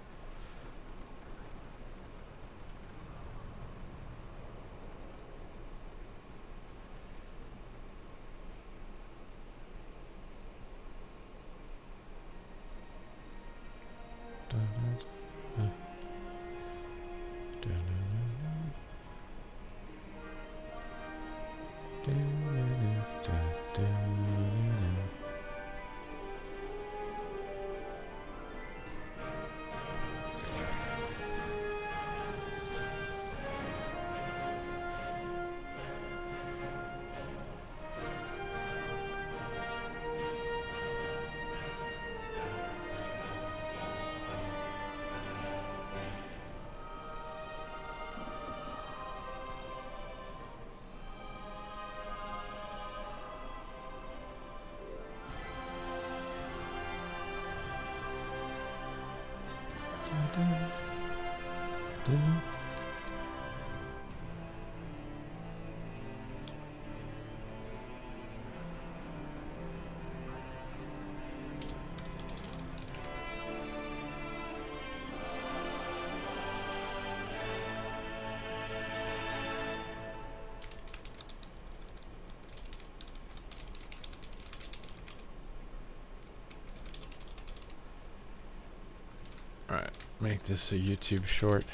Alright, make this a YouTube short.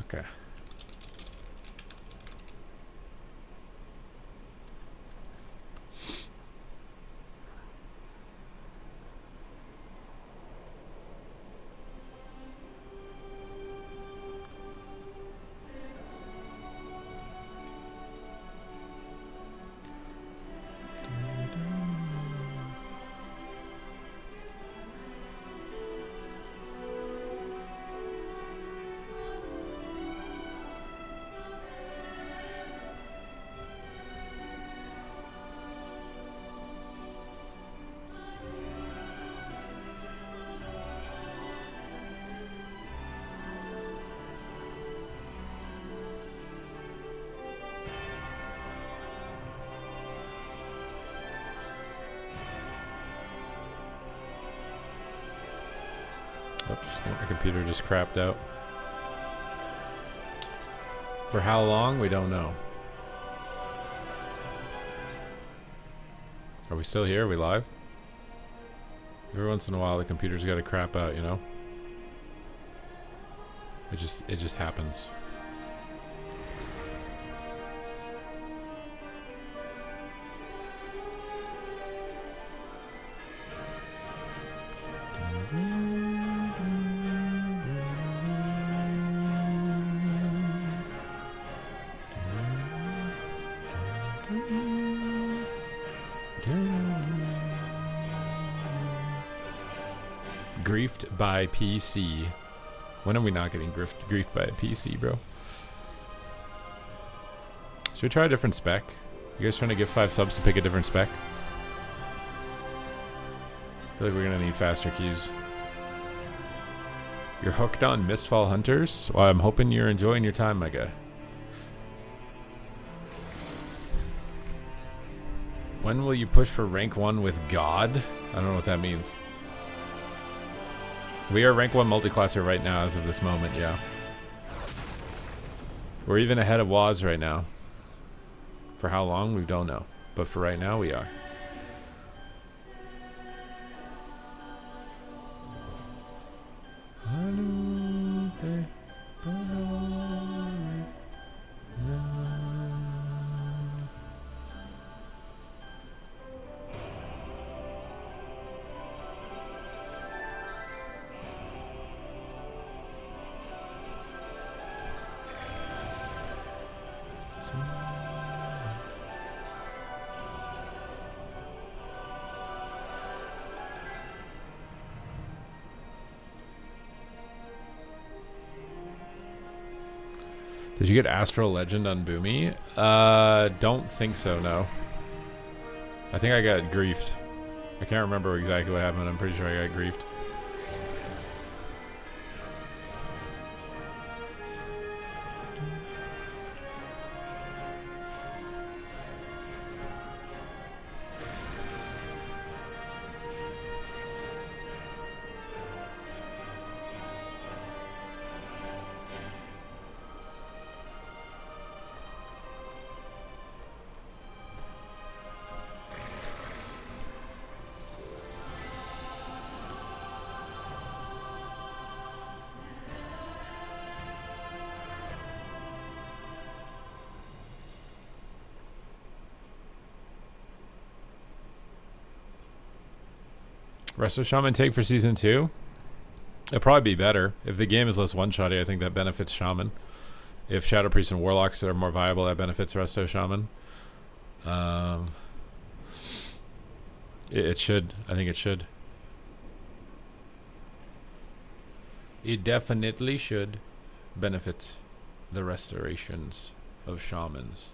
Okay. Oops, I think my computer just crapped out. For how long? We don't know. Are we still here? Are we live? Every once in a while the computer's got to crap out, you know? It just happens. Griefed by PC. When are we not getting griefed by a PC, bro? Should we try a different spec? You guys trying to give 5 subs to pick a different spec? I feel like we're gonna need faster queues. You're hooked on Mistfall Hunters? Well, I'm hoping you're enjoying your time, my guy. When will you push for rank 1 with God? I don't know what that means. We are rank 1 multiclasser right now as of this moment, yeah. We're even ahead of Waz right now. For how long, we don't know. But for right now, we are. Did you get Astral Legend on Boomy? Don't think so, no. I think I got griefed. I can't remember exactly what happened. I'm pretty sure I got griefed. Resto Shaman take for Season 2? It'll probably be better. If the game is less one-shotty, I think that benefits Shaman. If Shadow Priest and Warlocks are more viable, that benefits Resto Shaman. It should. I think it should. It definitely should benefit the restorations of Shamans.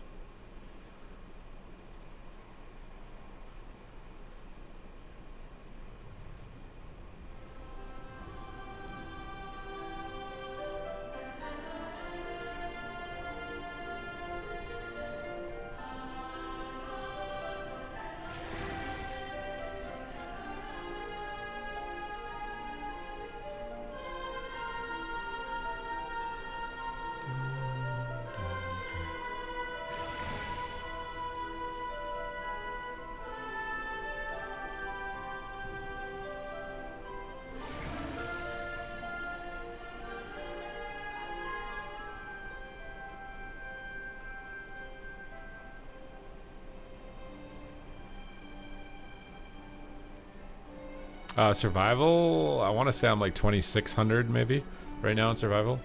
Survival, I want to say I'm like 2600 maybe right now in survival.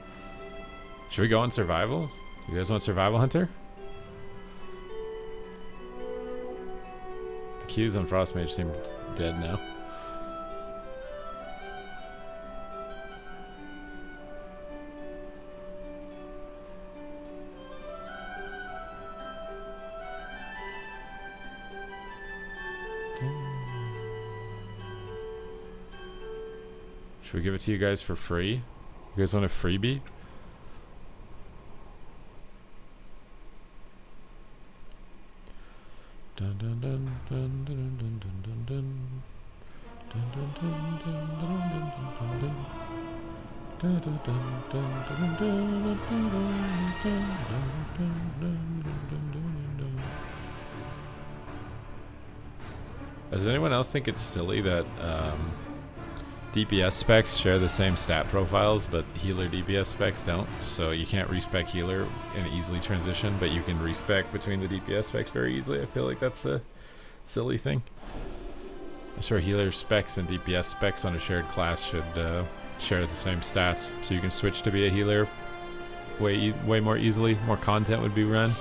Should we go on survival? You guys want survival hunter? The queues on Frostmage seem dead now. Should we give it to you guys for free? You guys want a freebie? Dun dun dun dun dun dun dun dun dun. Dun dun dun dun dun dun dun dun. Dun dun dun dun dun dun dun dun dun dun. Does anyone else think it's silly that DPS specs share the same stat profiles, but healer DPS specs don't? So you can't respec healer and easily transition, but you can respec between the DPS specs very easily. I feel like that's a silly thing. I'm sure healer specs and DPS specs on a shared class should share the same stats, so you can switch to be a healer way more easily. More content would be run.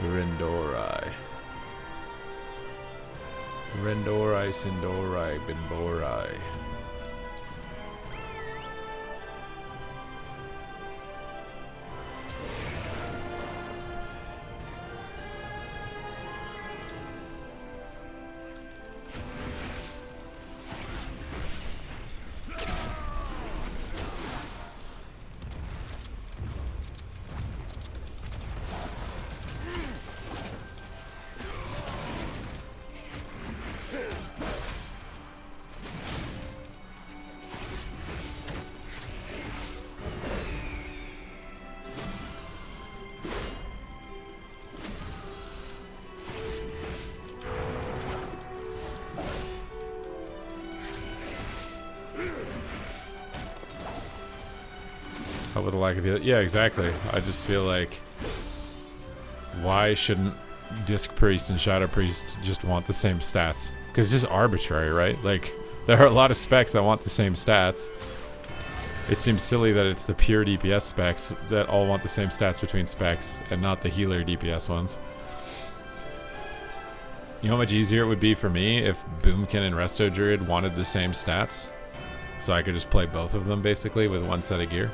Rendorai. Rendorai, Sindorai, Bimborai. Help with the lack of heal. Yeah, exactly. I just feel like, why shouldn't Disc Priest and Shadow Priest just want the same stats? Because it's just arbitrary, right? Like, there are a lot of specs that want the same stats. It seems silly that it's the pure DPS specs that all want the same stats between specs and not the healer DPS ones. You know how much easier it would be for me if Boomkin and Resto Druid wanted the same stats? So I could just play both of them basically with one set of gear.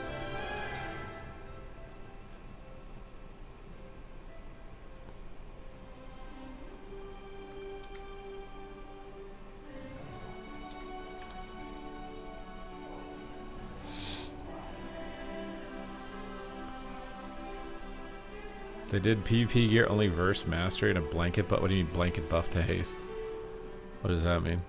They did PvP gear only verse mastery and a blanket, but what do you mean blanket buff to haste? What does that mean?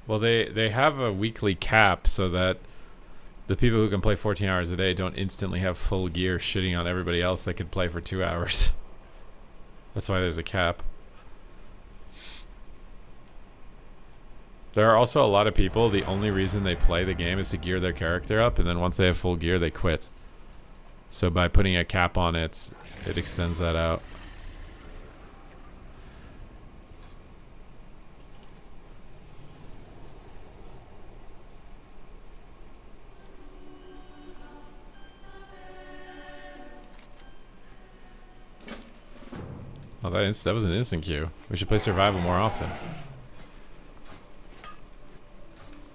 Well, they have a weekly cap so that the people who can play 14 hours a day don't instantly have full gear shitting on everybody else that could play for 2 hours. That's why there's a cap. There are also a lot of people, the only reason they play the game is to gear their character up, and then once they have full gear, they quit. So by putting a cap on it, it extends that out. Oh, that was an instant queue. We should play survival more often.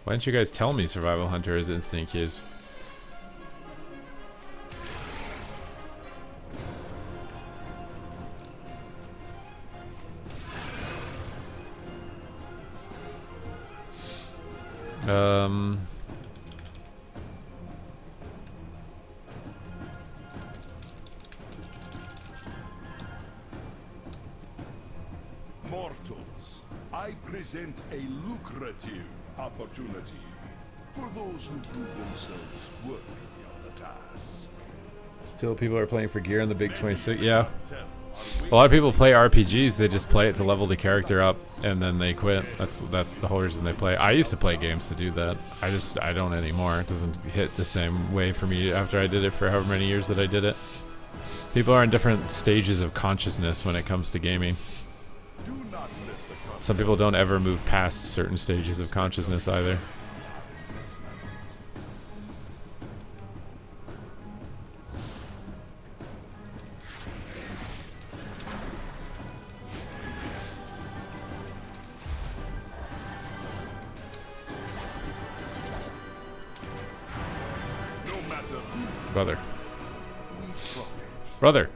Why didn't you guys tell me Survival Hunter is instant queues? Mortals, I present a lucrative opportunity for those who prove themselves worthy of the task. Still, people are playing for gear in the Big 26. Yeah. A lot of people play RPGs, they just play it to level the character up and then they quit. That's the whole reason they play. I used to play games to do that. I don't anymore. It doesn't hit the same way for me after I did it for however many years that I did it. People are in different stages of consciousness when it comes to gaming. Some people don't ever move past certain stages of consciousness either. Brother. Brother.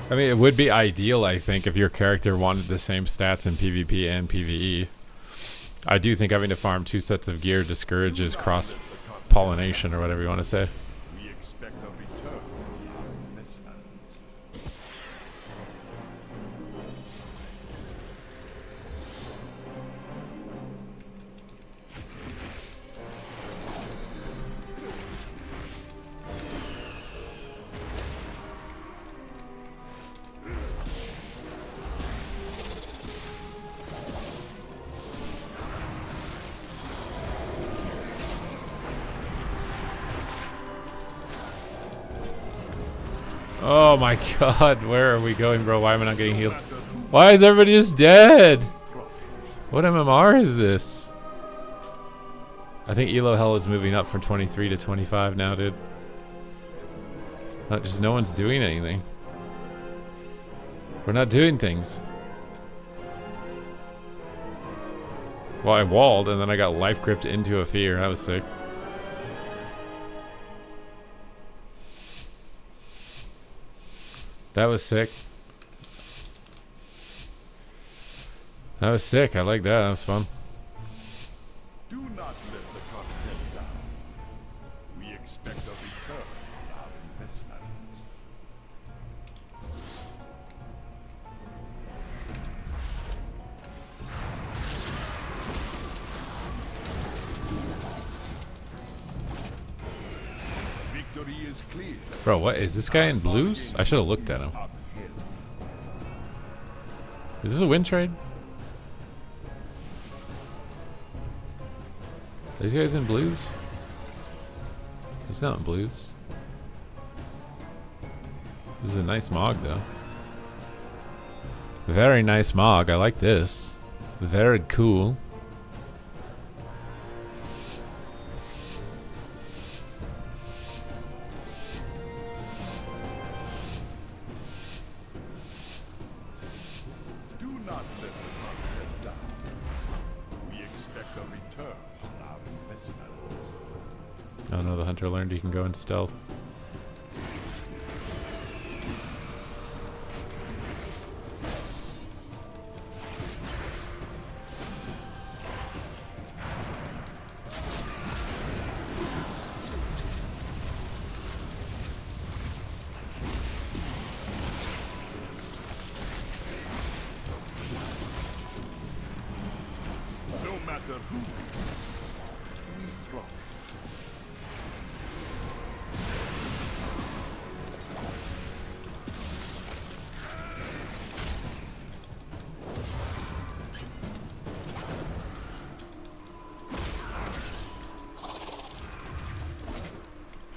I mean, it would be ideal, I think, if your character wanted the same stats in PvP and PvE. I do think having to farm 2 sets of gear discourages cross-pollination, or whatever you want to say. We expect a return on our investment. Oh my god, where are we going, bro? Why am I not getting healed? Why is everybody just dead? What MMR is this? I think Elo Hell is moving up from 23 to 25 now, dude. Not just no one's doing anything. We're not doing things. Well, I walled and then I got life gripped into a fear. That was sick. That was sick. That was sick. I like that. That was fun. expect a return on our investment. Victory is clear. Bro, what is this guy in blues? I should have looked at him. Uphill. Is this a win trade? Are these guys in blues? He's not in blues. This is a nice Mog, though. Very nice Mog. I like this. Very cool. Do not let the content down. We expect a return on our investment. Oh no, the hunter learned he can go in stealth. No matter who we profit.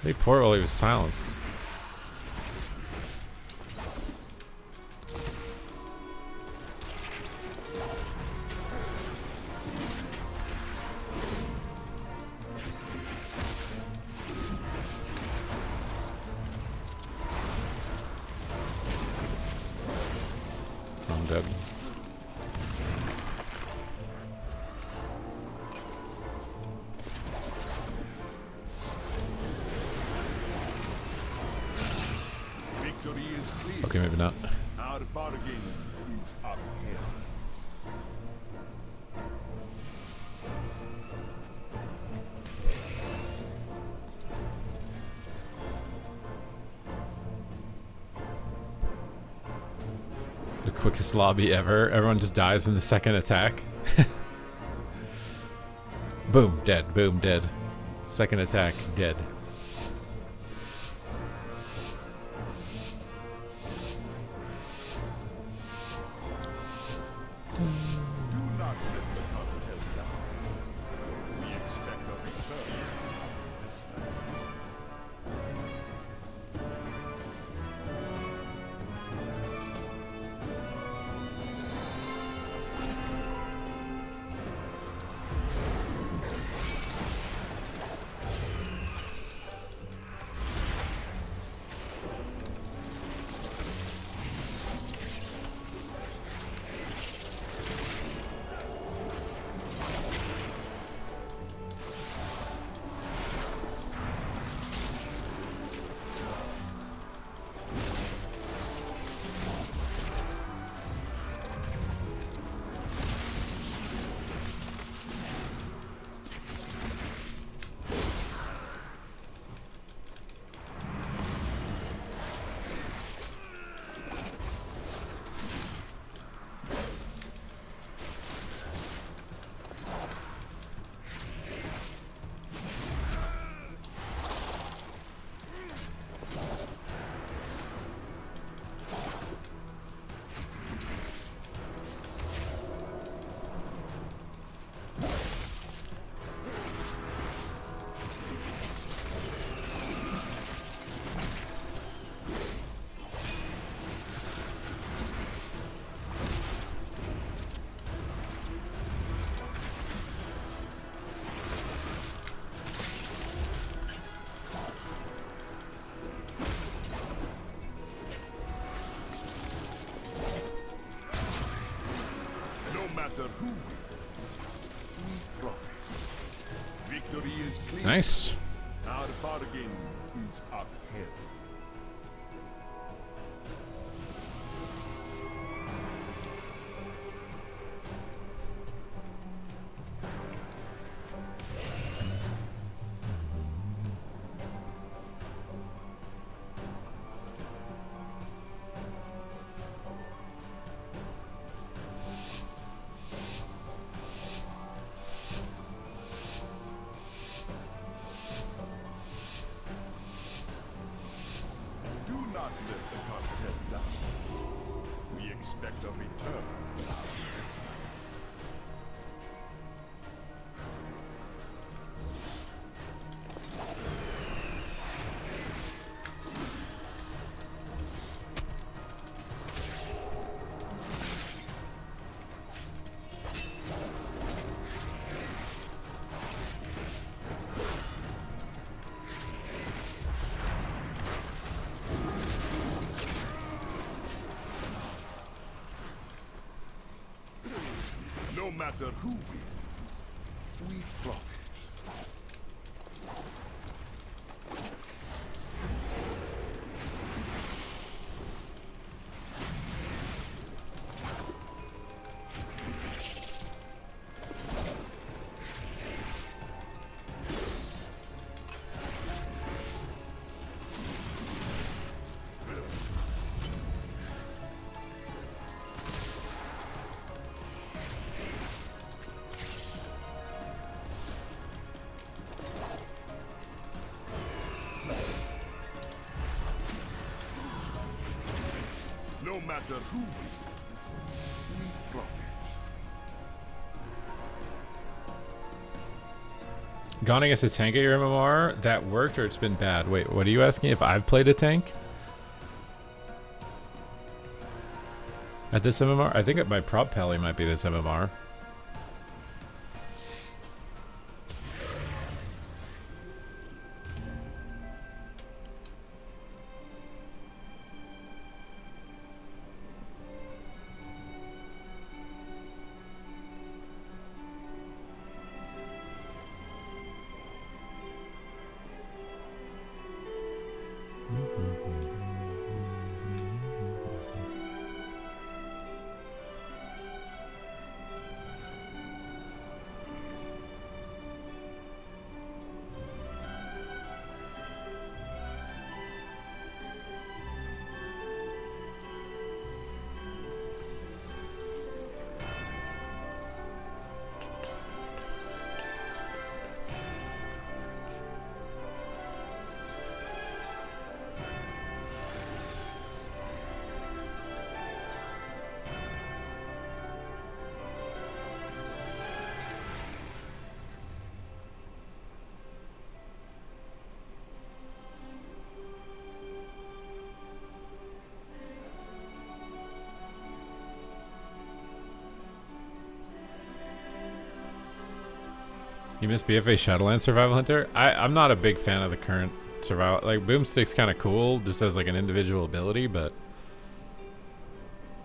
They poor while he was silenced. I'm dead. Victory is clear. Okay, maybe not. Our bargain is uphill. The quickest lobby ever. Everyone just dies in the second attack. Boom, dead. Boom, dead. Second attack, dead. Do not let the content down. We expect a return on our investment. No matter who wins, we profit. Victory is clear. Nice. Our bargain is uphill. not let the cartel down. We expect a return on our investment. No matter who wins, we profit. No matter who wins, we profit. Gone against a tank at your MMR? That worked or it's been bad? Wait, what are you asking? If I've played a tank? At this MMR? I think my prop pally might be this MMR. You miss BFA Shadowland Survival Hunter? I'm not a big fan of the current survival. Like, Boomstick's kind of cool, just as like an individual ability, but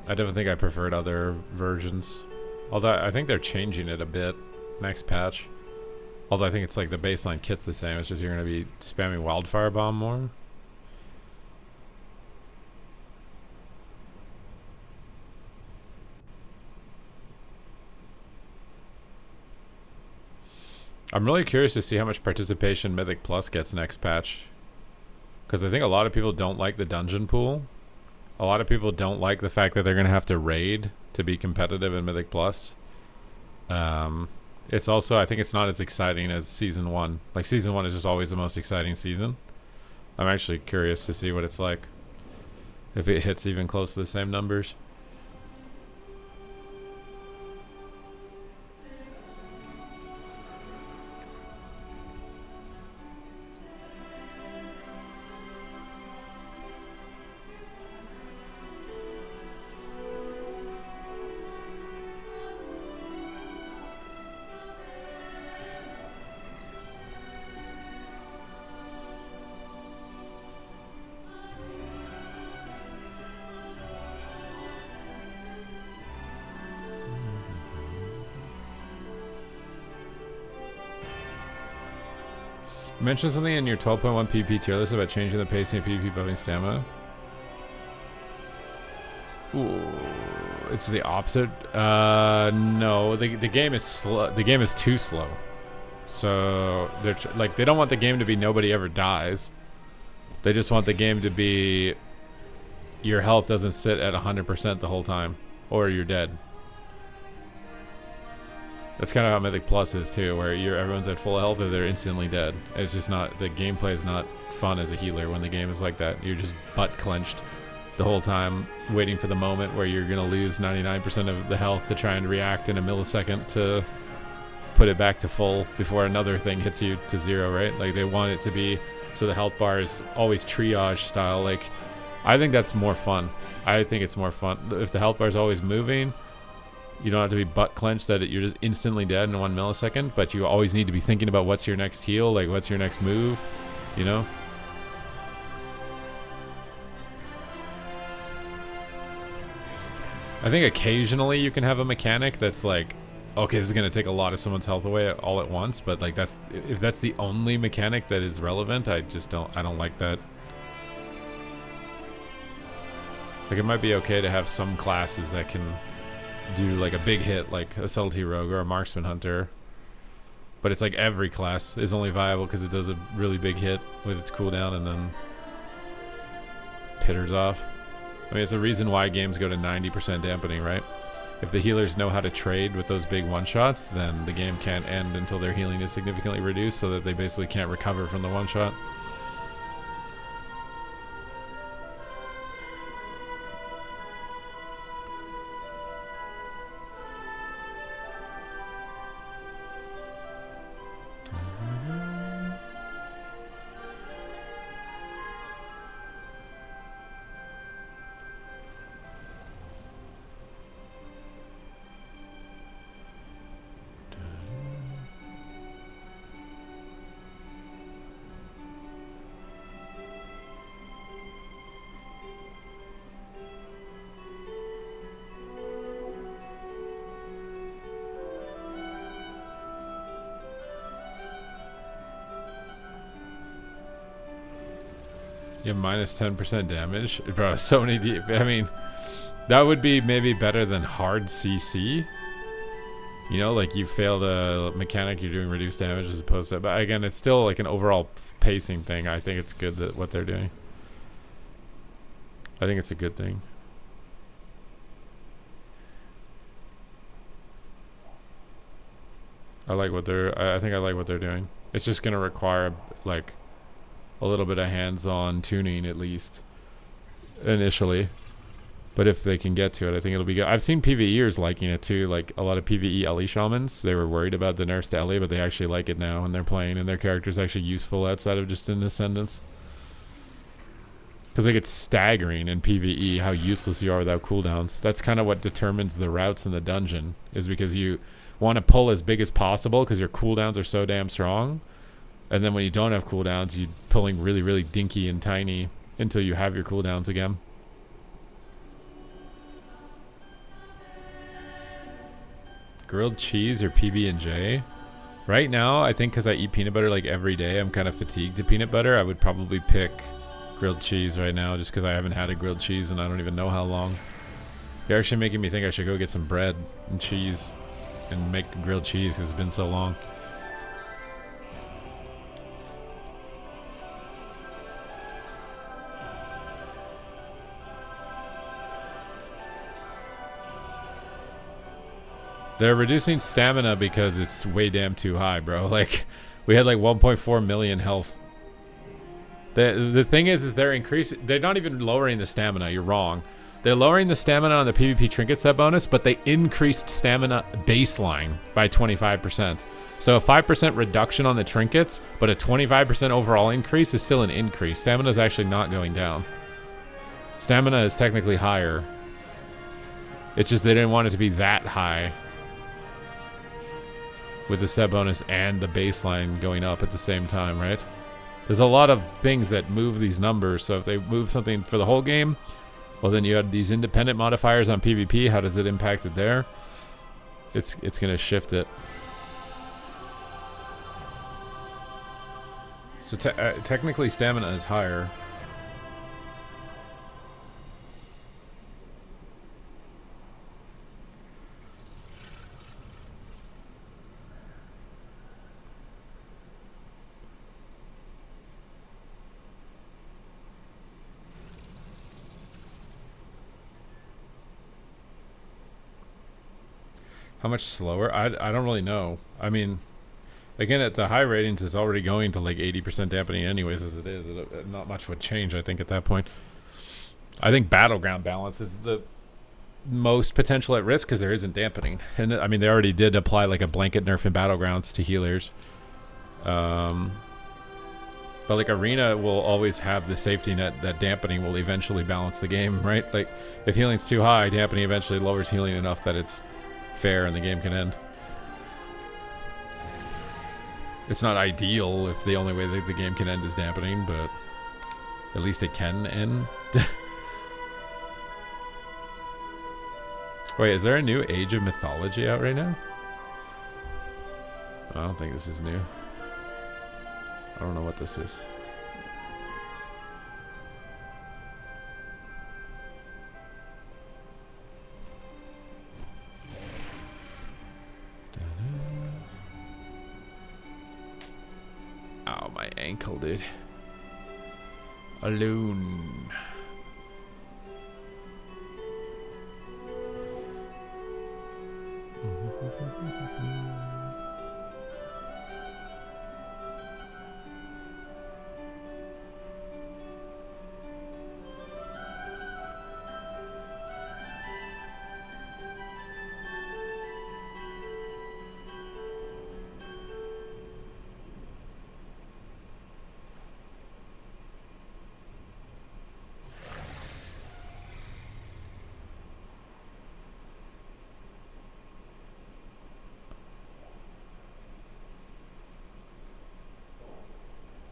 I definitely think I preferred other versions. Although I think they're changing it a bit next patch. Although I think it's like the baseline kit's the same. It's just you're going to be spamming Wildfire Bomb more. I'm really curious to see how much participation Mythic Plus gets next patch. Because I think a lot of people don't like the dungeon pool. A lot of people don't like the fact that they're going to have to raid to be competitive in Mythic Plus. It's also, I think it's not as exciting as Season 1. Like, Season 1 is just always the most exciting season. I'm actually curious to see what it's like. If it hits even close to the same numbers. You mentioned something in your 12.1 PP tier list about changing the pacing of PvP buffing stamina. Ooh, it's the opposite. No, the game is slow. The game is too slow. So they're like, they don't want the game to be nobody ever dies. They just want the game to be your health doesn't sit at 100% the whole time, or you're dead. That's kind of how Mythic Plus is too, where everyone's at full health or they're instantly dead. It's just not, the gameplay is not fun as a healer when the game is like that. You're just butt clenched the whole time, waiting for the moment where you're gonna lose 99% of the health to try and react in a millisecond to put it back to full before another thing hits you to 0, right? Like they want it to be so the health bar is always triage style. Like I think that's more fun. I think it's more fun if the health bar is always moving. You don't have to be butt clenched that you're just instantly dead in 1 millisecond, but you always need to be thinking about what's your next heal, like what's your next move, you know? I think occasionally you can have a mechanic that's like, okay, this is going to take a lot of someone's health away all at once, but like if that's the only mechanic that is relevant, I don't like that. Like it might be okay to have some classes that can do like a big hit like a subtlety rogue or a marksman hunter, but it's like every class is only viable because it does a really big hit with its cooldown and then pitters off. I mean, it's a reason why games go to 90% dampening, right? If the healers know how to trade with those big one-shots, then the game can't end until their healing is significantly reduced so that they basically can't recover from the one-shot. Yeah, minus 10% damage. Bro, so many I mean, that would be maybe better than hard CC. You know, like you failed a mechanic, you're doing reduced damage as opposed to... But again, it's still like an overall pacing thing. I think it's good that what they're doing. I think it's a good thing. I like what I think I like what they're doing. It's just going to require, like, a little bit of hands-on tuning at least initially, but if they can get to it, I think it'll be good. I've seen PvEers liking it too, like a lot of PvE Ellie shamans. They were worried about the nerfs to Ellie, but they actually like it now and they're playing, and their character's actually useful outside of just an ascendance, because like it's staggering in PvE how useless you are without cooldowns. That's kind of what determines the routes in the dungeon, is because you want to pull as big as possible because your cooldowns are so damn strong. And then when you don't have cooldowns, you're pulling really, really dinky and tiny until you have your cooldowns again. Grilled cheese or PB&J? Right now, I think because I eat peanut butter like every day, I'm kind of fatigued to peanut butter. I would probably pick grilled cheese right now just because I haven't had a grilled cheese and I don't even know how long. You're actually making me think I should go get some bread and cheese and make grilled cheese because it's been so long. They're reducing stamina because it's way damn too high, bro. Like, we had like 1.4 million health. The thing is they're not even lowering the stamina. You're wrong. They're lowering the stamina on the PvP trinket set bonus, but they increased stamina baseline by 25%. So a 5% reduction on the trinkets, but a 25% overall increase is still an increase. Stamina is actually not going down. Stamina is technically higher. It's just they didn't want it to be that high, with the set bonus and the baseline going up at the same time, right? There's a lot of things that move these numbers, so if they move something for the whole game, well then you had these independent modifiers on PvP, how does it impact it there? It's gonna shift it. So technically stamina is higher. How much slower? I don't really know. I mean, again, at the high ratings, it's already going to like 80% dampening anyways as it is. Not much would change, I think, at that point. I think Battleground balance is the most potential at risk because there isn't dampening. And I mean, they already did apply like a blanket nerf in Battlegrounds to healers. But like Arena will always have the safety net that dampening will eventually balance the game, right? Like if healing's too high, dampening eventually lowers healing enough that it's fair and the game can end. It's not ideal if the only way that the game can end is dampening, but at least it can end. Wait, is there a new Age of Mythology out right now? I don't think this is new. I don't know what this is. Ow, my ankle, dude. Alone.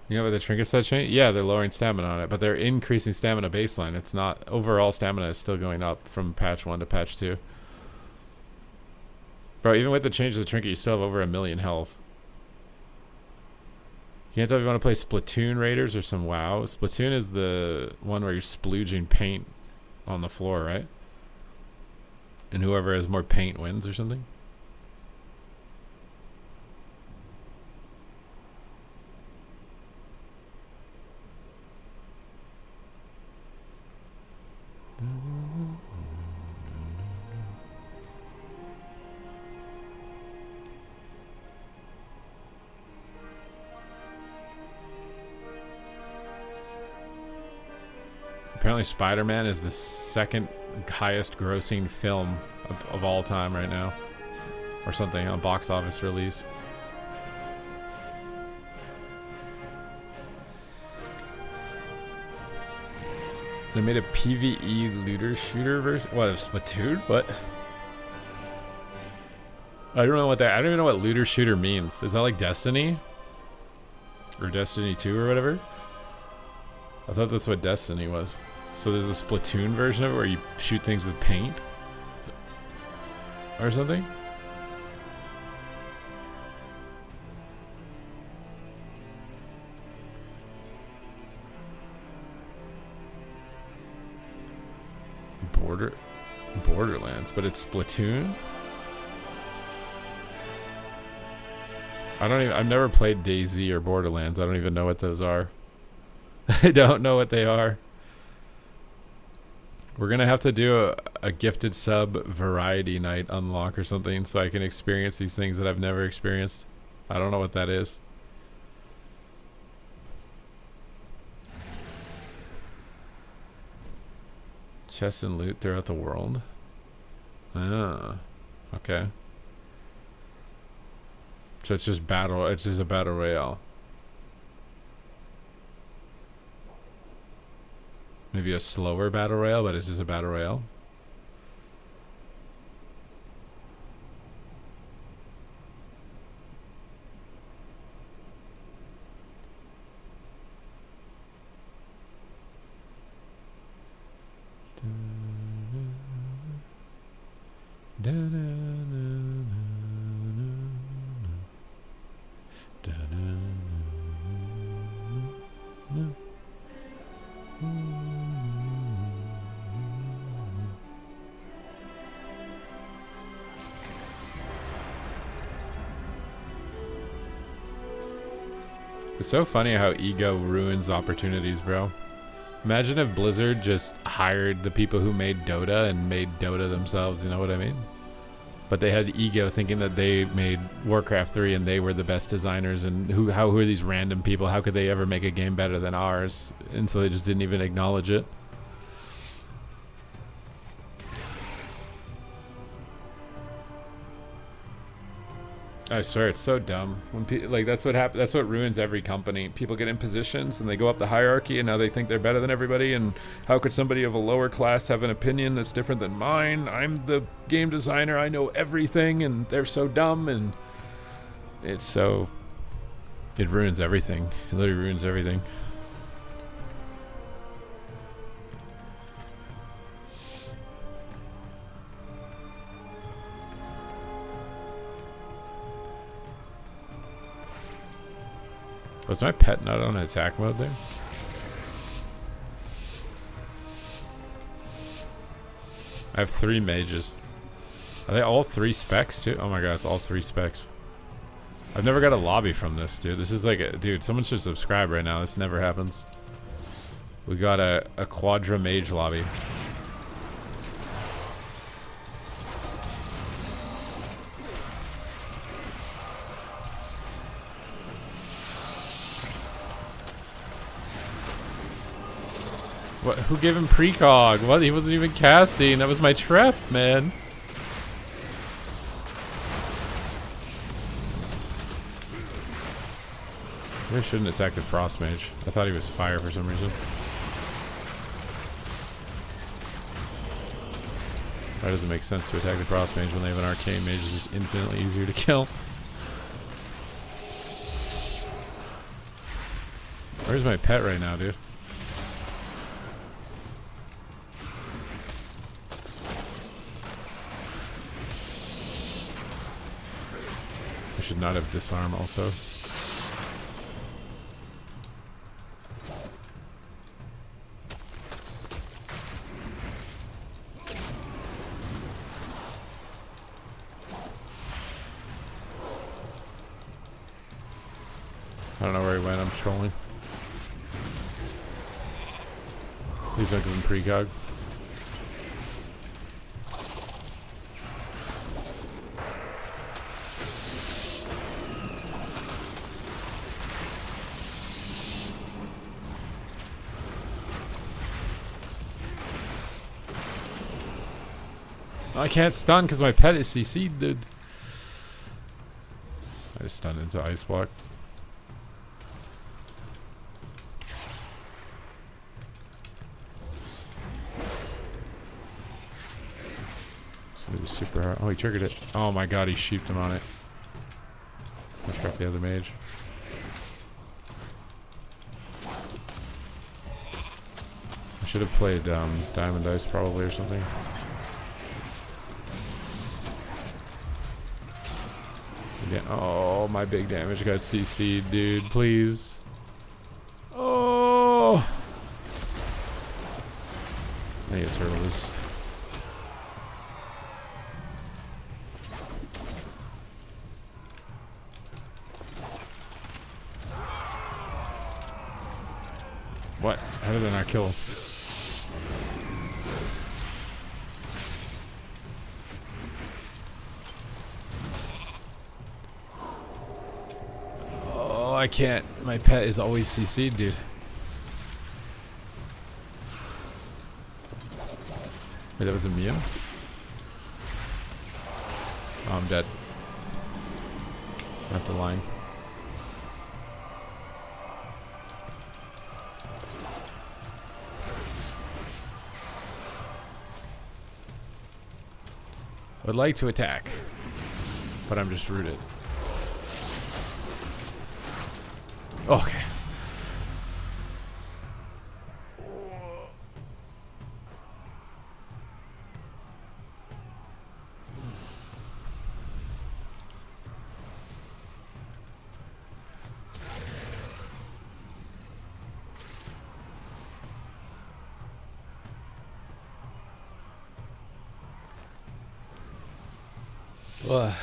You know what the trinket set change? Yeah, they're lowering stamina on it, but they're increasing stamina baseline. It's not overall stamina is still going up from patch 1 to patch 2. Bro, even with the change of the trinket, you still have over 1 million health. You can't tell if you want to play Splatoon Raiders or some WoW. Splatoon is the one where you're splooging paint on the floor, right? And whoever has more paint wins or something. Apparently Spider-Man is the second highest grossing film of all time right now. Or something, on box office release. They made a PvE looter shooter version? What, of Splatoon? What? I don't know what that, I don't even know what looter shooter means. Is that like Destiny? Or Destiny 2 or whatever? I thought that's what Destiny was. So there's a Splatoon version of it where you shoot things with paint? Or something? Borderlands, but it's Splatoon? I've never played DayZ or Borderlands. I don't even know what those are. I don't know what they are. We're gonna have to do a gifted sub variety night unlock or something so I can experience these things that I've never experienced. I don't know what that is. Chests and loot throughout the world. Ah, okay. So it's just a battle royale. Maybe a slower battle royale, but it's just a battle royale. It's so funny how ego ruins opportunities, bro. Imagine if Blizzard just hired the people who made Dota and made Dota themselves, you know what I mean? but they had ego thinking that they made Warcraft 3 and they were the best designers, and who are these random people? How could they ever make a game better than ours? And so they just didn't even acknowledge it. I swear it's so dumb when like that's what happens. That's what ruins every company. People get in positions and they go up the hierarchy, and now they think they're better than everybody. And how could somebody of a lower class have an opinion that's different than mine? I'm the game designer. I know everything, and they're so dumb. And it ruins everything. It literally ruins everything. Was my pet not on attack mode there? I have 3 mages. Are they all 3 specs too? Oh my god, it's all 3 specs. I've never got a lobby from this, dude. This is like dude, someone should subscribe right now. This never happens. We got a quadra mage lobby. What, who gave him precog? What? He wasn't even casting. That was my trap, man. Maybe I shouldn't attack the frost mage. I thought he was fire for some reason. That doesn't make sense to attack the frost mage when they have an arcane mage. It's just infinitely easier to kill. Where's my pet right now, dude? I should not have disarm also. I don't know where he went, I'm trolling. Please don't give him precog. I can't stun because my pet is CC'd, dude. I just stunned into ice block. It's gonna be super hard. Oh, he triggered it. Oh my god, he sheeped him on it. Let's drop the other mage. I should have played Diamond Dice probably or something. Yeah. Oh, my big damage got CC'd, dude. Please. Oh. I need to turtle this. What? How did I not kill him? I can't. My pet is always CC'd, dude. Wait, that was immune? Oh, I'm dead. I have to line. I would like to attack, but I'm just rooted. Okay. Ugh.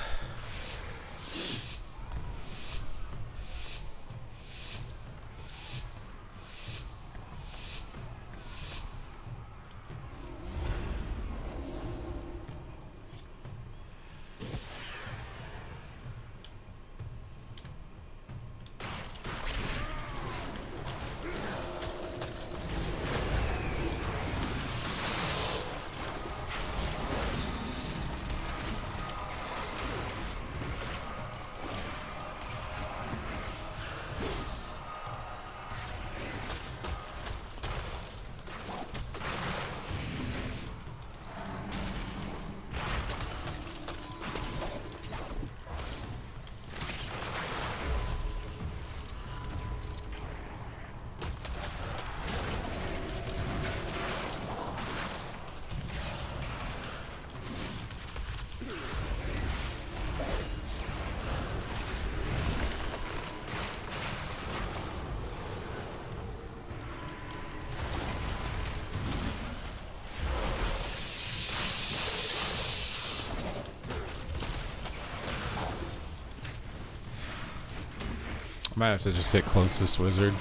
I might have to just hit closest wizard.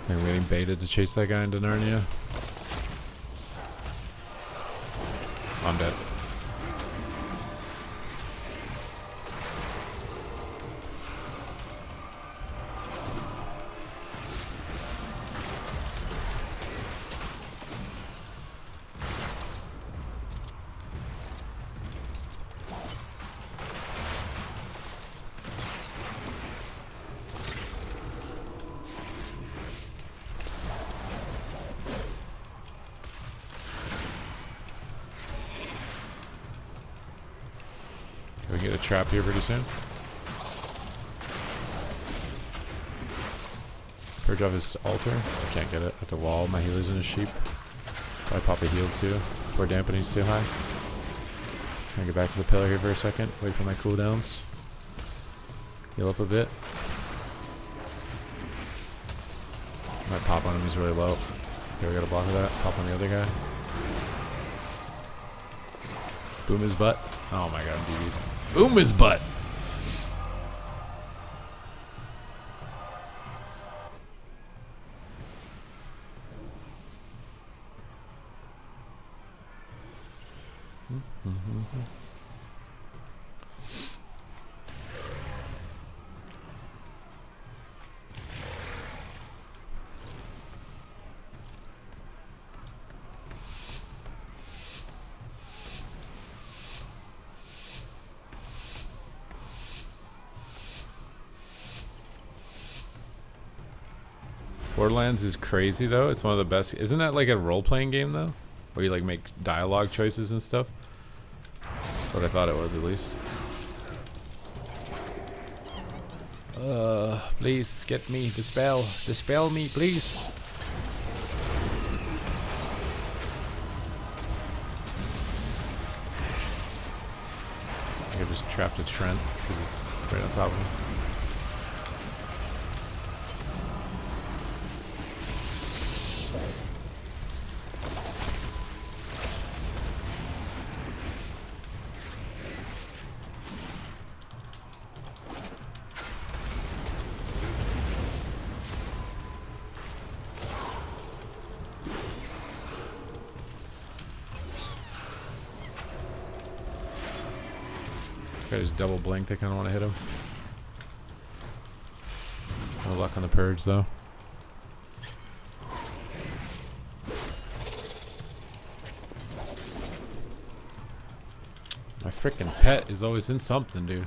I'm getting baited to chase that guy into Narnia. I'm dead. We get a trap here pretty soon. Purge off his altar. I can't get it at the wall. My healer's in his sheep. Probably pop a heal too. Before dampening's too high. Trying to get back to the pillar here for a second. Wait for my cooldowns. Heal up a bit. Might pop on him, he's really low. Okay, we got a block of that. Pop on the other guy. Boom his butt. Oh my god, I'm DB'd. Boom his butt! Borderlands is crazy though. It's one of the best. Isn't that like a role-playing game though? Where you like make dialogue choices and stuff? That's what I thought it was at least. Please get me. Dispel. Dispel me, please. I think I just trapped a Trent because it's right on top of him. I just double blinked. I kind of want to hit him. No luck on the purge though. My freaking pet is always in something, dude.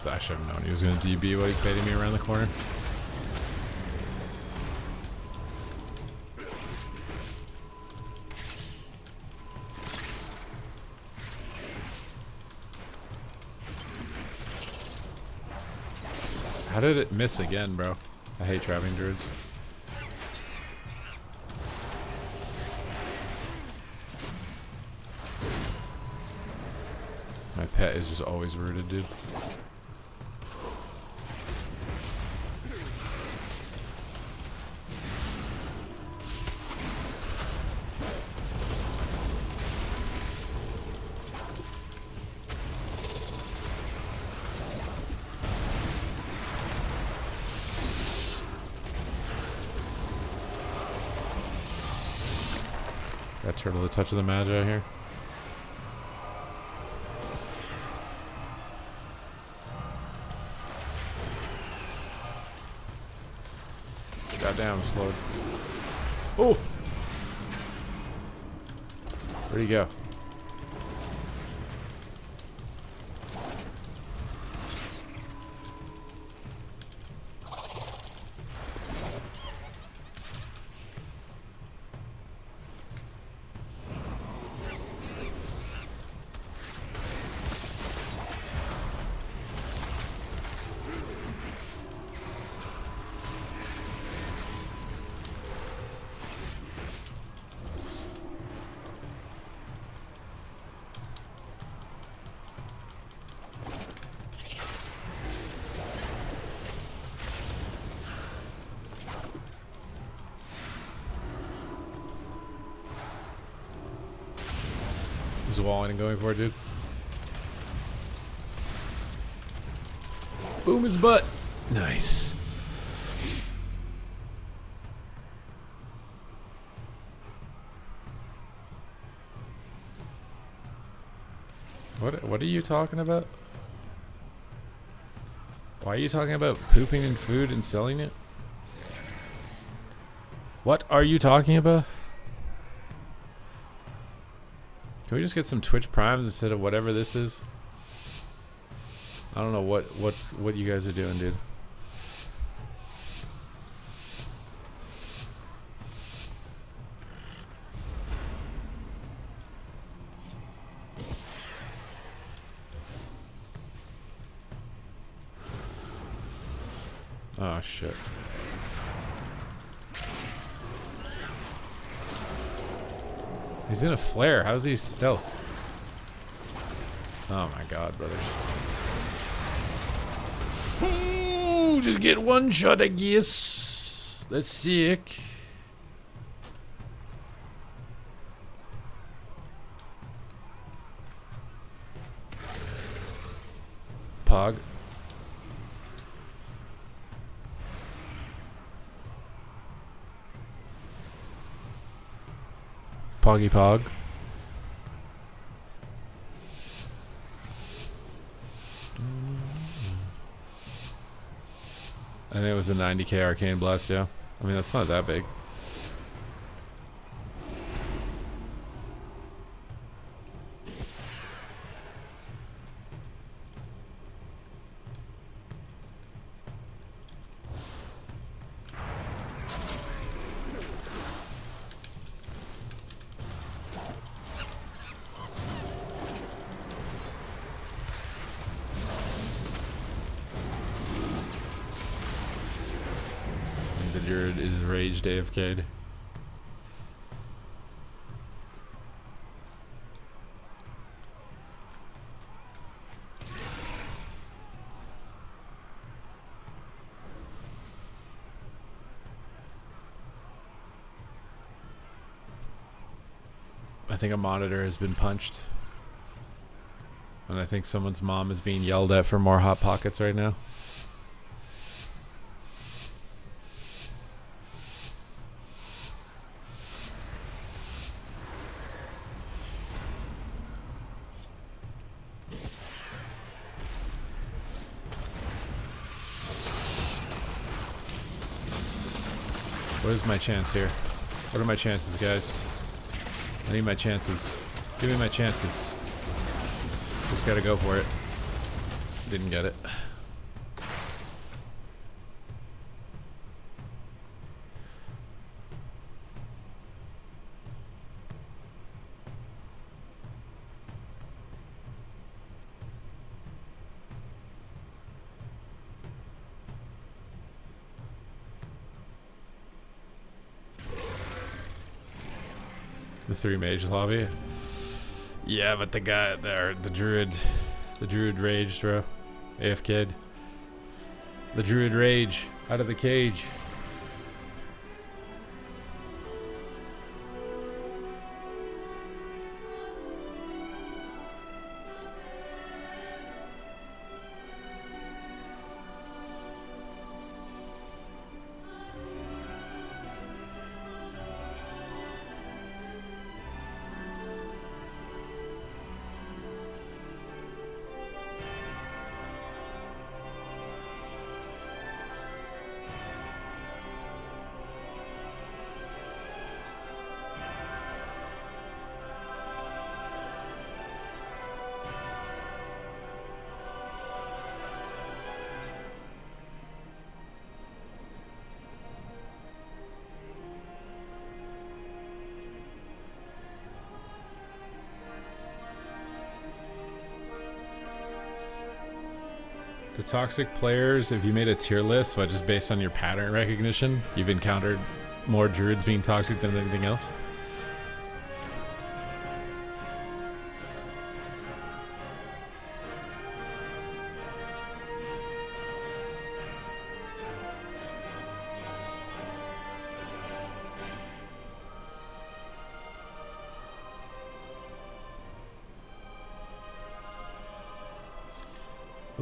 I should have known he was going to DB while he baited me around the corner. How did it miss again, bro? I hate trapping druids. My pet is just always rooted, dude. Got turtle the touch of the magi here. Goddamn, slowed. Oh! Where'd he go? Just walling and going for it, dude. Boom his butt. Nice. What are you talking about? Why are you talking about pooping in food and selling it? What are you talking about? Can we just get some Twitch Primes instead of whatever this is? I don't know what you guys are doing, dude. Oh shit. He's in a flare. How's he stealth? Oh my god, brothers. Ooh, just get one shot, I guess. That's sick. Pog. Poggy Pog. And it was a 90k arcane blast, yeah. I mean, that's not that big. Druid is raged AFK'd. I think a monitor has been punched. And I think someone's mom is being yelled at for more Hot Pockets right now. What is my chance here? What are my chances, guys? I need my chances. Give me my chances. Just gotta go for it. Didn't get it. The 3 mage lobby. Yeah, but the guy there, the druid raged, bro. AFK'd. The druid rage out of the cage. The toxic players, if you made a tier list, but just based on your pattern recognition, you've encountered more druids being toxic than anything else?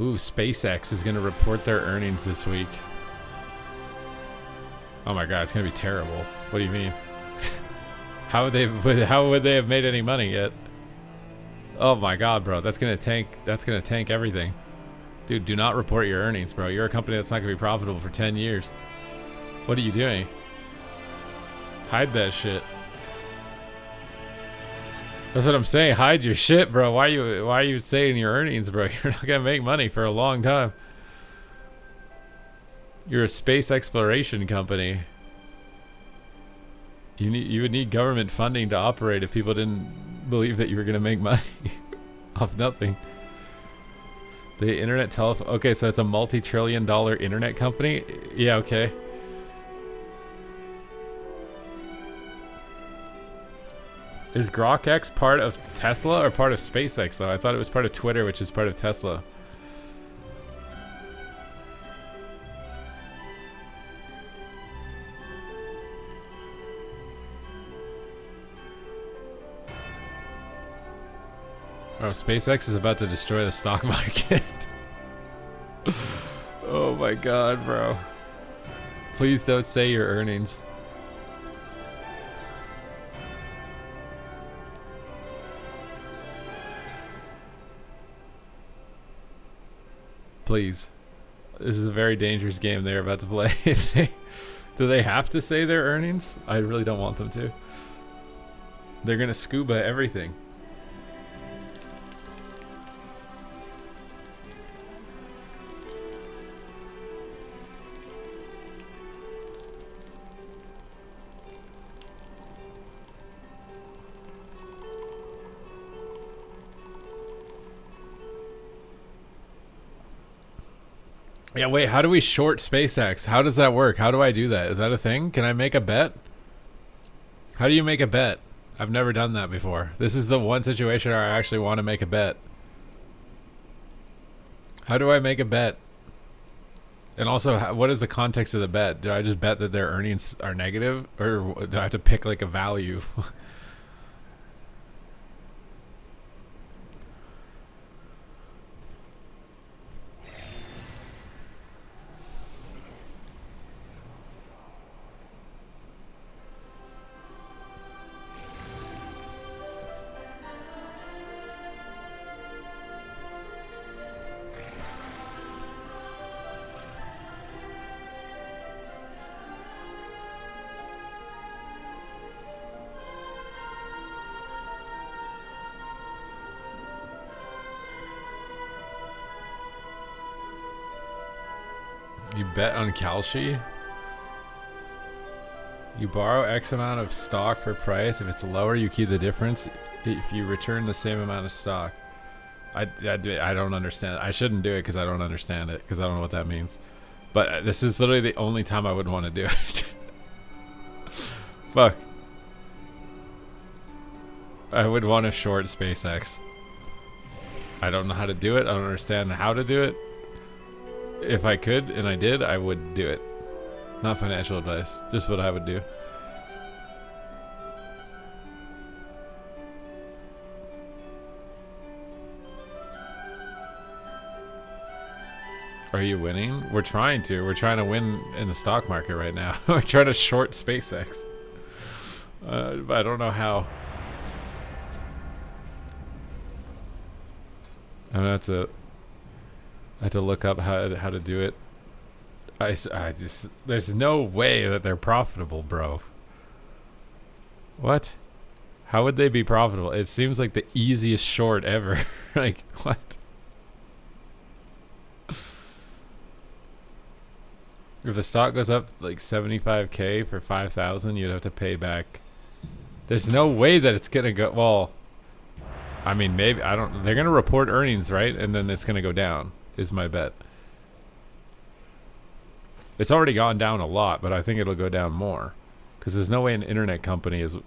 Ooh, SpaceX is going to report their earnings this week. Oh my god, it's going to be terrible. What do you mean? How would they have made any money yet? Oh my god, bro. That's going to tank everything. Dude, do not report your earnings, bro. You're a company that's not going to be profitable for 10 years. What are you doing? Hide that shit. That's what I'm saying. Hide your shit, bro. Why are you saying your earnings, bro? You're not gonna make money for a long time. You're a space exploration company. You would need government funding to operate if people didn't believe that you were gonna make money off nothing. The internet telephone. Okay, so it's a multi-trillion-dollar internet company. Yeah, okay. Is GrokX part of Tesla or part of SpaceX though? I thought it was part of Twitter, which is part of Tesla. Oh, SpaceX is about to destroy the stock market. Oh my god, bro. Please don't say your earnings. Please. This is a very dangerous game they're about to play. Do they have to say their earnings? I really don't want them to. They're gonna scuba everything. Yeah, wait, how do we short SpaceX? How does that work? How do I do that? Is that a thing? Can I make a bet? How do you make a bet? I've never done that before. This is the one situation where I actually want to make a bet. How do I make a bet? And also, what is the context of the bet? Do I just bet that their earnings are negative? Or do I have to pick like a value? You bet on Kalshi? You borrow X amount of stock for price. If it's lower, you keep the difference. If you return the same amount of stock. I don't understand. I shouldn't do it because I don't understand it. Because I don't know what that means. But this is literally the only time I would want to do it. Fuck. I would want to short SpaceX. I don't know how to do it. I don't understand how to do it. If I could, and I did, I would do it. Not financial advice, just what I would do. Are you winning? We're trying to. We're trying to win in the stock market right now. We're trying to short SpaceX. But I don't know how. I'm gonna have to look up how to do it. I just, there's no way that they're profitable, bro. What? How would they be profitable? It seems like the easiest short ever. Like, what? If the stock goes up like 75k for 5,000, you'd have to pay back. There's no way that it's gonna go. Well, I mean, maybe, I don't. They're gonna report earnings, right? And then it's gonna go down. Is my bet. It's already gone down a lot, but I think it'll go down more. Because there's no way an internet company is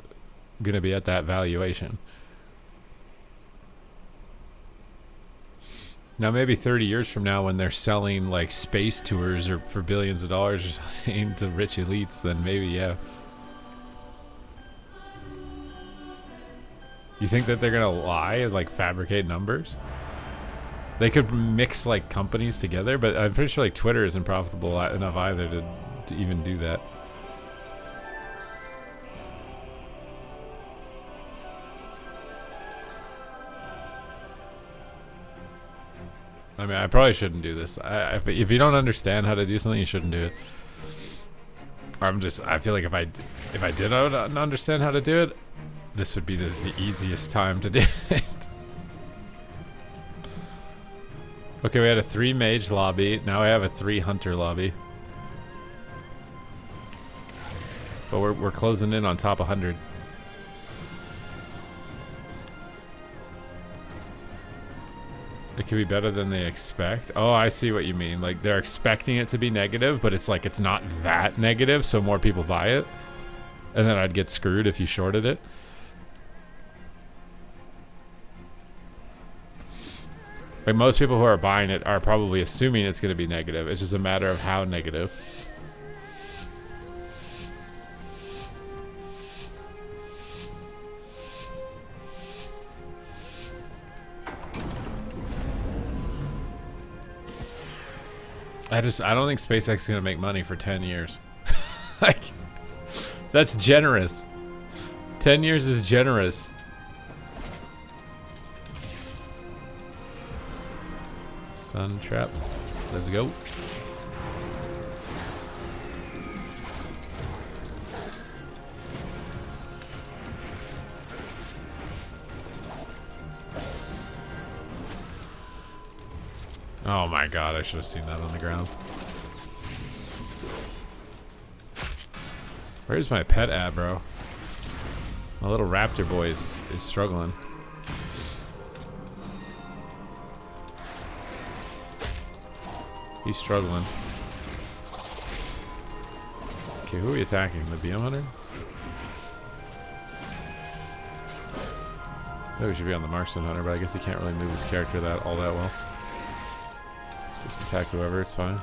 going to be at that valuation. Now maybe 30 years from now when they're selling like space tours or for billions of dollars or something to rich elites, then maybe, yeah. You think that they're going to lie and like fabricate numbers? They could mix like companies together, but I'm pretty sure like Twitter isn't profitable enough either to even do that. I mean, I probably shouldn't do this. If you don't understand how to do something, you shouldn't do it. I feel like if I did understand how to do it, this would be the easiest time to do it. Okay, we had a 3 mage lobby. Now we have a 3 hunter lobby. But we're closing in on top 100. It could be better than they expect. Oh, I see what you mean. Like, they're expecting it to be negative, but it's like it's not that negative, so more people buy it. And then I'd get screwed if you shorted it. Like, most people who are buying it are probably assuming it's going to be negative. It's just a matter of how negative. I don't think SpaceX is going to make money for 10 years. Like, that's generous. 10 years is generous. Sun trap. Let's go. Oh my god, I should have seen that on the ground. Where's my pet at, bro? My little raptor boy is struggling. He's struggling. Okay, who are we attacking? The BM hunter? Maybe we should be on the marksman hunter, but I guess he can't really move his character all that well. So just attack whoever, it's fine.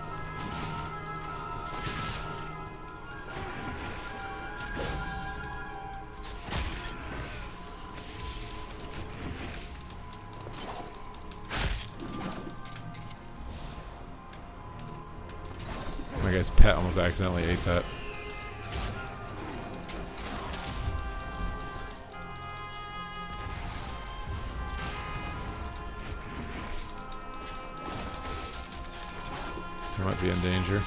My guy's pet almost accidentally ate that. He might be in danger.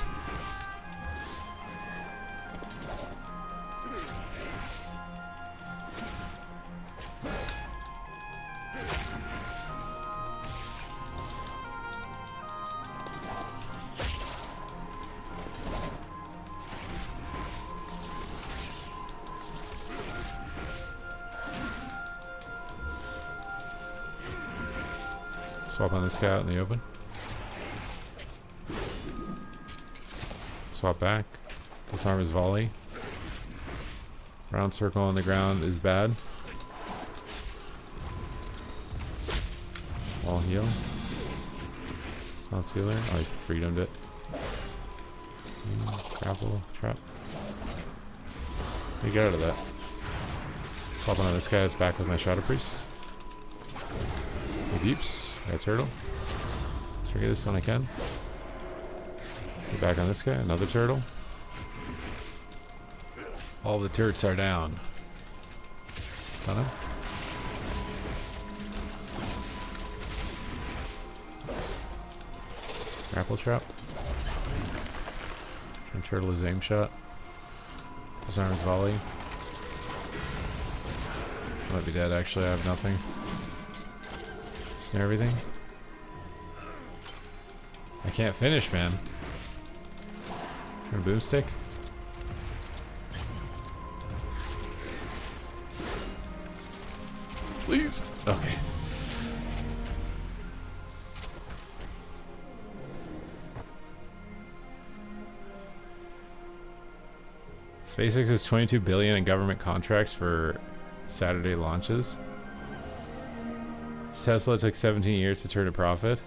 Swap on this guy out in the open. Swap back. Disarm his volley. Round circle on the ground is bad. Wall heal. Silence healer. Oh, he freedomed it. Grapple. Trap. You get out of that. Swap on this guy that's back with my Shadow Priest. Hey, Deeps. Got a turtle. Trigger this when I can. Get back on this guy. Another turtle. All the turrets are down. Stun him. Grapple trap. And turtle his aim shot. Disarm his volley. Might be dead actually. I have nothing. Snare everything. I can't finish, man. Turn boomstick. Please. Okay. SpaceX has 22 billion in government contracts for Saturday launches. Tesla took 17 years to turn a profit.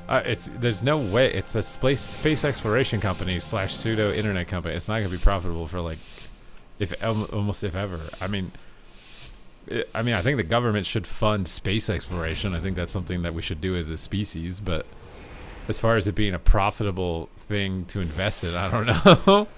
There's no way. It's a space exploration company / pseudo internet company. It's not gonna be profitable for like, almost if ever. I mean, I mean, I think the government should fund space exploration. I think that's something that we should do as a species. But as far as it being a profitable thing to invest in, I don't know.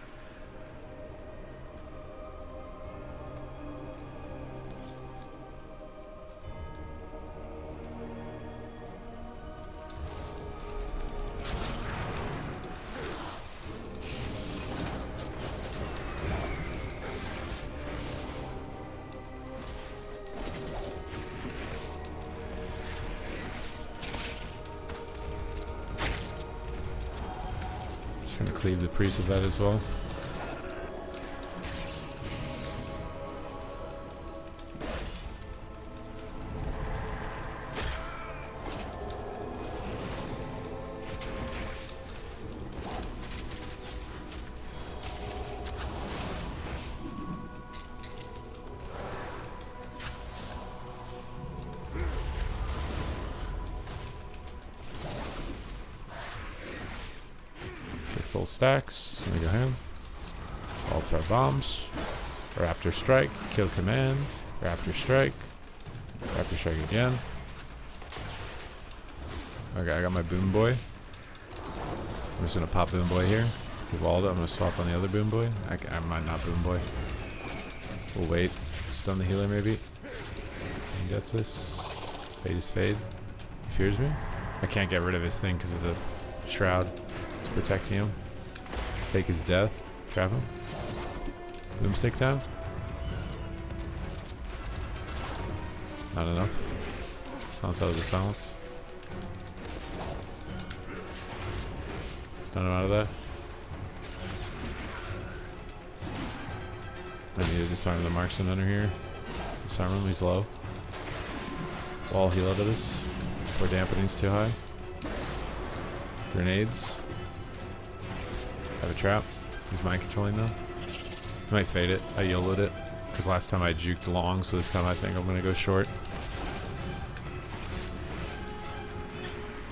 Trying to cleave the priest with that as well. Full stacks. Let me go ahead. Alter our bombs. Raptor strike. Kill command. Raptor strike. Raptor strike again. Okay, I got my boom boy. I'm just gonna pop boom boy here. Give Waldo. I'm gonna swap on the other boom boy. I might not boom boy. We'll wait. Stun the healer maybe. He gets this. Fade is fade. He fears me. I can't get rid of his thing because of the shroud. It's protecting him. Fake his death. Trap him. Boomstick down. Not enough. Silence out of the silence. Stun him out of that. I need to disarm the marksman under here. Disarm him, he's low. Wall heal out of this. Before dampening's too high. Grenades. Have a trap. He's mind controlling though. I might fade it. I yielded it. Because last time I juked long, so this time I think I'm going to go short.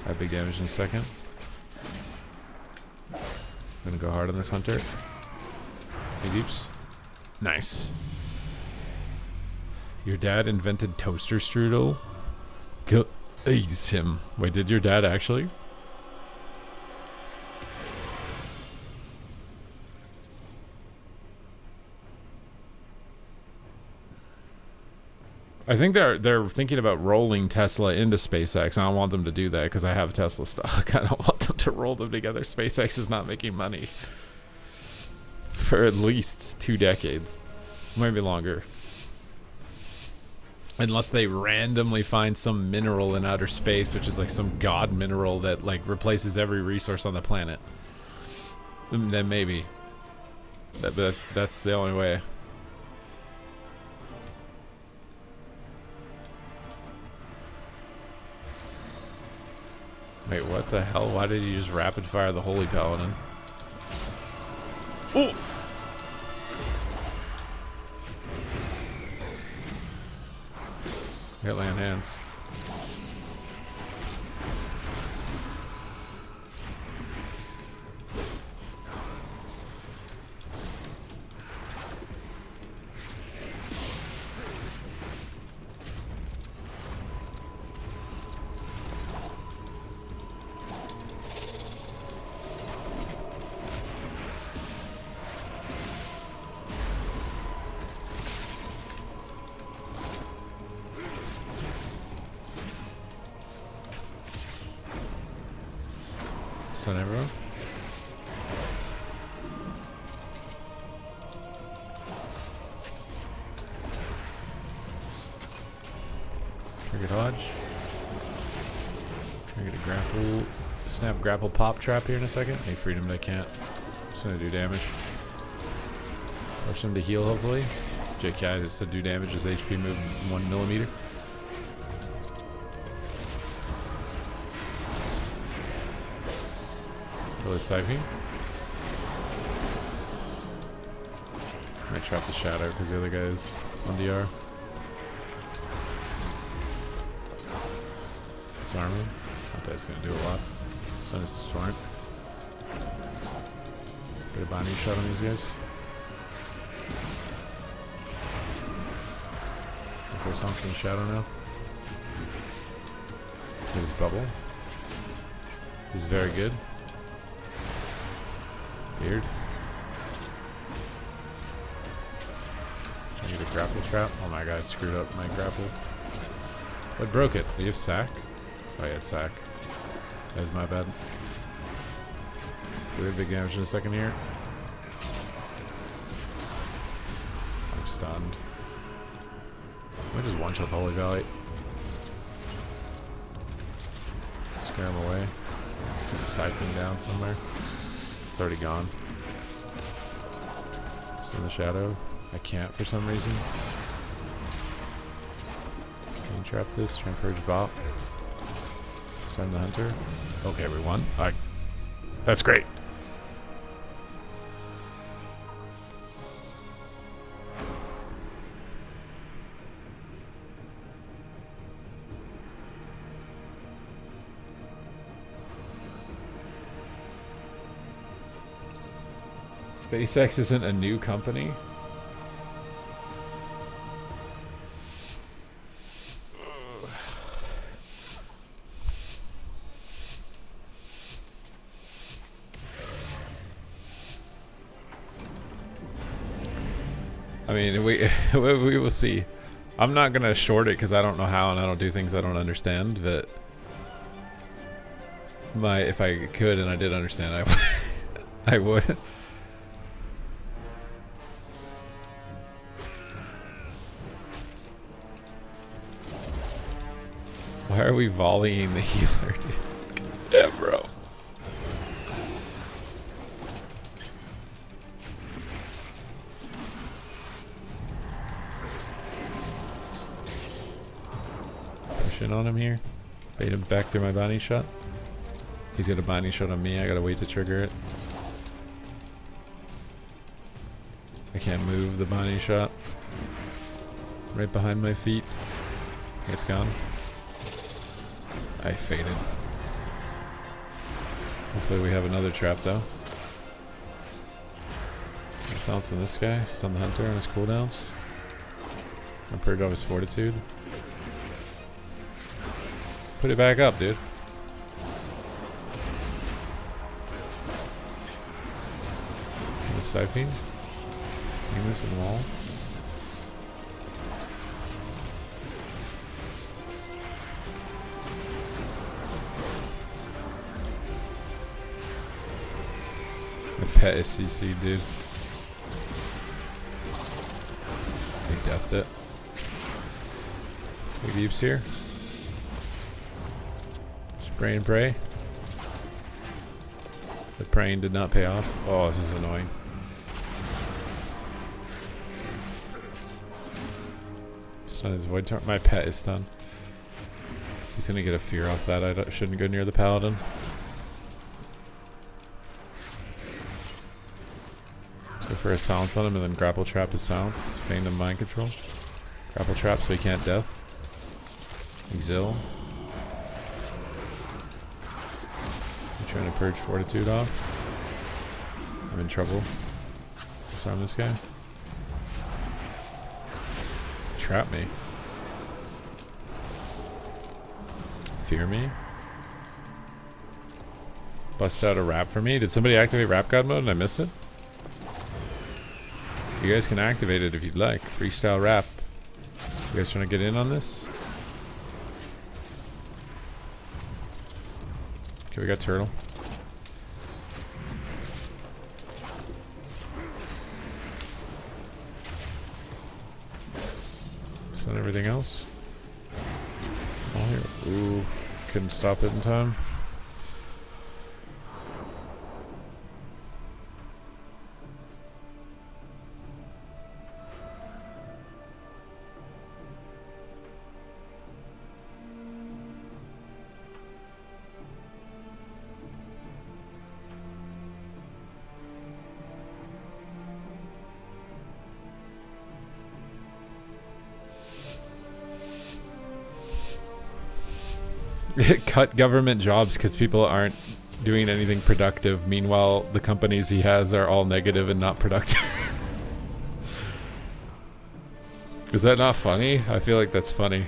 I have big damage in a second. I'm going to go hard on this hunter. Hey deeps. Nice. Your dad invented toaster strudel? Go ease him. Wait, did your dad actually? I think they're thinking about rolling Tesla into SpaceX. I don't want them to do that because I have Tesla stock. I don't want them to roll them together. SpaceX is not making money for at least 2 decades, maybe longer, unless they randomly find some mineral in outer space, which is like some god mineral that like replaces every resource on the planet. Then maybe. That's the only way. Wait, what the hell? Why did he just rapid fire the Holy Paladin? Oh! I got land hands. Stun everyone. Trigger dodge. Trigger to grapple. Snap grapple pop trap here in a second. Hey, freedom, I can't. Just gonna do damage. Force him to heal, hopefully. JK just said do damage as HP move 1 millimeter. Kill his Siphon. Might trap the shadow because the other guy's on DR. Disarm him. Not that it's gonna do a lot. Stun his Storm. Get a binding shot on these guys. Sounds from the shadow now. Get his bubble. This is very good. Weird. I need a grapple trap. Oh my god, I screwed up my grapple. What broke it? Do you have sack? Oh, I had sack. That was my bad. Do we have big damage in a second here? I'm stunned. I just one-shot the Holy Valley. Scare him away. There's a siphon down somewhere. It's already gone. It's in the shadow. I can't for some reason. Can you trap this? Try and purge bot. Send the hunter. Okay, we won. Alright. That's great. SpaceX isn't a new company? I mean, we will see. I'm not gonna short it because I don't know how and I don't do things I don't understand. But if I could and I did understand, I would. Why are we volleying the healer, dude? Yeah, bro. Pushing on him here. Bait him back through my binding shot. He's got a binding shot on me. I gotta wait to trigger it. I can't move the binding shot. Right behind my feet. It's gone. I faded. Hopefully we have another trap though. Silence on this guy. Stun the hunter on his cooldowns. And purge off his fortitude. Put it back up, dude. And the siphon. Aim this in the wall. My pet is CC, dude. He deathed it. Big Deep's here. Spray and pray. The praying did not pay off. Oh, this is annoying. Stun his void turn. My pet is stunned. He's gonna get a fear off that. I shouldn't go near the paladin. Go for a silence on him and then grapple trap his silence. Feign him mind control. Grapple trap so he can't death. Exil. I'm trying to purge fortitude off. I'm in trouble. Disarm this guy. Trap me. Fear me. Bust out a rap for me. Did somebody activate Rap God mode and I missed it? You guys can activate it if you'd like. Freestyle rap. You guys trying to get in on this? Okay, we got turtle. Stun everything else. Oh, here. Ooh, couldn't stop it in time. Cut government jobs because people aren't doing anything productive. Meanwhile, the companies he has are all negative and not productive. Is that not funny? I feel like that's funny.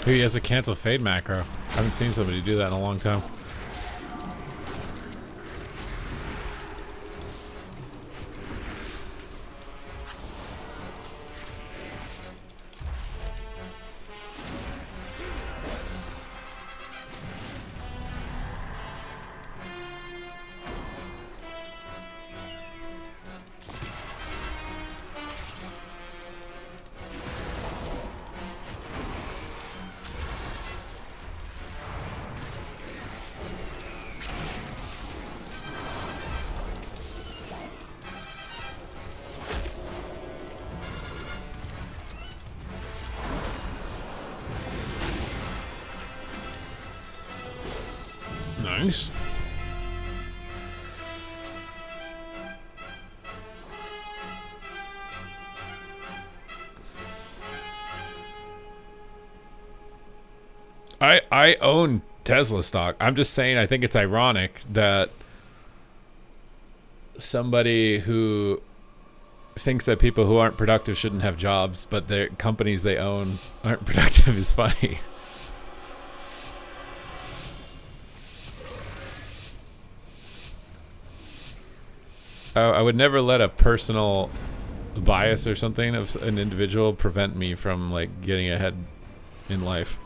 He has a cancel fade macro. I haven't seen somebody do that in a long time. Nice. I own Tesla stock. I'm just saying I think it's ironic that somebody who thinks that people who aren't productive shouldn't have jobs, but the companies they own aren't productive is funny. I would never let a personal bias or something of an individual prevent me from like getting ahead in life.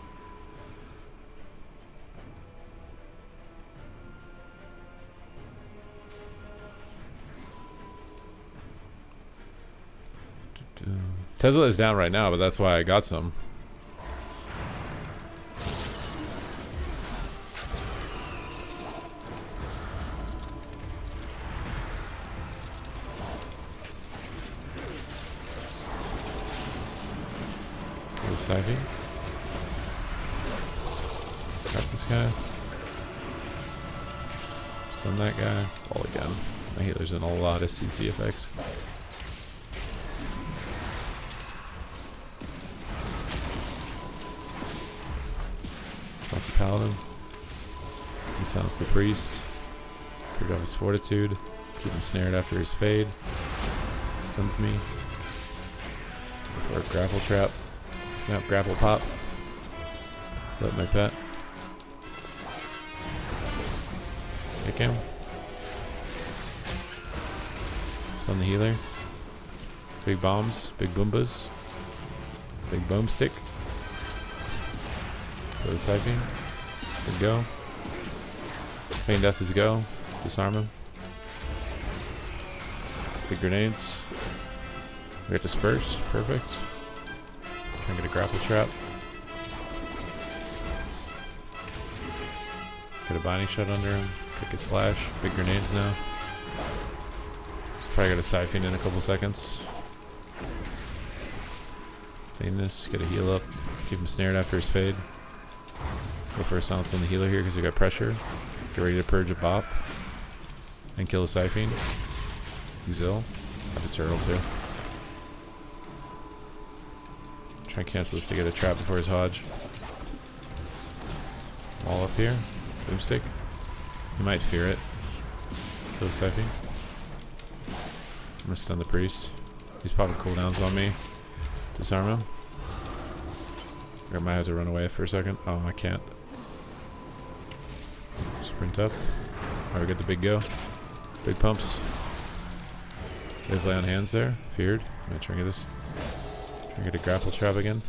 Tesla is down right now, but that's why I got some. Sivy. Got this guy. Stun that guy. All again. My healer's in a lot of CC effects. That's a paladin. He sounds the priest. Cleared off his fortitude. Keep him snared after his fade. Stuns me. For a grapple trap. Snap, grapple, pop. Let my pet. Kick him. Stun the healer. Big bombs, big boombas. Big boom stick. Go to side beam. Good go. Feign death is go. Disarm him. Big grenades. We got disperse. Perfect. Can I get a grapple trap? Get a binding shot under him. Kick his flash. Big grenades now. Probably got a siphon in a couple seconds. Feign this. Get a heal up. Keep him snared after his fade. Go for a silence on the healer here because we got pressure. Get ready to purge a bop. And kill a Siphene. Zil. Have a turtle too. Try and cancel this to get a trap before his Hodge. Wall up here. Boomstick. He might fear it. Kill the Siphene. I'm gonna stun the priest. He's popping cooldowns on me. Disarm him. I might have to run away for a second. Oh, I can't. Sprint up. Alright, we get the big go. Big pumps. Guys lay on hands there. Feared. I'm gonna try and get this. Try and get a grapple trap again.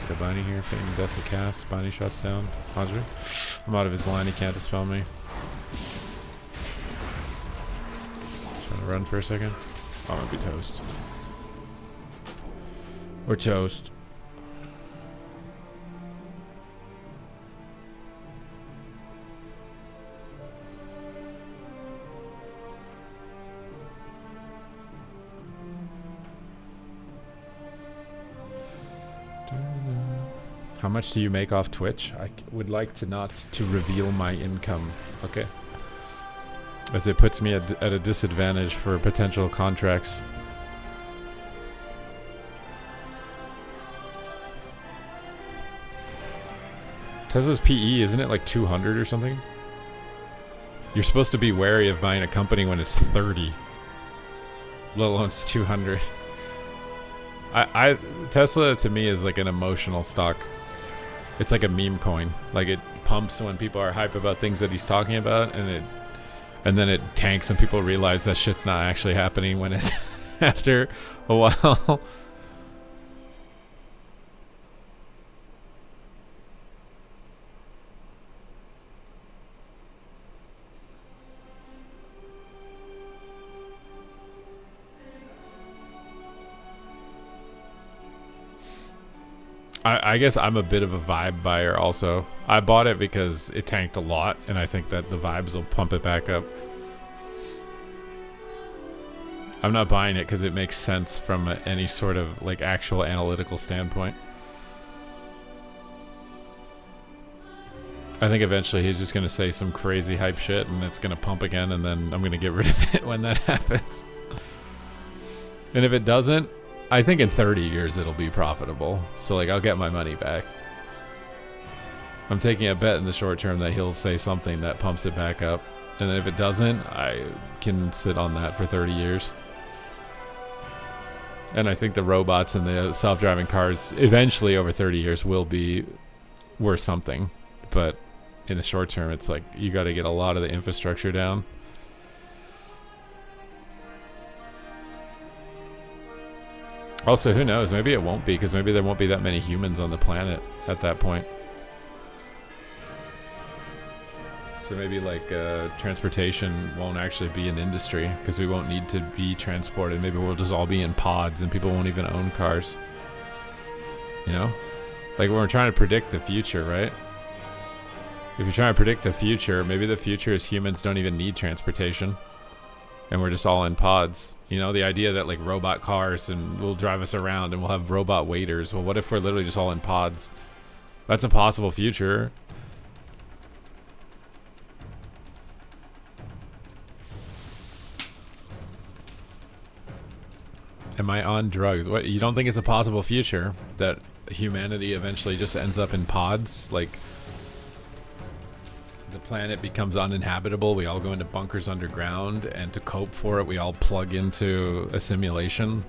Got Bunny here. Fitting Deathly Cast. Bunny shots down. Hodger. I'm out of his line. He can't dispel me. Trying to run for a second. Oh, I'm gonna be toast. Or toast. How much do you make off Twitch? I would like to not to reveal my income. Okay. As it puts me at a disadvantage for potential contracts. Tesla's PE, isn't it like 200 or something? You're supposed to be wary of buying a company when it's 30. Let alone it's 200. Tesla to me is like an emotional stock. It's like a meme coin. Like it pumps when people are hype about things that he's talking about, and then it tanks when people realize that shit's not actually happening when it's after a while. I guess I'm a bit of a vibe buyer also. I bought it because it tanked a lot, and I think that the vibes will pump it back up. I'm not buying it because it makes sense from any sort of like actual analytical standpoint. I think eventually he's just going to say some crazy hype shit and it's going to pump again, and then I'm going to get rid of it when that happens. And if it doesn't, I think in 30 years it'll be profitable. So like I'll get my money back. I'm taking a bet in the short term that he'll say something that pumps it back up. And if it doesn't, I can sit on that for 30 years. And I think the robots and the self-driving cars eventually over 30 years will be worth something. But in the short term, it's like you got to get a lot of the infrastructure down. Also, who knows? Maybe it won't be, because maybe there won't be that many humans on the planet at that point. So maybe like transportation won't actually be an industry because we won't need to be transported. Maybe we'll just all be in pods and people won't even own cars. You know? Like when we're trying to predict the future, right? If you're trying to predict the future, maybe the future is humans don't even need transportation. And we're just all in pods. You know, the idea that like robot cars and will drive us around and we'll have robot waiters. Well, what if we're literally just all in pods? That's a possible future. Am I on drugs? What, you don't think it's a possible future that humanity eventually just ends up in pods? Like the planet becomes uninhabitable, we all go into bunkers underground, and to cope for it we all plug into a simulation.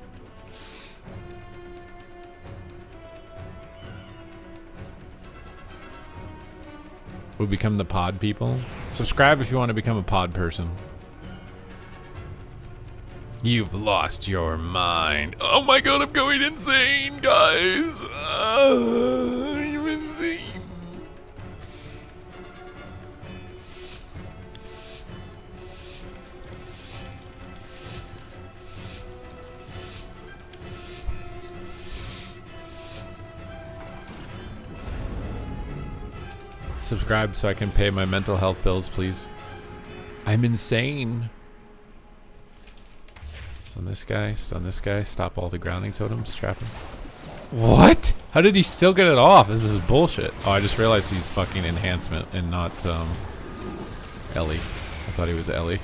We become the pod people. Subscribe if you want to become a pod person. You've lost your mind. Oh my god, I'm going insane, guys. I'm insane. Subscribe so I can pay my mental health bills, please. I'm insane. Stun this guy, stun this guy, stop all the grounding totems, trap him. What? How did he still get it off? This is bullshit. Oh, I just realized he's fucking enhancement and not Ellie. I thought he was Ellie.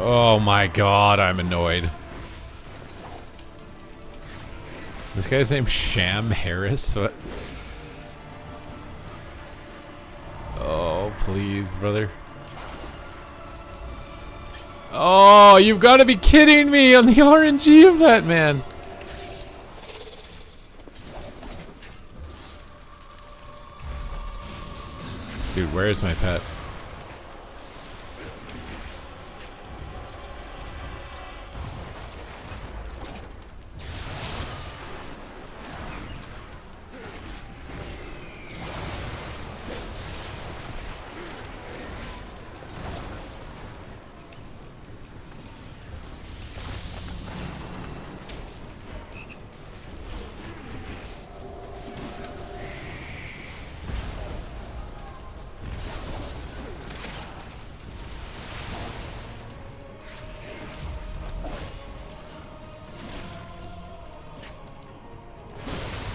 Oh my god, I'm annoyed. This guy's named Sham Harris? What? Oh, please, brother. Oh, you've got to be kidding me on the RNG of that, man. Dude, where is my pet?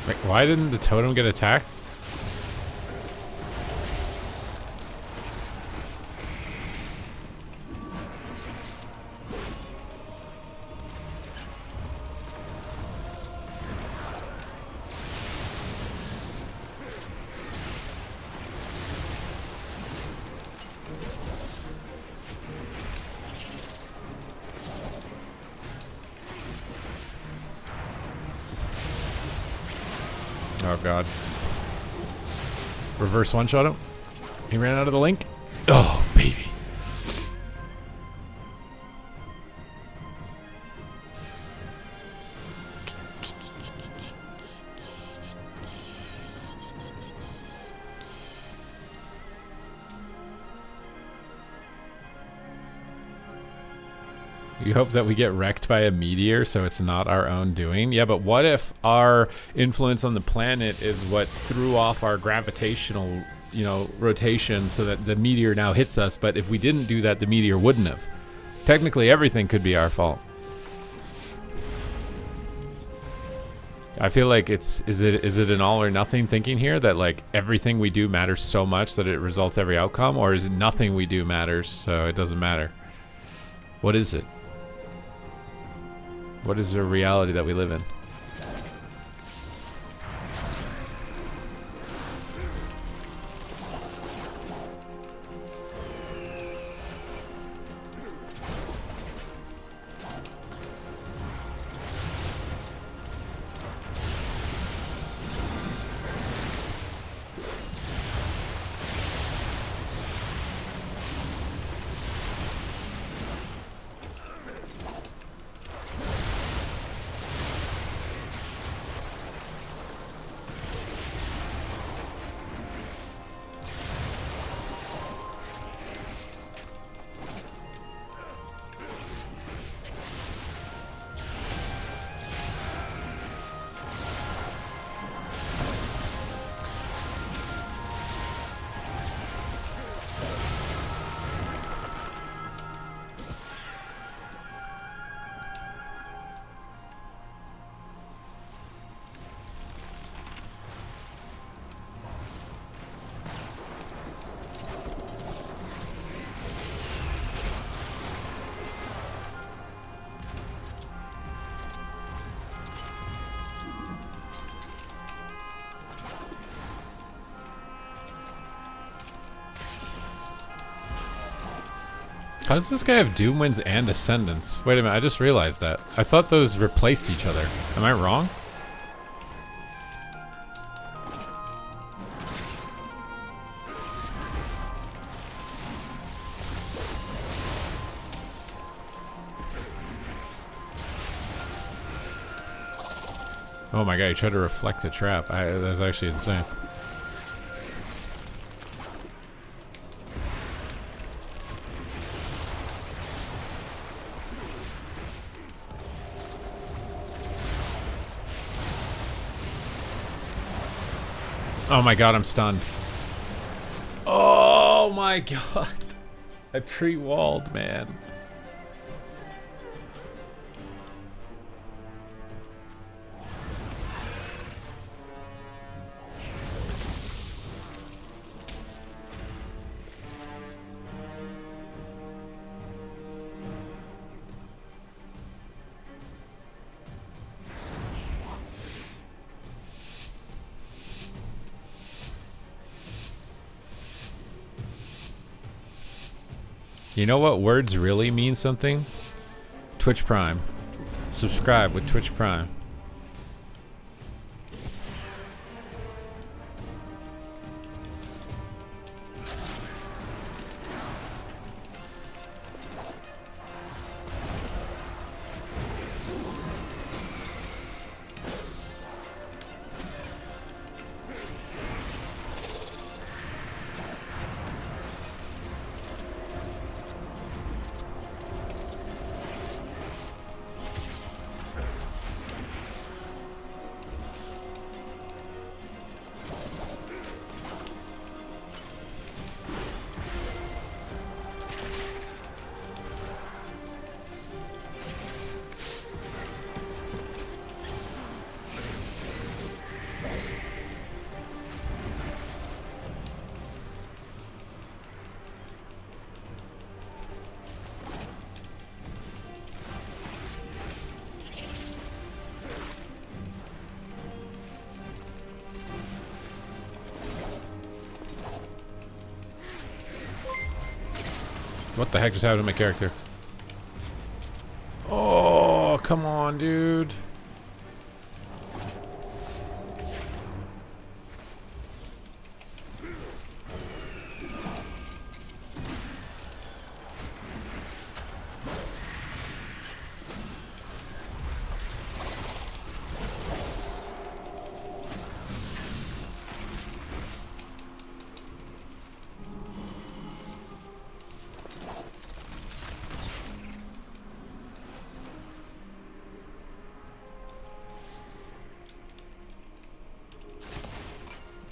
Like, why didn't the totem get attacked? Oh god. Reverse one-shot him. He ran out of the link. Oh, baby. You hope that we get wrecked by a meteor so it's not our own doing. Yeah, but what if our influence on the planet is what threw off our gravitational, rotation so that the meteor now hits us, but if we didn't do that, the meteor wouldn't have. Technically, everything could be our fault. I feel like is it an all or nothing thinking here that like everything we do matters so much that it results every outcome, or is it nothing we do matters so it doesn't matter? What is it? What is the reality that we live in? How does this guy have Doom Winds and Ascendance? Wait a minute, I just realized that. I thought those replaced each other. Am I wrong? Oh my god, he tried to reflect the trap. That's actually insane. Oh my god, I'm stunned. Oh my god. I pre-walled, man. You know what words really mean something? Twitch Prime. Subscribe with Twitch Prime. What the heck just happened to my character? Oh, come on, dude.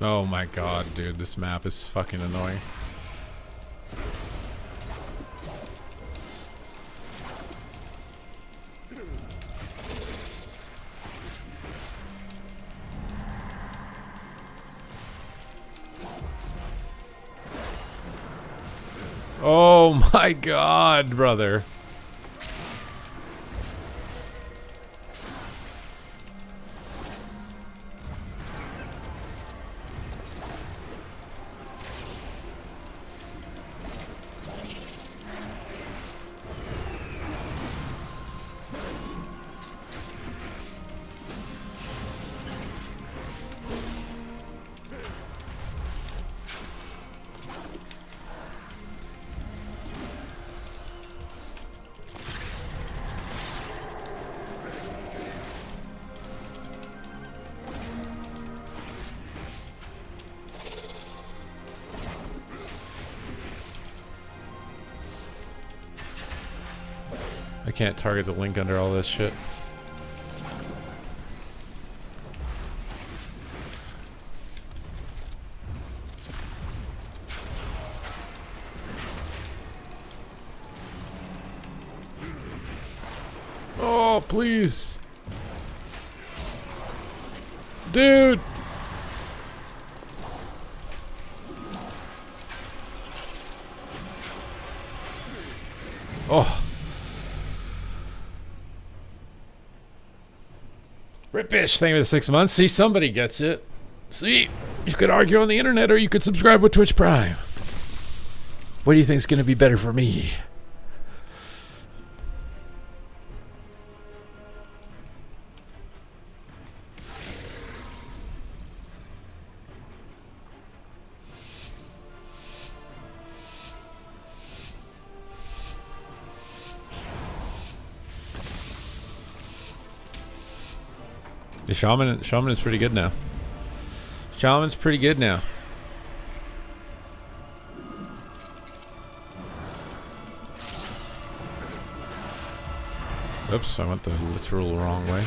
Oh my god, dude, this map is fucking annoying. Oh my god, brother. I can't target the link under all this shit. Oh, please. Dude. Oh. Ripish, thank you for the 6 months. See, somebody gets it. See, you could argue on the internet or you could subscribe with Twitch Prime. What do you think is going to be better for me? The shaman is pretty good now. Shaman's pretty good now. Oops, I went the literal wrong way.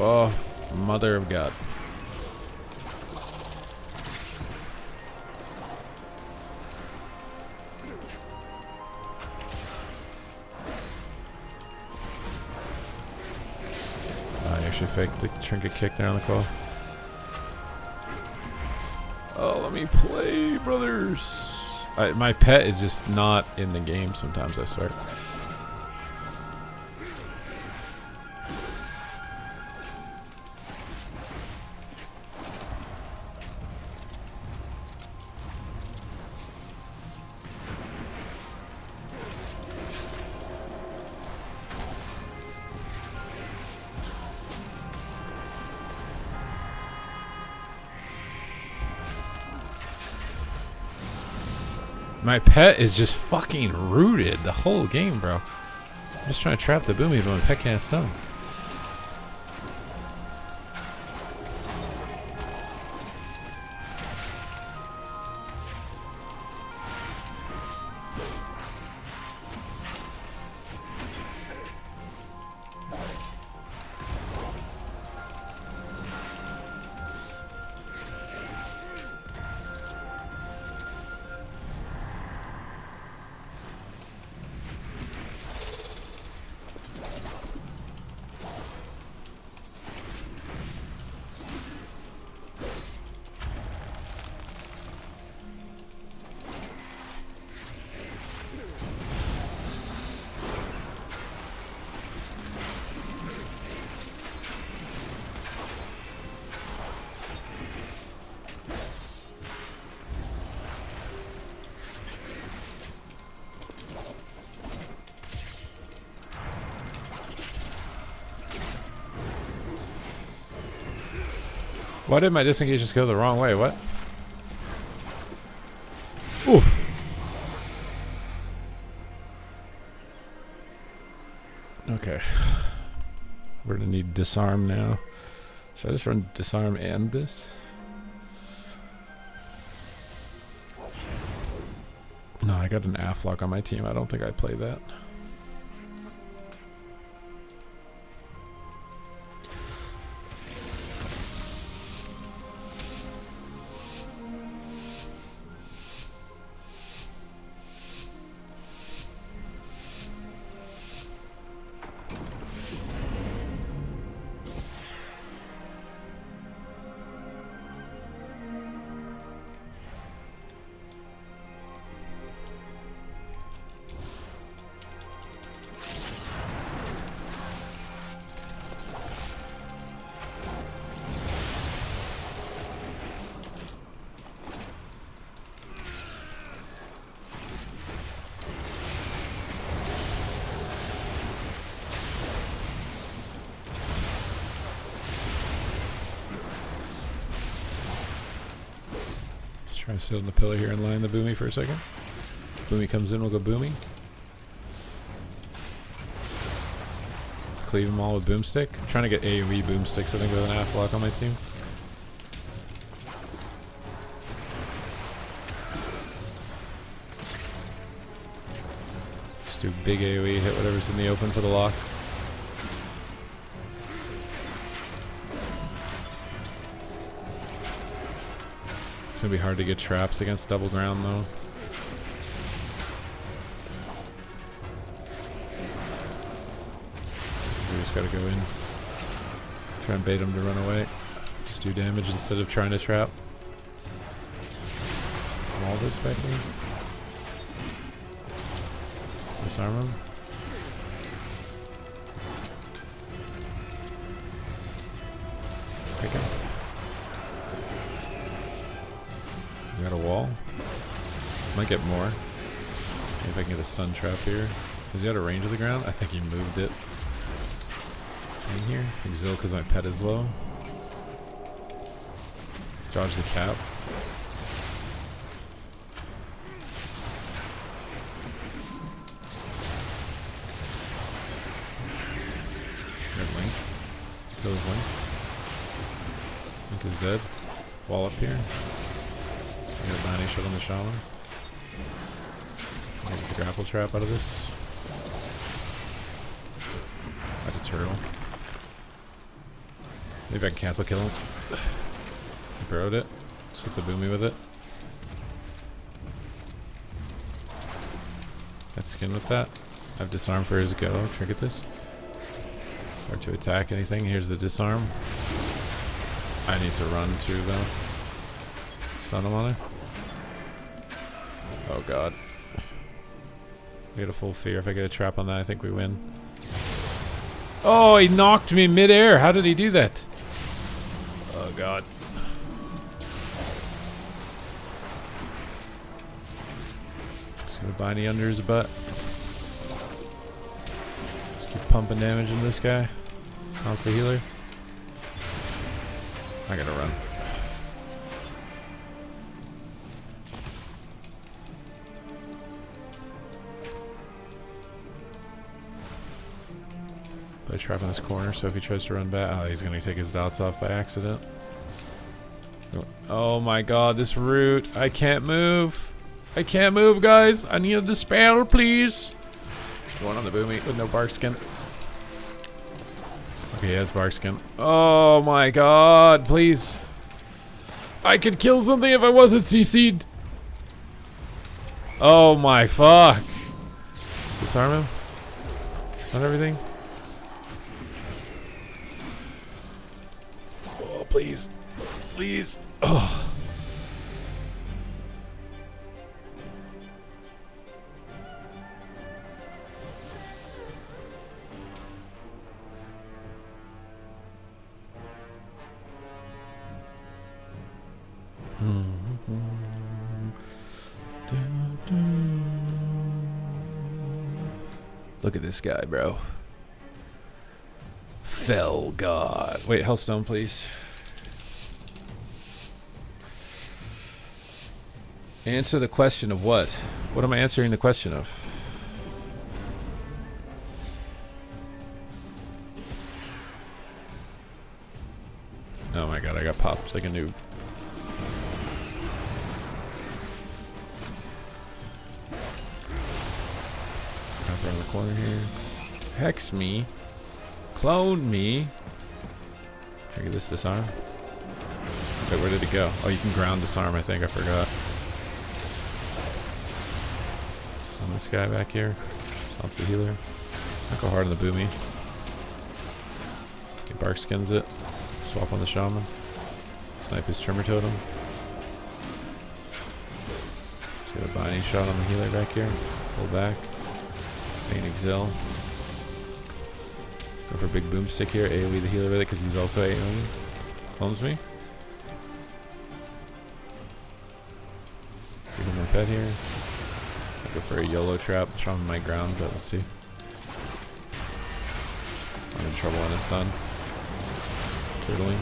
Oh, mother of God. I actually faked the trinket kick there on the claw. Oh, let me play, brothers. My pet is just not in the game sometimes, I swear. My pet is just fucking rooted the whole game, bro. I'm just trying to trap the boomy, but my pet can't stun. Why did my disengage just go the wrong way? What? Oof. Okay. We're gonna need disarm now. Should I just run disarm and this? No, I got an Afflock on my team. I don't think I play that. Try to sit on the pillar here and line the boomy for a second. Boomy comes in, we'll go boomy. Cleave them all with boomstick. I'm trying to get AoE boomsticks, I think, with an Afflock on my team. Just do big AoE, hit whatever's in the open for the lock. It's gonna be hard to get traps against double ground though. We just gotta go in. Try and bait him to run away. Just do damage instead of trying to trap. Wall this back in. Disarm him. Pick him. We got a wall. Might get more. See if I can get a stun trap here. Is he out of range of the ground? I think he moved it. In here. Exil because my pet is low. Dodge the cap. Red Link. Kill his Link. Link is dead. Wall up here. I got a 90 shot on the shaman. I'll get the grapple trap out of this. Got a turtle. Maybe I can cancel kill him. I borrowed it. Just hit the boomy with it. Got skin with that. I have disarm for his go. Trinket this. Or to attack anything. Here's the disarm. I need to run too though. Stun him on there. Oh god. I get a full fear. If I get a trap on that, I think we win. Oh, he knocked me midair. How did he do that? Oh god. Just gonna bindy under his butt. Just keep pumping damage into this guy. How's the healer? I gotta run. Put a trap in this corner, so if he tries to run back, oh, he's gonna take his dots off by accident. Oh my god, this root. I can't move. I can't move, guys. I need a dispel, please. One on the boomy with no bark skin. Okay, he has bark skin. Oh my god, please. I could kill something if I wasn't CC'd. Oh my fuck. Disarm him. Stun everything. Oh, please. Please. Oh. Look at this guy, bro. Fell God. Wait, Hellstone, please. Answer the question of what? What am I answering the question of? Oh my god, I got popped like a noob. Up around the corner here. Hex me. Clone me. Try to get this disarm. Wait, where did it go? Oh, you can ground disarm, I think. I forgot. Stun this guy back here. Bounce the healer. Not go hard on the boomy. He bark skins it. Swap on the shaman. Snipe his tremor totem. Just get a binding shot on the healer back here. Pull back. Main exil. Go for big boomstick here. AoE the healer with it because he's also AoE. Clones me. Give him my pet here. I'll go for a YOLO trap. Shaman my ground, but let's see. I'm in trouble on his stun. Turtling.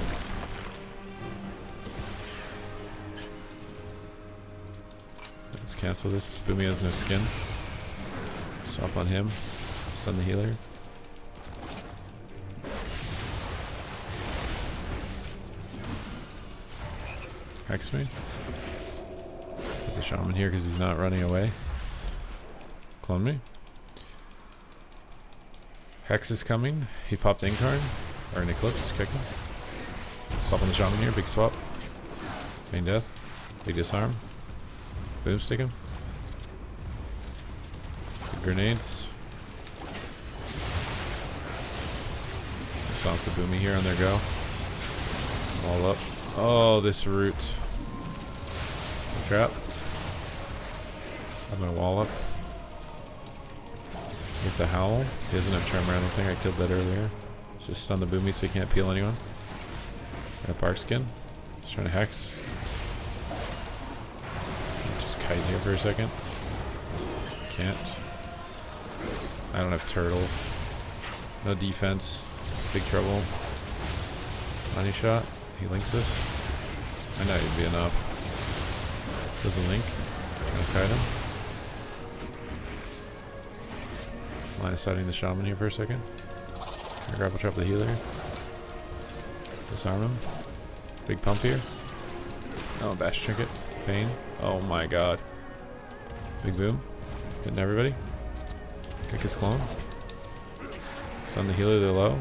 Let's cancel this. Boomy has no skin. Swap on him. Stun the healer. Hex me. Put the shaman here because he's not running away. Clone me. Hex is coming. He popped Incarn. Or an Eclipse. Kick him. Swap on the shaman here. Big swap. Main death. Big disarm. Boomstick him. Big grenades. Silence the boomy here on their go. All up. Oh, this root. Trap. I'm gonna wall up. It's a howl. He doesn't have tremor, I don't think. I killed that earlier. Just stun the boomy so he can't peel anyone. Got bark skin. Just trying to hex. Just kite here for a second. Can't. I don't have turtle. No defense. Big trouble. Money shot. He links us. I know he'd be enough. Does a link. Trying to kite him. Line of sighting the shaman here for a second. Grapple trap the healer. Disarm him. Big pump here. Oh, bash trinket. Pain. Oh my god. Big boom. Hitting everybody. Kick his clone. Stun the healer, they're low.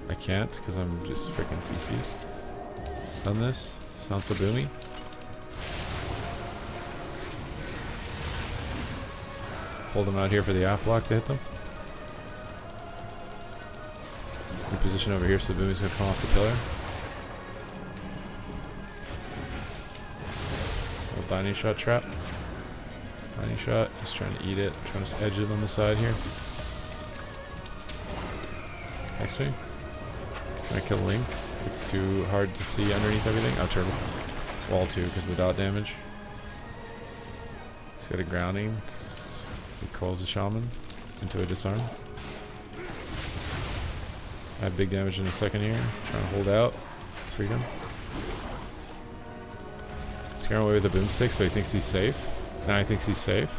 I can't because I'm just freaking CC'd. Stun this. Sounds so boomy. Hold them out here for the Aflock to hit them. Good position over here so the boomy's gonna come off the pillar. Little binding shot trap. Binding shot. He's trying to eat it. Trying to edge it on the side here. Next me. Trying to kill Link. It's too hard to see underneath everything. Oh, turtle. Wall 2 because of the dot damage. He's got a grounding. He calls the shaman into a disarm. I have big damage in a second here. Trying to hold out. Freedom. Scaring away with the boomstick so he thinks he's safe. Now he thinks he's safe.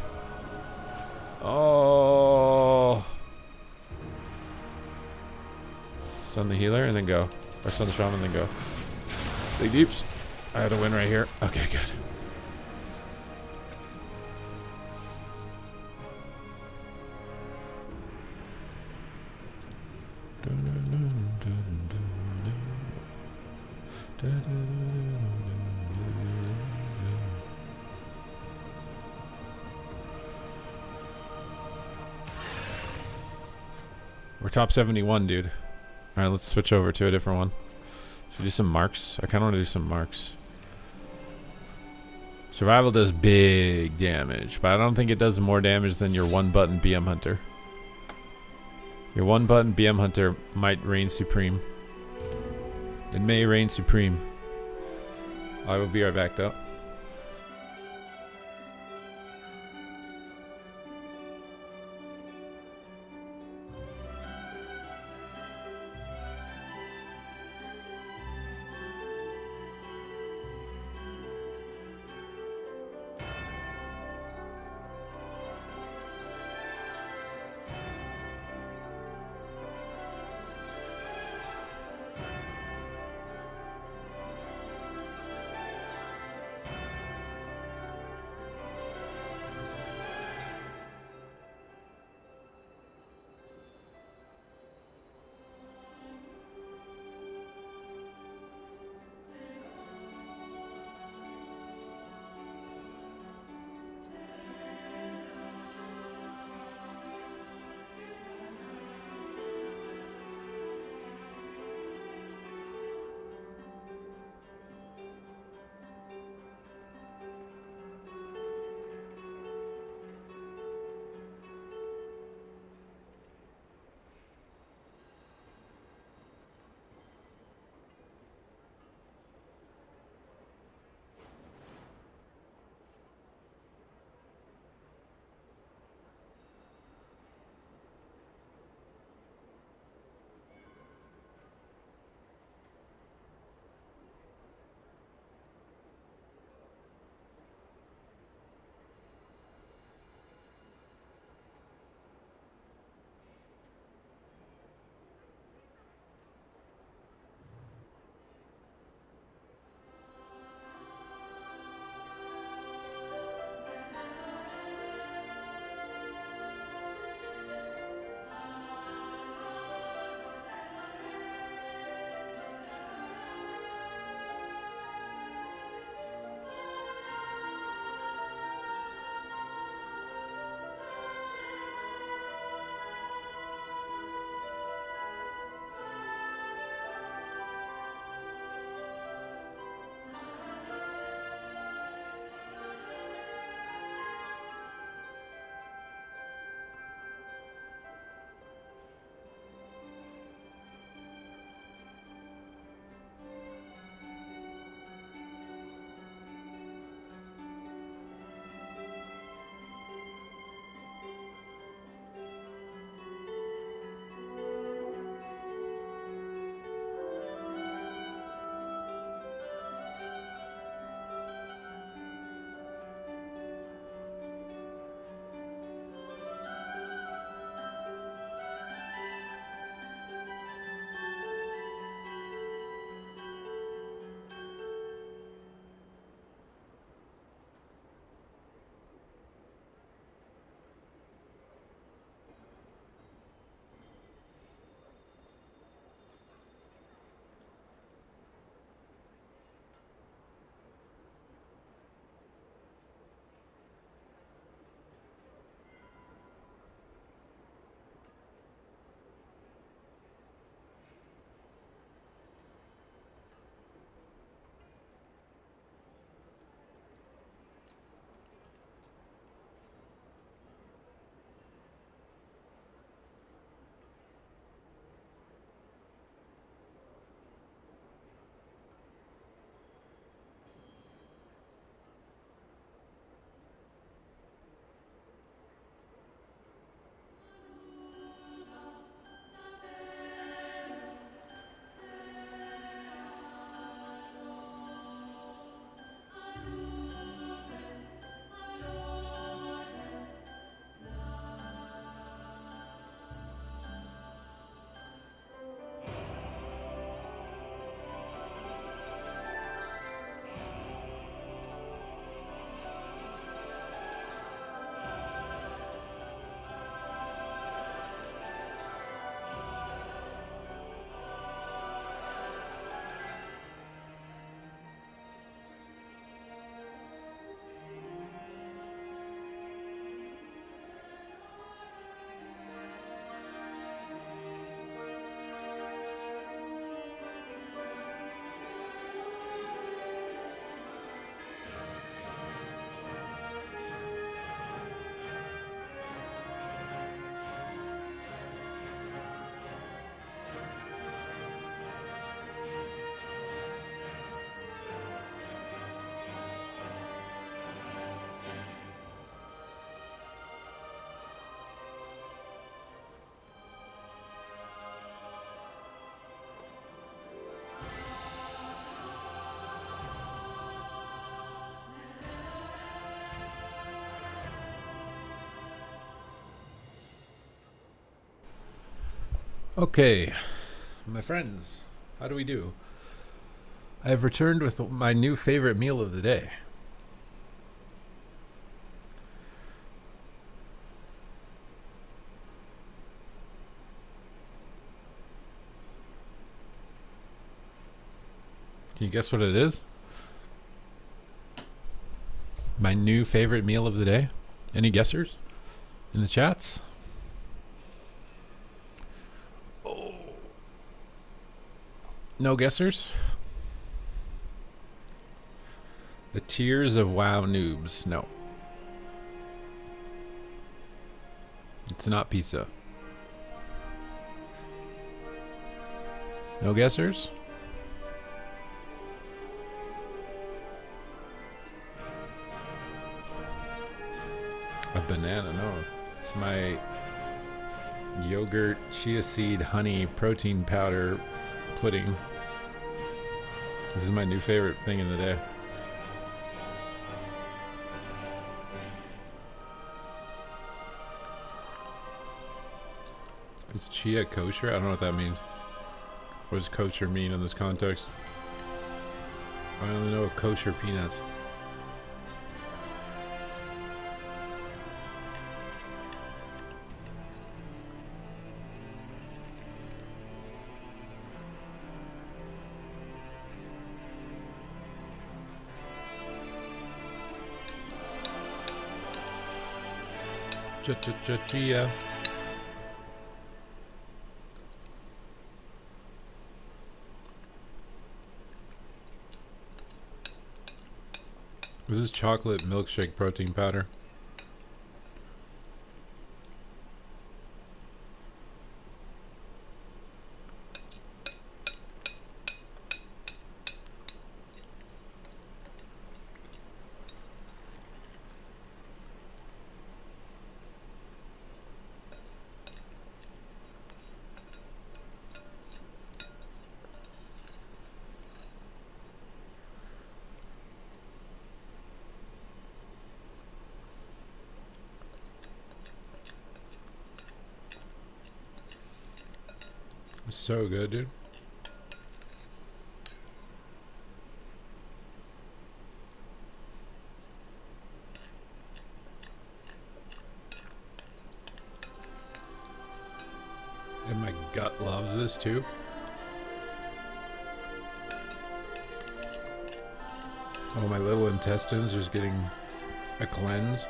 Oh. Stun the healer and then go. Or stun the shaman and then go. Big deeps. I had a win right here. Okay, good. We're top 71, dude. Alright, let's switch over to a different one. Should we do some marks? I kind of want to do some marks. Survival does big damage, but I don't think it does more damage than your one-button BM Hunter. Your one-button BM Hunter might reign supreme. It may reign supreme. I will be right back, though. Okay, my friends, how do we do? I have returned with my new favorite meal of the day. Can you guess what it is? My new favorite meal of the day? Any guessers in the chats? Oh. No guessers? The Tears of WoW Noobs. No. It's not pizza. No guessers? A banana, no. It's my yogurt, chia seed, honey, protein powder pudding. This is my new favorite thing in the day. Is chia kosher? I don't know what that means. What does kosher mean in this context? I only know kosher peanuts. Chia. This is chocolate milkshake protein powder. It's so good, dude. And my gut loves this too. Oh, my little intestines just getting a cleanse.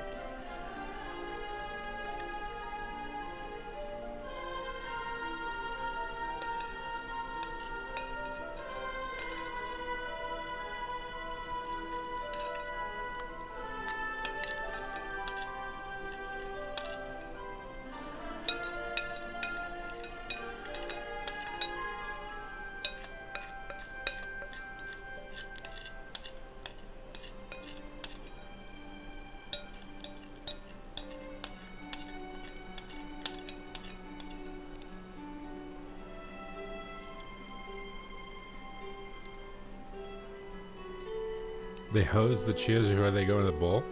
They hose the chias before they go in the bowl.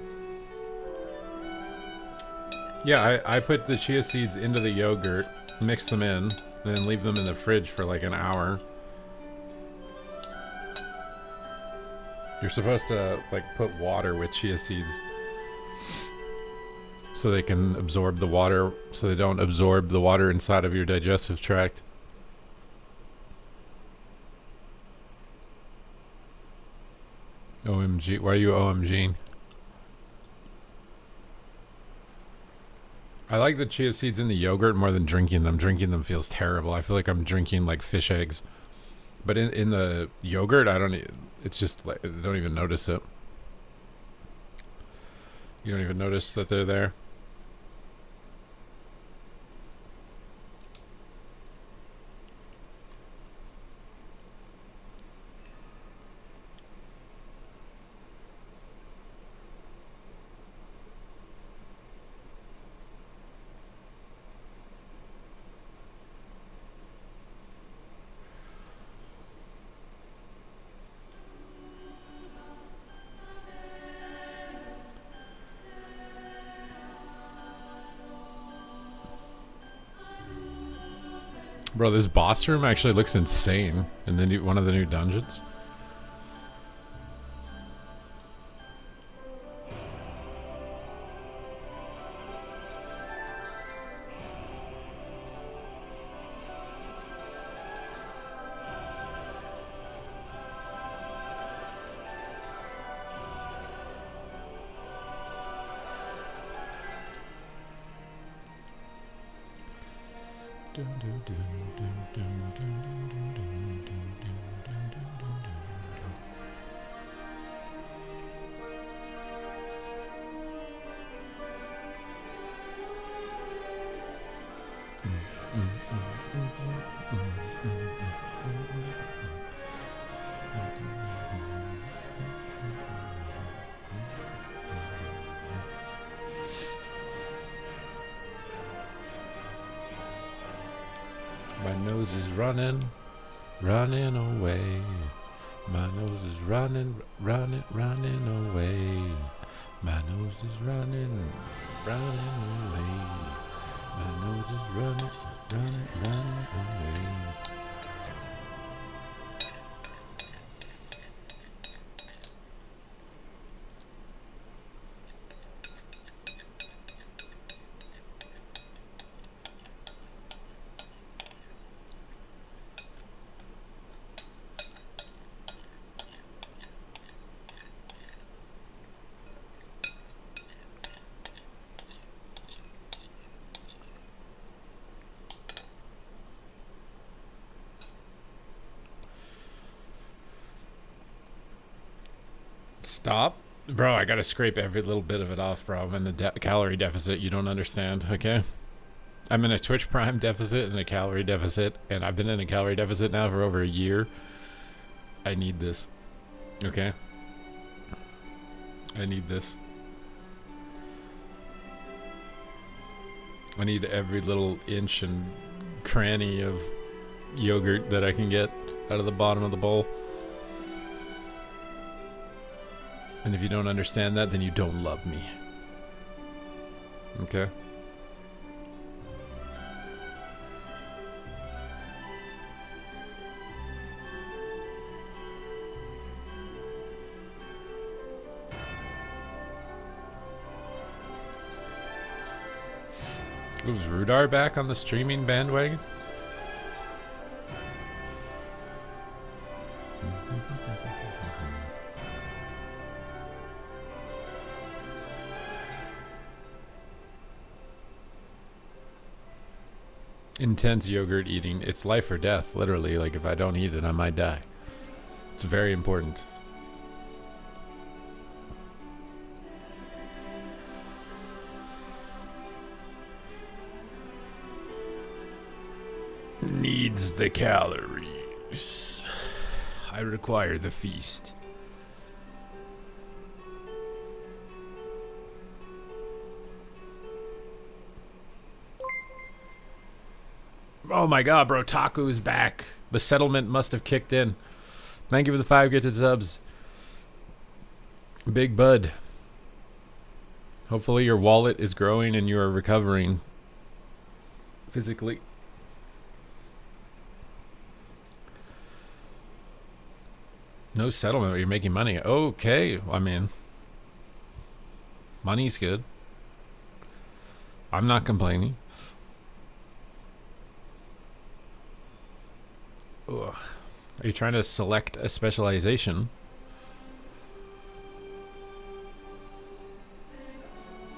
Yeah, I put the chia seeds into the yogurt, mix them in, and then leave them in the fridge for like an hour. You're supposed to like put water with chia seeds so they can absorb the water, so they don't absorb the water inside of your digestive tract. OMG, why are you OMGing? I like the chia seeds in the yogurt more than drinking them. Drinking them feels terrible. I feel like I'm drinking like fish eggs. But in the yogurt, it's just like, I don't even notice it. You don't even notice that they're there. Bro, this boss room actually looks insane in the new, one of the new dungeons. My nose is running, running away. My nose is running, running, running away. My nose is running, running away. My nose is running, running, running away. Stop. Bro, I gotta scrape every little bit of it off, bro. I'm in a calorie deficit you don't understand, okay? I'm in a Twitch Prime deficit and a calorie deficit, and I've been in a calorie deficit now for over a year. I need this, okay? I need this. I need every little inch and cranny of yogurt that I can get out of the bottom of the bowl. And if you don't understand that, then you don't love me. Okay? Was Rudar back on the streaming bandwagon? Intense yogurt eating. It's life or death, literally. Like, if I don't eat it, I might die. It's very important. Needs the calories. I require the feast. Oh my god, bro. Taco is back. The settlement must have kicked in. Thank you for the 5 gifted subs. Big Bud. Hopefully your wallet is growing and you are recovering physically. No settlement, but you're making money. Okay, I mean, money's good. I'm not complaining. Ugh. Are you trying to select a specialization?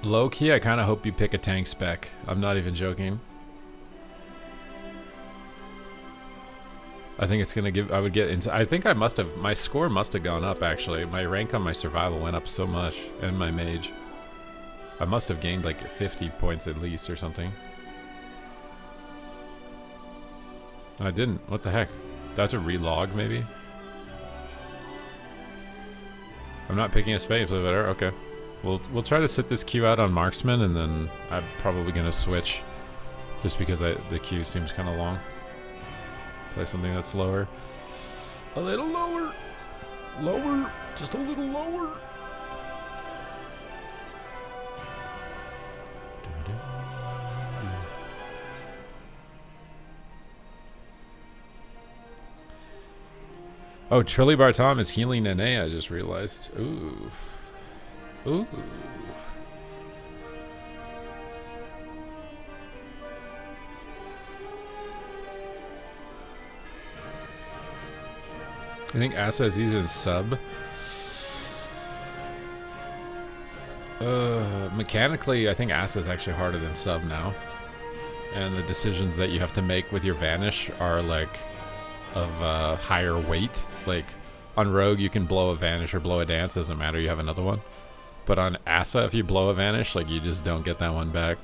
Low key, I kind of hope you pick a tank spec. I'm not even joking. I think it's gonna give. I would get into. I think I must have. My score must have gone up actually. My rank on my survival went up so much, and my mage. I must have gained like 50 points at least or something. I didn't. What the heck? Do I have to relog maybe? I'm not picking a space. Okay. We'll try to sit this queue out on marksman, and then I'm probably gonna switch, just because the queue seems kind of long. Play something that's lower. A little lower. Lower. Just a little lower. Oh, Trilly Bartom is healing Nene, I just realized. Ooh. Ooh. I think Asa is easier than sub. Mechanically, I think Asa is actually harder than sub now. And the decisions that you have to make with your Vanish are like of higher weight. Like on Rogue, you can blow a Vanish or blow a Dance, doesn't matter, you have another one. But on Asa, if you blow a Vanish, like you just don't get that one back.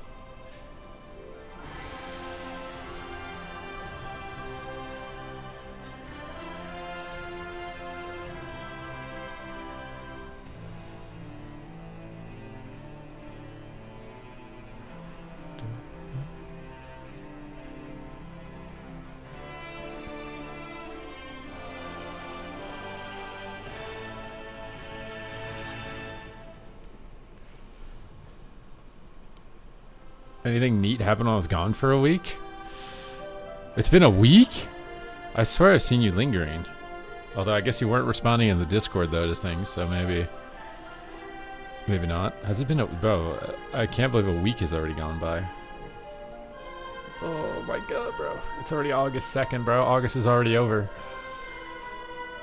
Anything neat happened while I was gone for a week? It's been a week? I swear I've seen you lingering. Although I guess you weren't responding in the Discord though to things, so maybe not. Has it been a... Bro, I can't believe a week has already gone by. Oh my god, bro. It's already August 2nd, bro. August is already over.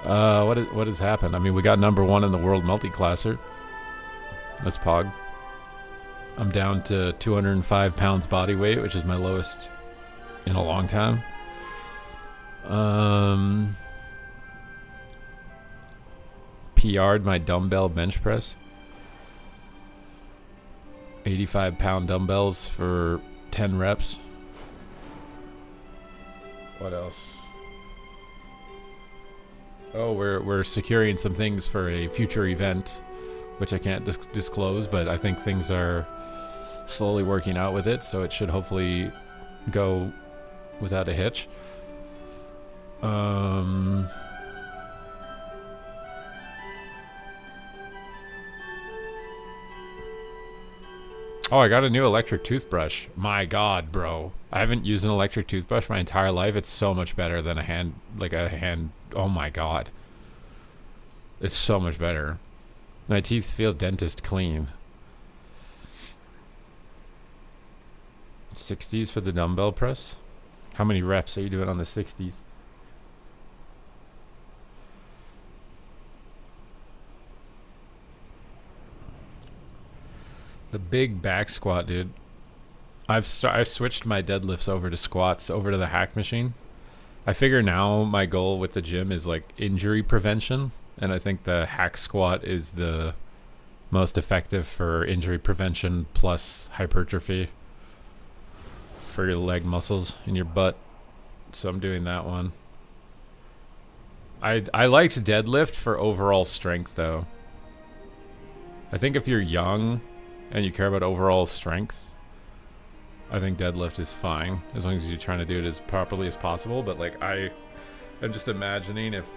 What has happened? I mean, we got #1 in the world multiclasser. That's Pog. I'm down to 205 pounds body weight, which is my lowest in a long time. PR'd my dumbbell bench press. 85-pound dumbbells for 10 reps. What else? Oh, we're securing some things for a future event, which I can't disclose, but I think things are slowly working out with it, so it should hopefully go without a hitch. Oh, I got a new electric toothbrush. My god, bro. I haven't used an electric toothbrush my entire life. It's so much better than a hand. Oh my god. It's so much better. My teeth feel dentist clean. 60s for the dumbbell press. How many reps are you doing on the 60s? The big back squat, dude. I've switched my deadlifts over to squats, over to the hack machine. I figure now my goal with the gym is like injury prevention, and I think the hack squat is the most effective for injury prevention plus hypertrophy for your leg muscles in your butt. So I'm doing that one. I liked deadlift for overall strength though. I think if you're young and you care about overall strength, I think deadlift is fine as long as you're trying to do it as properly as possible. But like I'm just imagining if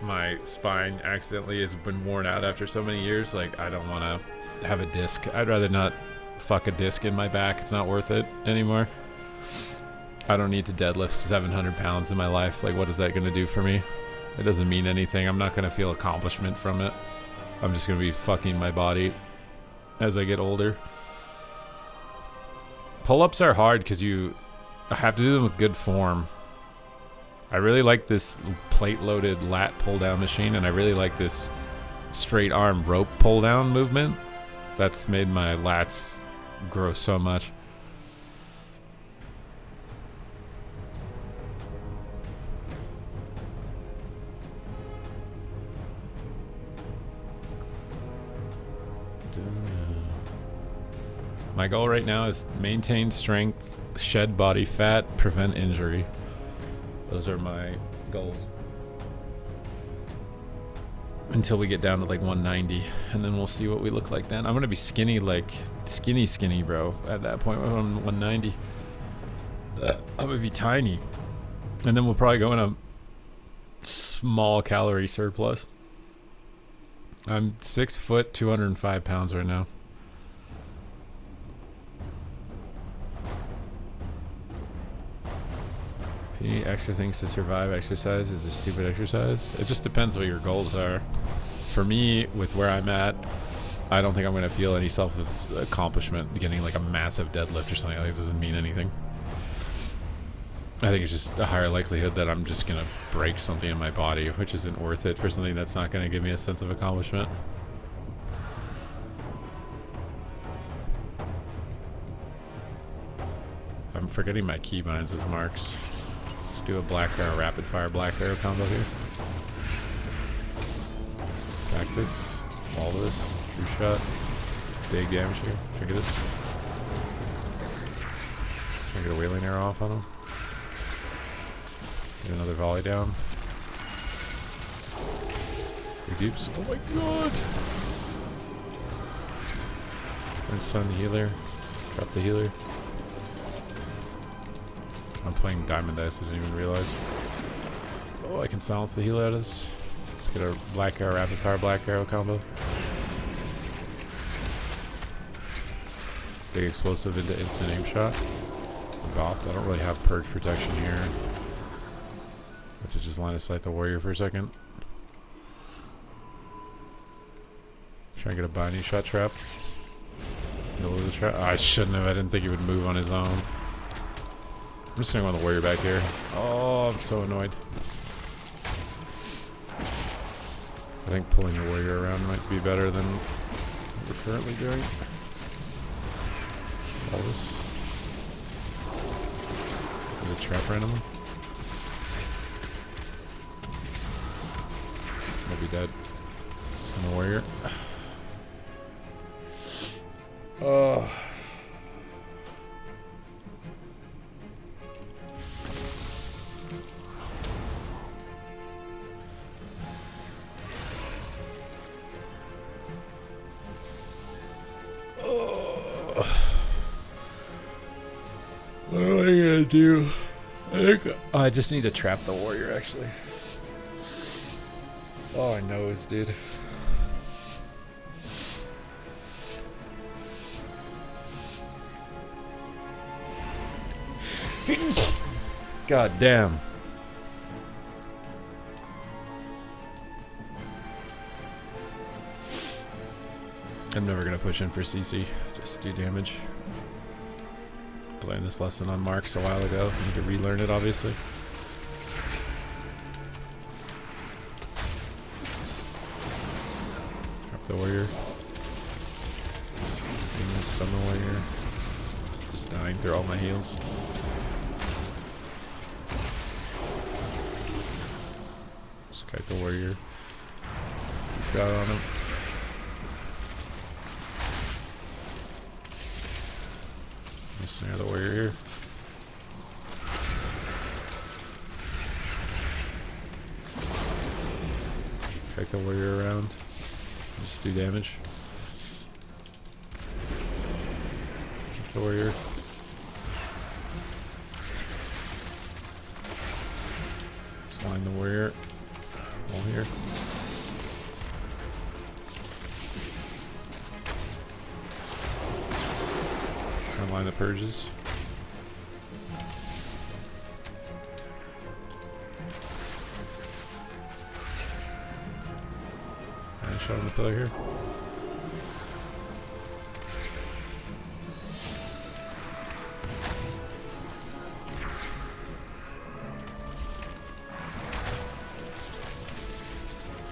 my spine accidentally has been worn out after so many years, like I don't want to have a disc. I'd rather not fuck a disc in my back. It's not worth it anymore. I don't need to deadlift 700 pounds in my life. Like what is that going to do for me? It doesn't mean anything. I'm not going to feel accomplishment from it. I'm just going to be fucking my body as I get older. Pull-ups are hard because you have to do them with good form. I really like this plate-loaded lat pull-down machine, and I really like this straight arm rope pull-down movement. That's made my lats grow so much. My goal right now is maintain strength, shed body fat, prevent injury. Those are my goals. Until we get down to like 190, and then we'll see what we look like then. I'm gonna be skinny, like skinny, bro. At that point, when I'm 190, I'm gonna be tiny, and then we'll probably go in a small calorie surplus. I'm 6 foot, 205 pounds right now. If you need extra things to survive, exercise is a stupid exercise. It just depends what your goals are. For me, with where I'm at, I don't think I'm going to feel any self-accomplishment getting like a massive deadlift or something. Like, it doesn't mean anything. I think it's just a higher likelihood that I'm just going to break something in my body, which isn't worth it for something that's not going to give me a sense of accomplishment. I'm forgetting my keybinds as marks. Let's do a black arrow, rapid fire black arrow combo here. Sack this, wall this, true shot, big damage here. Look at this. Try to get a whaling arrow off on him. Get another volley down. Big deeps. Oh my god! And stun the healer. Drop the healer. I'm playing Diamond Dice, I didn't even realize. Oh, I can silence the healer out of this. Let's get a black arrow, rapid fire black arrow combo. Big explosive into instant aim shot. Gopped. I don't really have purge protection here. Have to just line of sight the warrior for a second. Try and get a binding shot trap. Middle of the trap. Oh, I shouldn't have. I didn't think he would move on his own. I'm just gonna go on the warrior back here. Oh, I'm so annoyed. I think pulling your warrior around might be better than what we're currently doing. All this. Get a trap randomly. I'll be dead. Send the warrior. Oh. What am I gonna do? I think I just need to trap the warrior, actually. Oh, I knows, dude. God damn. I'm never gonna push in for CC. Just do damage. I learned this lesson on marks a while ago. I need to relearn it, obviously. Drop the warrior. Stun the warrior. Just dying through all my heals. Just kite the warrior. Got on him. Snare the warrior here. Kite the warrior around. Just do damage. Keep the warrior. Just line the warrior. All here. Line the purges. And shot on the pillar here.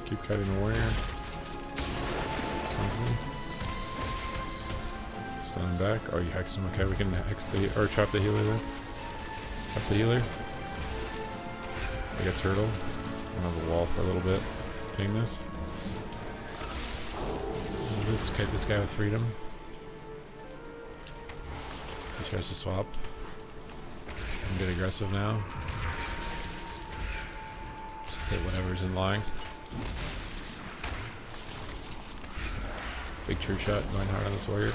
Keep cutting the warrior. Sounds good. Stun back. Oh, you hexed him. Okay, we can hex the or trap the healer there. Trap the healer. Like a turtle. On the wall for a little bit. Ping this. Let's kite this guy with freedom. He tries to swap. And get aggressive now. Just hit whatever's in line. Big true shot going hard on this warrior.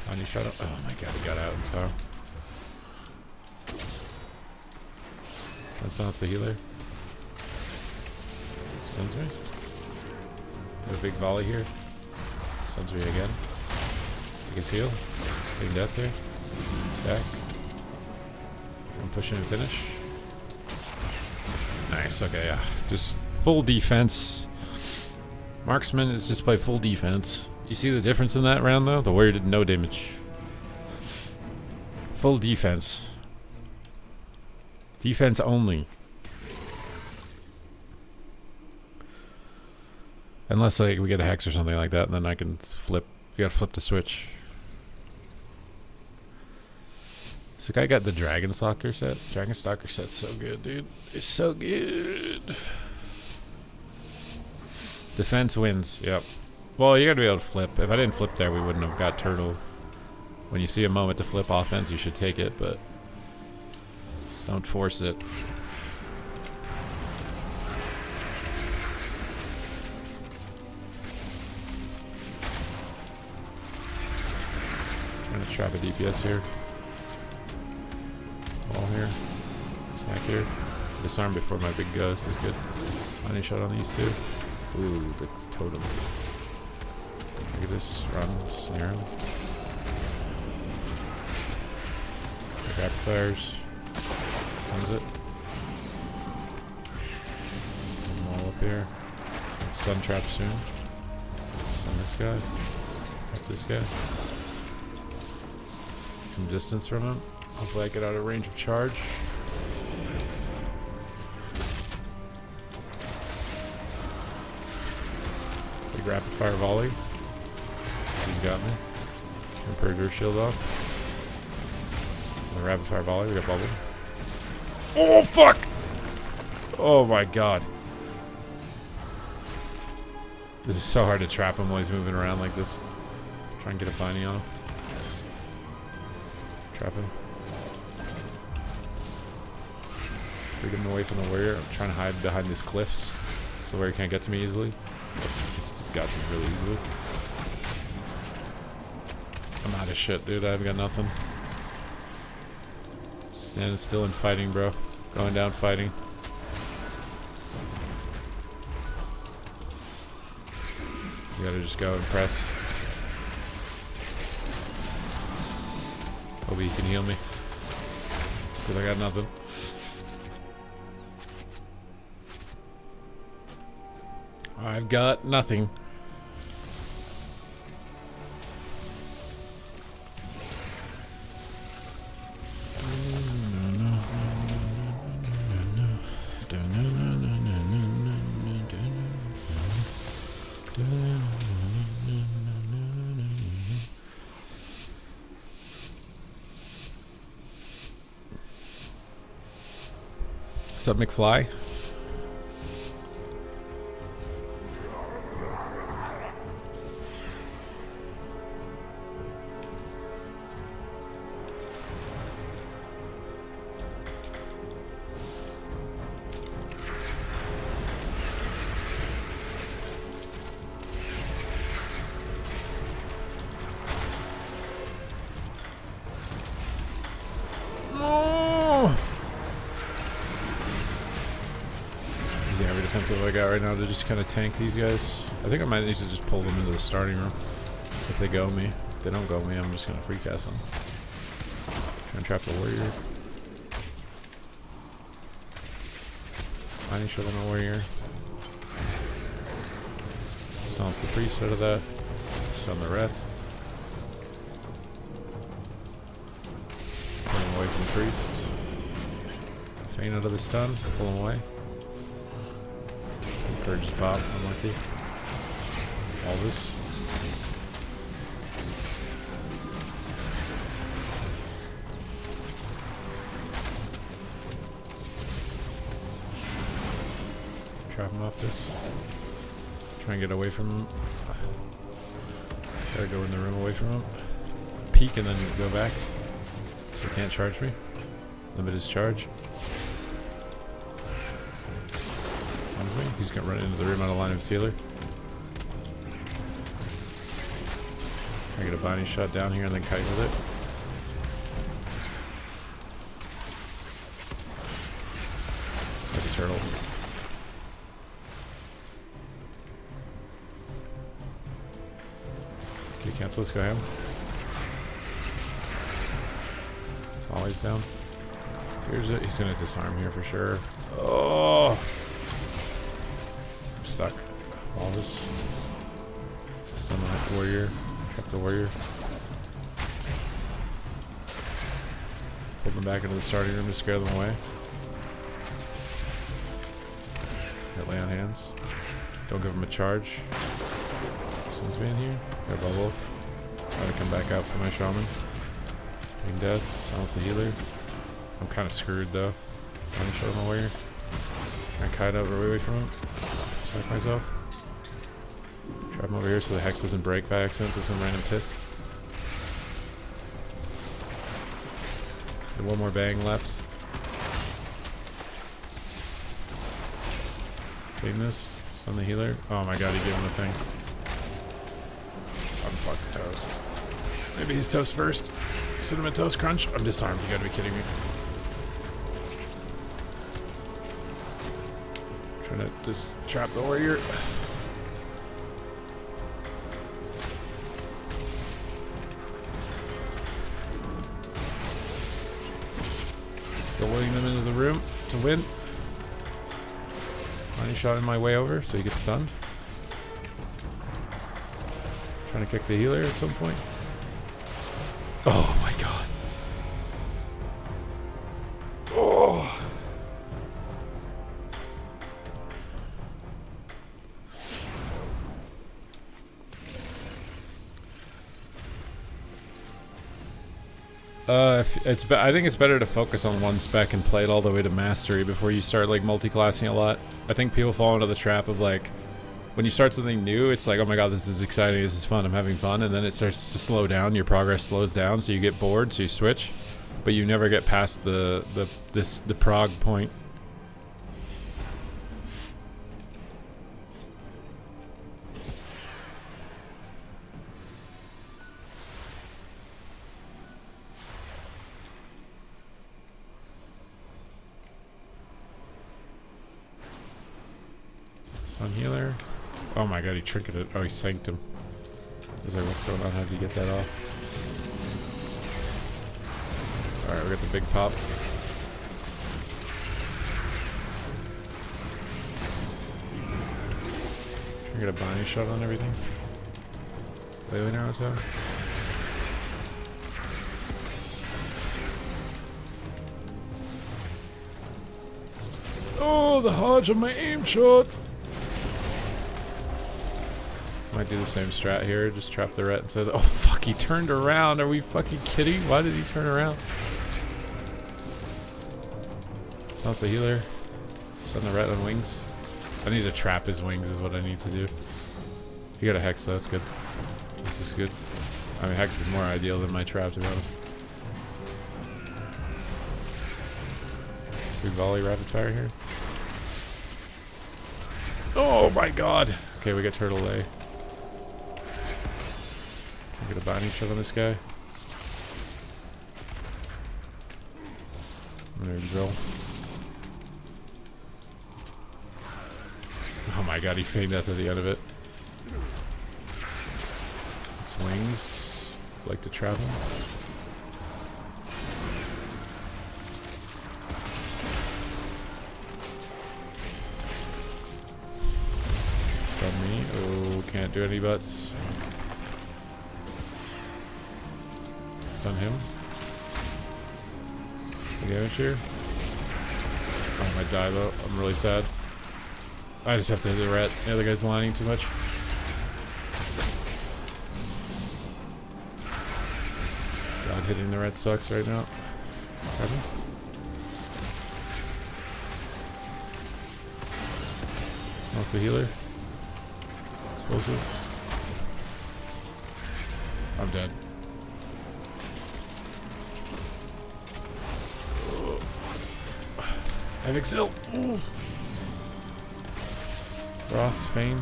On you shot up. Oh my god, he got out in time. That's the healer. Stuns me. Got a big volley here. Stuns me again. Take his heal. Big death here. Stack. push in and finish. Nice, okay, yeah. Just full defense. Marksman is just by full defense. You see the difference in that round though? The warrior did no damage. Full defense. Defense only. Unless like we get a hex or something like that, and then I can flip. You gotta flip the switch. This guy got the Dragon Stalker set. Dragon Stalker set's so good, dude. It's so good. Defense wins. Yep. Well, you gotta be able to flip. If I didn't flip there, we wouldn't have got turtle. When you see a moment to flip offense, you should take it, but don't force it. Trying to trap a DPS here. Wall here. Sack here. Disarm before my big ghost is good. Money shot on these two. Ooh, the totem. Look at this. Run. Snare him. Grab flares. Cleanse it. Put them all up here. Stun trap soon. Stun this guy. Trap this guy. Some distance from him. Hopefully I get out of range of charge. Big rapid fire volley. He's got me. Can purge her shield off. The rapid fire volley, we got bubble. Oh fuck! Oh my god. This is so hard to trap him while he's moving around like this. Try and get a binding on him. Trap him. Freak him away from the warrior. I'm trying to hide behind these cliffs so the warrior can't get to me easily. Just got to me really easily. I'm out of shit, dude. I've got nothing. Standing still and fighting, bro. Going down fighting. You gotta just go and press. Hope he can heal me. Because I got nothing. I've got nothing. What's up, McFly? Defensive I got right now to just kind of tank these guys. I think I might need to just pull them into the starting room if they go me. If they don't go me, I'm just gonna free cast them. Try and trap the warrior. Mining shot on the warrior. Silence the priest out of that. Stun the red. Pull him away from the priest. Feign out of the stun. Pull him away. Purge pop, unlucky. All this. Trap him off this. Try and get away from him. Gotta go in the room away from him. Peek and then go back. So he can't charge me. Limit his charge. He's gonna run into the room out of line of sealer. I get a binding shot down here and then kite with it. Like a turtle. Can you cancel this? Go ahead. Always down. Here's it. He's gonna disarm here for sure. Oh, I'm stuck. All this. Stun the warrior. Trap the warrior. Pull them back into the starting room to scare them away. Hit lay on hands. Don't give them a charge. Someone's being here. Got a bubble. Trying to come back out for my shaman. Being dead. Silence the healer. I'm kind of screwed though. Trying to show my warrior. Can I kite out away from him? Strike myself. Trap him over here so the hex doesn't break by accident to some random piss. One more bang left. Clean this. Stun the healer. Oh my god, he gave him the thing. I'm fucking toast. Maybe he's toast first. Cinnamon toast crunch. I'm disarmed. You gotta be kidding me. Trying to just trap the warrior. Willing them into the room to win. Money shot in my way over so he gets stunned. Trying to kick the healer at some point. Oh my god. Oh. I think it's better to focus on one spec and play it all the way to mastery before you start like multi-classing a lot. I think people fall into the trap of like, when you start something new, it's like, oh my god, this is exciting, this is fun, I'm having fun, and then it starts to slow down, your progress slows down, so you get bored, so you switch, but you never get past the prog point. Sun healer. Oh my god, he trinketed. Oh, he sanked him. I was like, what's going on? How did you get that off? Alright, we got the big pop. Trying to get a binding shot on everything. Lily Naruto. Oh, the hodge of my aim shot! Might do the same strat here, just trap the ret and say, oh fuck, he turned around, are we fucking kidding? Why did he turn around? Sounds the healer. Send the ret on wings. I need to trap his wings is what I need to do. He got a hex though, that's good. This is good. I mean, hex is more ideal than my trap to be honest. We volley rapid fire here. Oh my god! Okay, we got turtle lay. Get a binding shot on this guy. There's Zill. Oh my god, he feigned death at the end of it. Its wings. Like to trap him. Stun me. Oh, can't do any butts. Stun him. Any damage here? Oh, I might die though. I'm really sad. I just have to hit the rat. The other guy's lining too much. God, hitting the rat sucks right now. That's the healer. Explosive. I'm dead. Havoc Zill. Ross, Fane.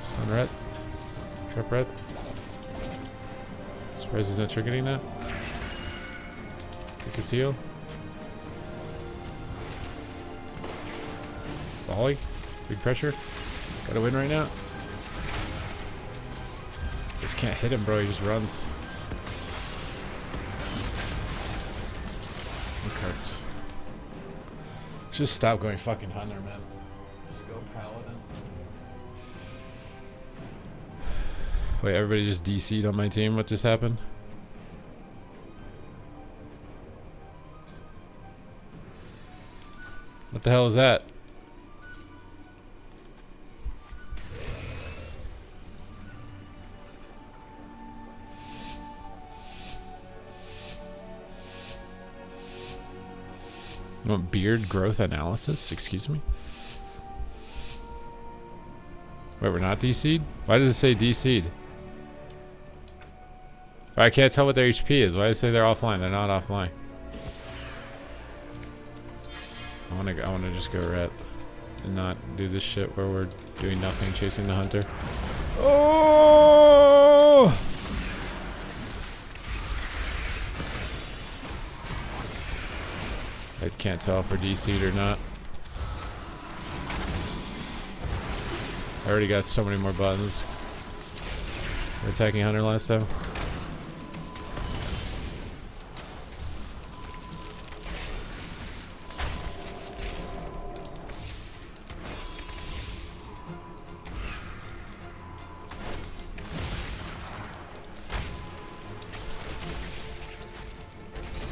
Stun ret. Trap ret. Surprised he's not triggering that. Kick a seal. Volley. Big pressure. Gotta win right now. Just can't hit him, bro. He just runs. Just stop going fucking hunter, man. Just go paladin. Wait, everybody just DC'd on my team. What just happened? What the hell is that? You want beard growth analysis? Excuse me? Wait, we're not DC'd? Why does it say DC'd? I can't tell what their HP is. Why does it say they're offline? They're not offline. I wanna just go ret and not do this shit where we're doing nothing, chasing the hunter. Oh! I can't tell if we're DC'd or not. I already got so many more buttons. We're attacking hunter last time.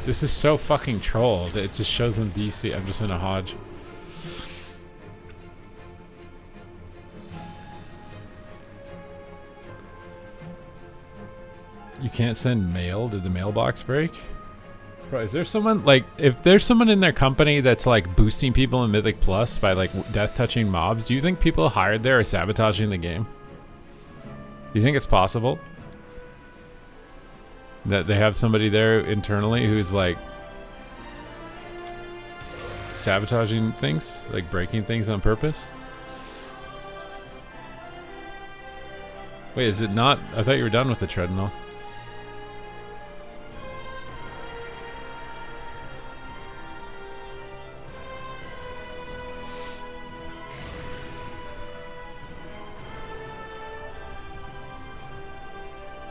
This is so fucking troll that it just shows them DC. I'm just in a Hodge. You can't send mail? Did the mailbox break? Bro, is there someone, like, if there's someone in their company that's, like, boosting people in Mythic Plus by, like, death-touching mobs, do you think people hired there are sabotaging the game? Do you think it's possible? That they have somebody there internally who's like sabotaging things, like breaking things on purpose. Wait, is it not? I thought you were done with the treadmill.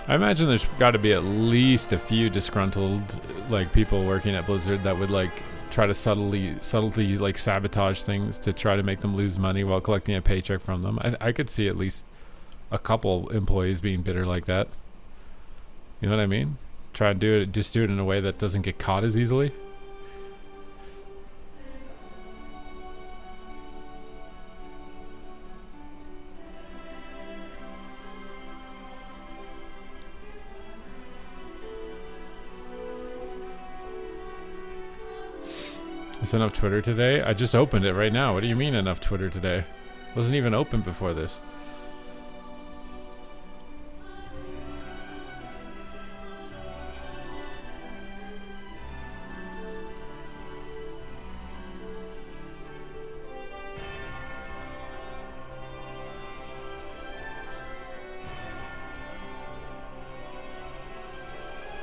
I imagine there's got to be at least a few disgruntled, like, people working at Blizzard that would, like, try to subtly, like, sabotage things to try to make them lose money while collecting a paycheck from them. I could see at least a couple employees being bitter like that. You know what I mean? Try and do it in a way that doesn't get caught as easily. Is enough Twitter today? I just opened it right now. What do you mean enough Twitter today? Wasn't even open before this.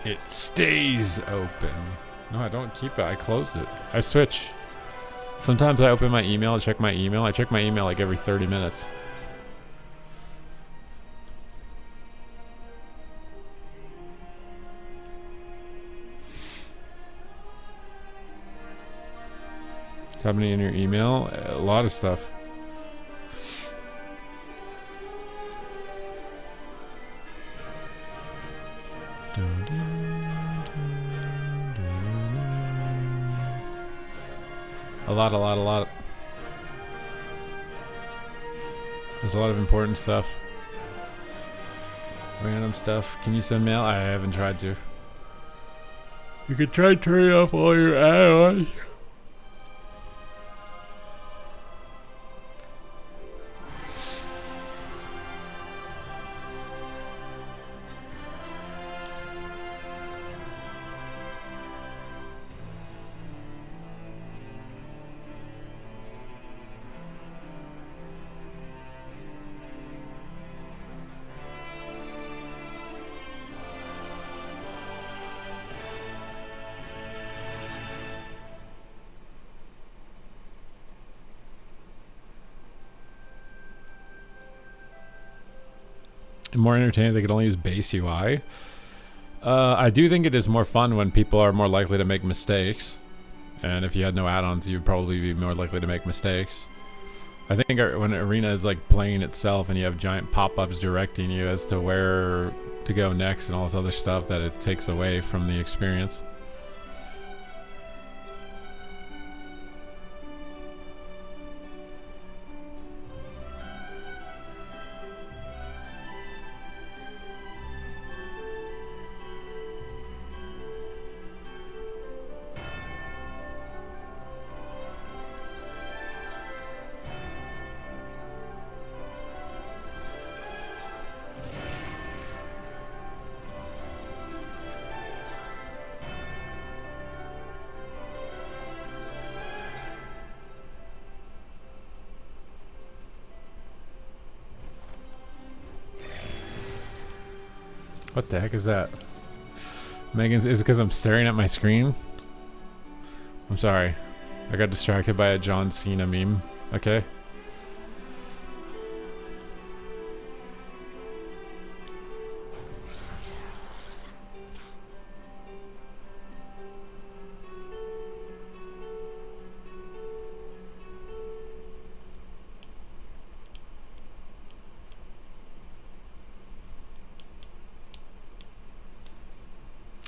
It stays open. No, I don't keep it. I close it. I switch. Sometimes I open my email, I check my email. I check my email like every 30 minutes. What's happening in your email? A lot of stuff. A lot. There's a lot of important stuff. Random stuff. Can you send mail? I haven't tried to. You could try turning off all your add-ons. More entertaining, they could only use base UI. I do think it is more fun when people are more likely to make mistakes and if you had no add-ons, you'd probably be more likely to make mistakes. I think when Arena is like playing itself and you have giant pop-ups directing you as to where to go next and all this other stuff, that it takes away from the experience. What the heck is that? Megan's, is it because I'm staring at my screen? I'm sorry. I got distracted by a John Cena meme. Okay.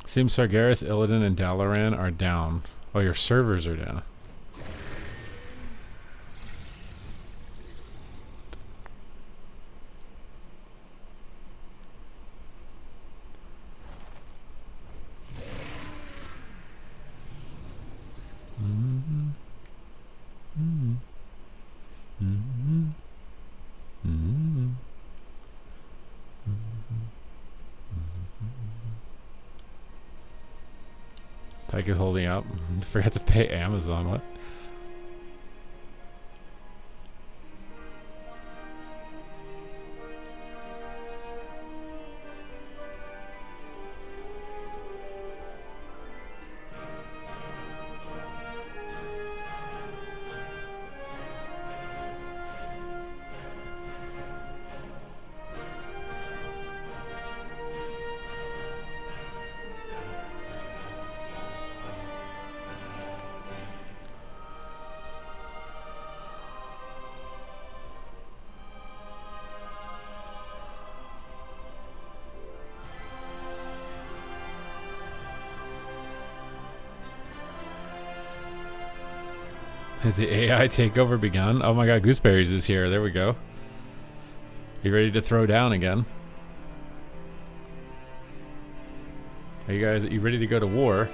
Seems Sargeras, Illidan, and Dalaran are down. Oh, your servers are down. Tyke is holding up. Forgot to pay Amazon. What? Has the AI takeover begun? Oh my god, Gooseberries is here. There we go. You ready to throw down again? Are you ready to go to war?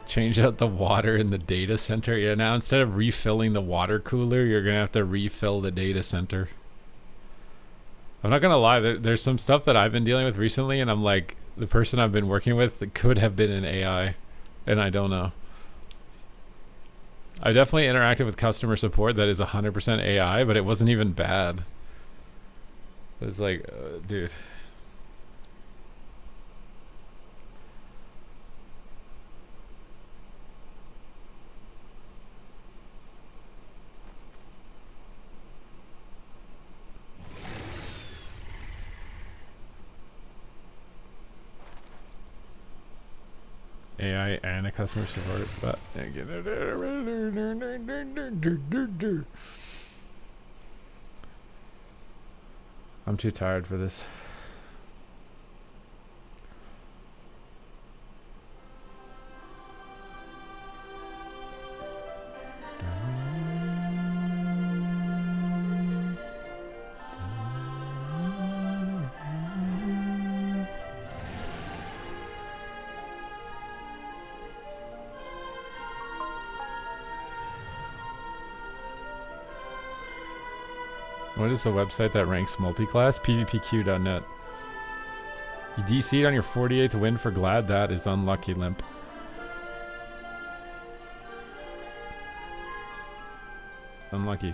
Change out the water in the data center. Yeah, now instead of refilling the water cooler, you're gonna have to refill the data center. I'm not gonna lie, there's some stuff that I've been dealing with recently, and I'm like, the person I've been working with could have been an AI, and I don't know. I definitely interacted with customer support that is 100% AI, but it wasn't even bad. It was like, dude. AI and a customer support, but I'm too tired for this. What is the website that ranks multiclass? PvPQ.net. You DC'd on your 48th win for Glad. That is unlucky, Limp. Unlucky.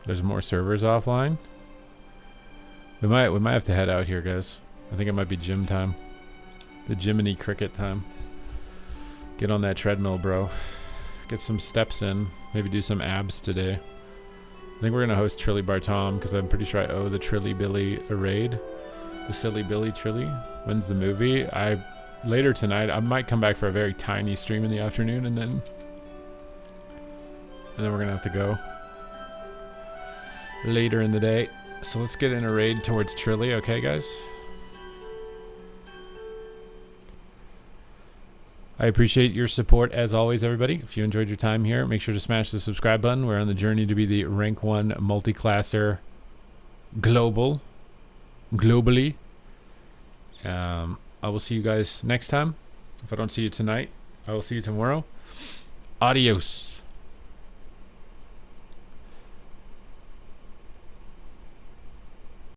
There's more servers offline. We might have to head out here, guys. I think it might be gym time. The Jiminy Cricket time. Get on that treadmill, bro. Get some steps in. Maybe do some abs today. I think we're gonna host Trilly Bartom because I'm pretty sure I owe the Trilly Billy a raid. The Silly Billy Trilly. When's the movie? Later tonight. I might come back for a very tiny stream in the afternoon, and then we're gonna have to go later in the day. So let's get in a raid towards Trilly, okay, guys? I appreciate your support as always, everybody. If you enjoyed your time here, make sure to smash the subscribe button. We're on the journey to be the rank 1 multiclasser globally. I will see you guys next time. If I don't see you tonight, I will see you tomorrow. Adios.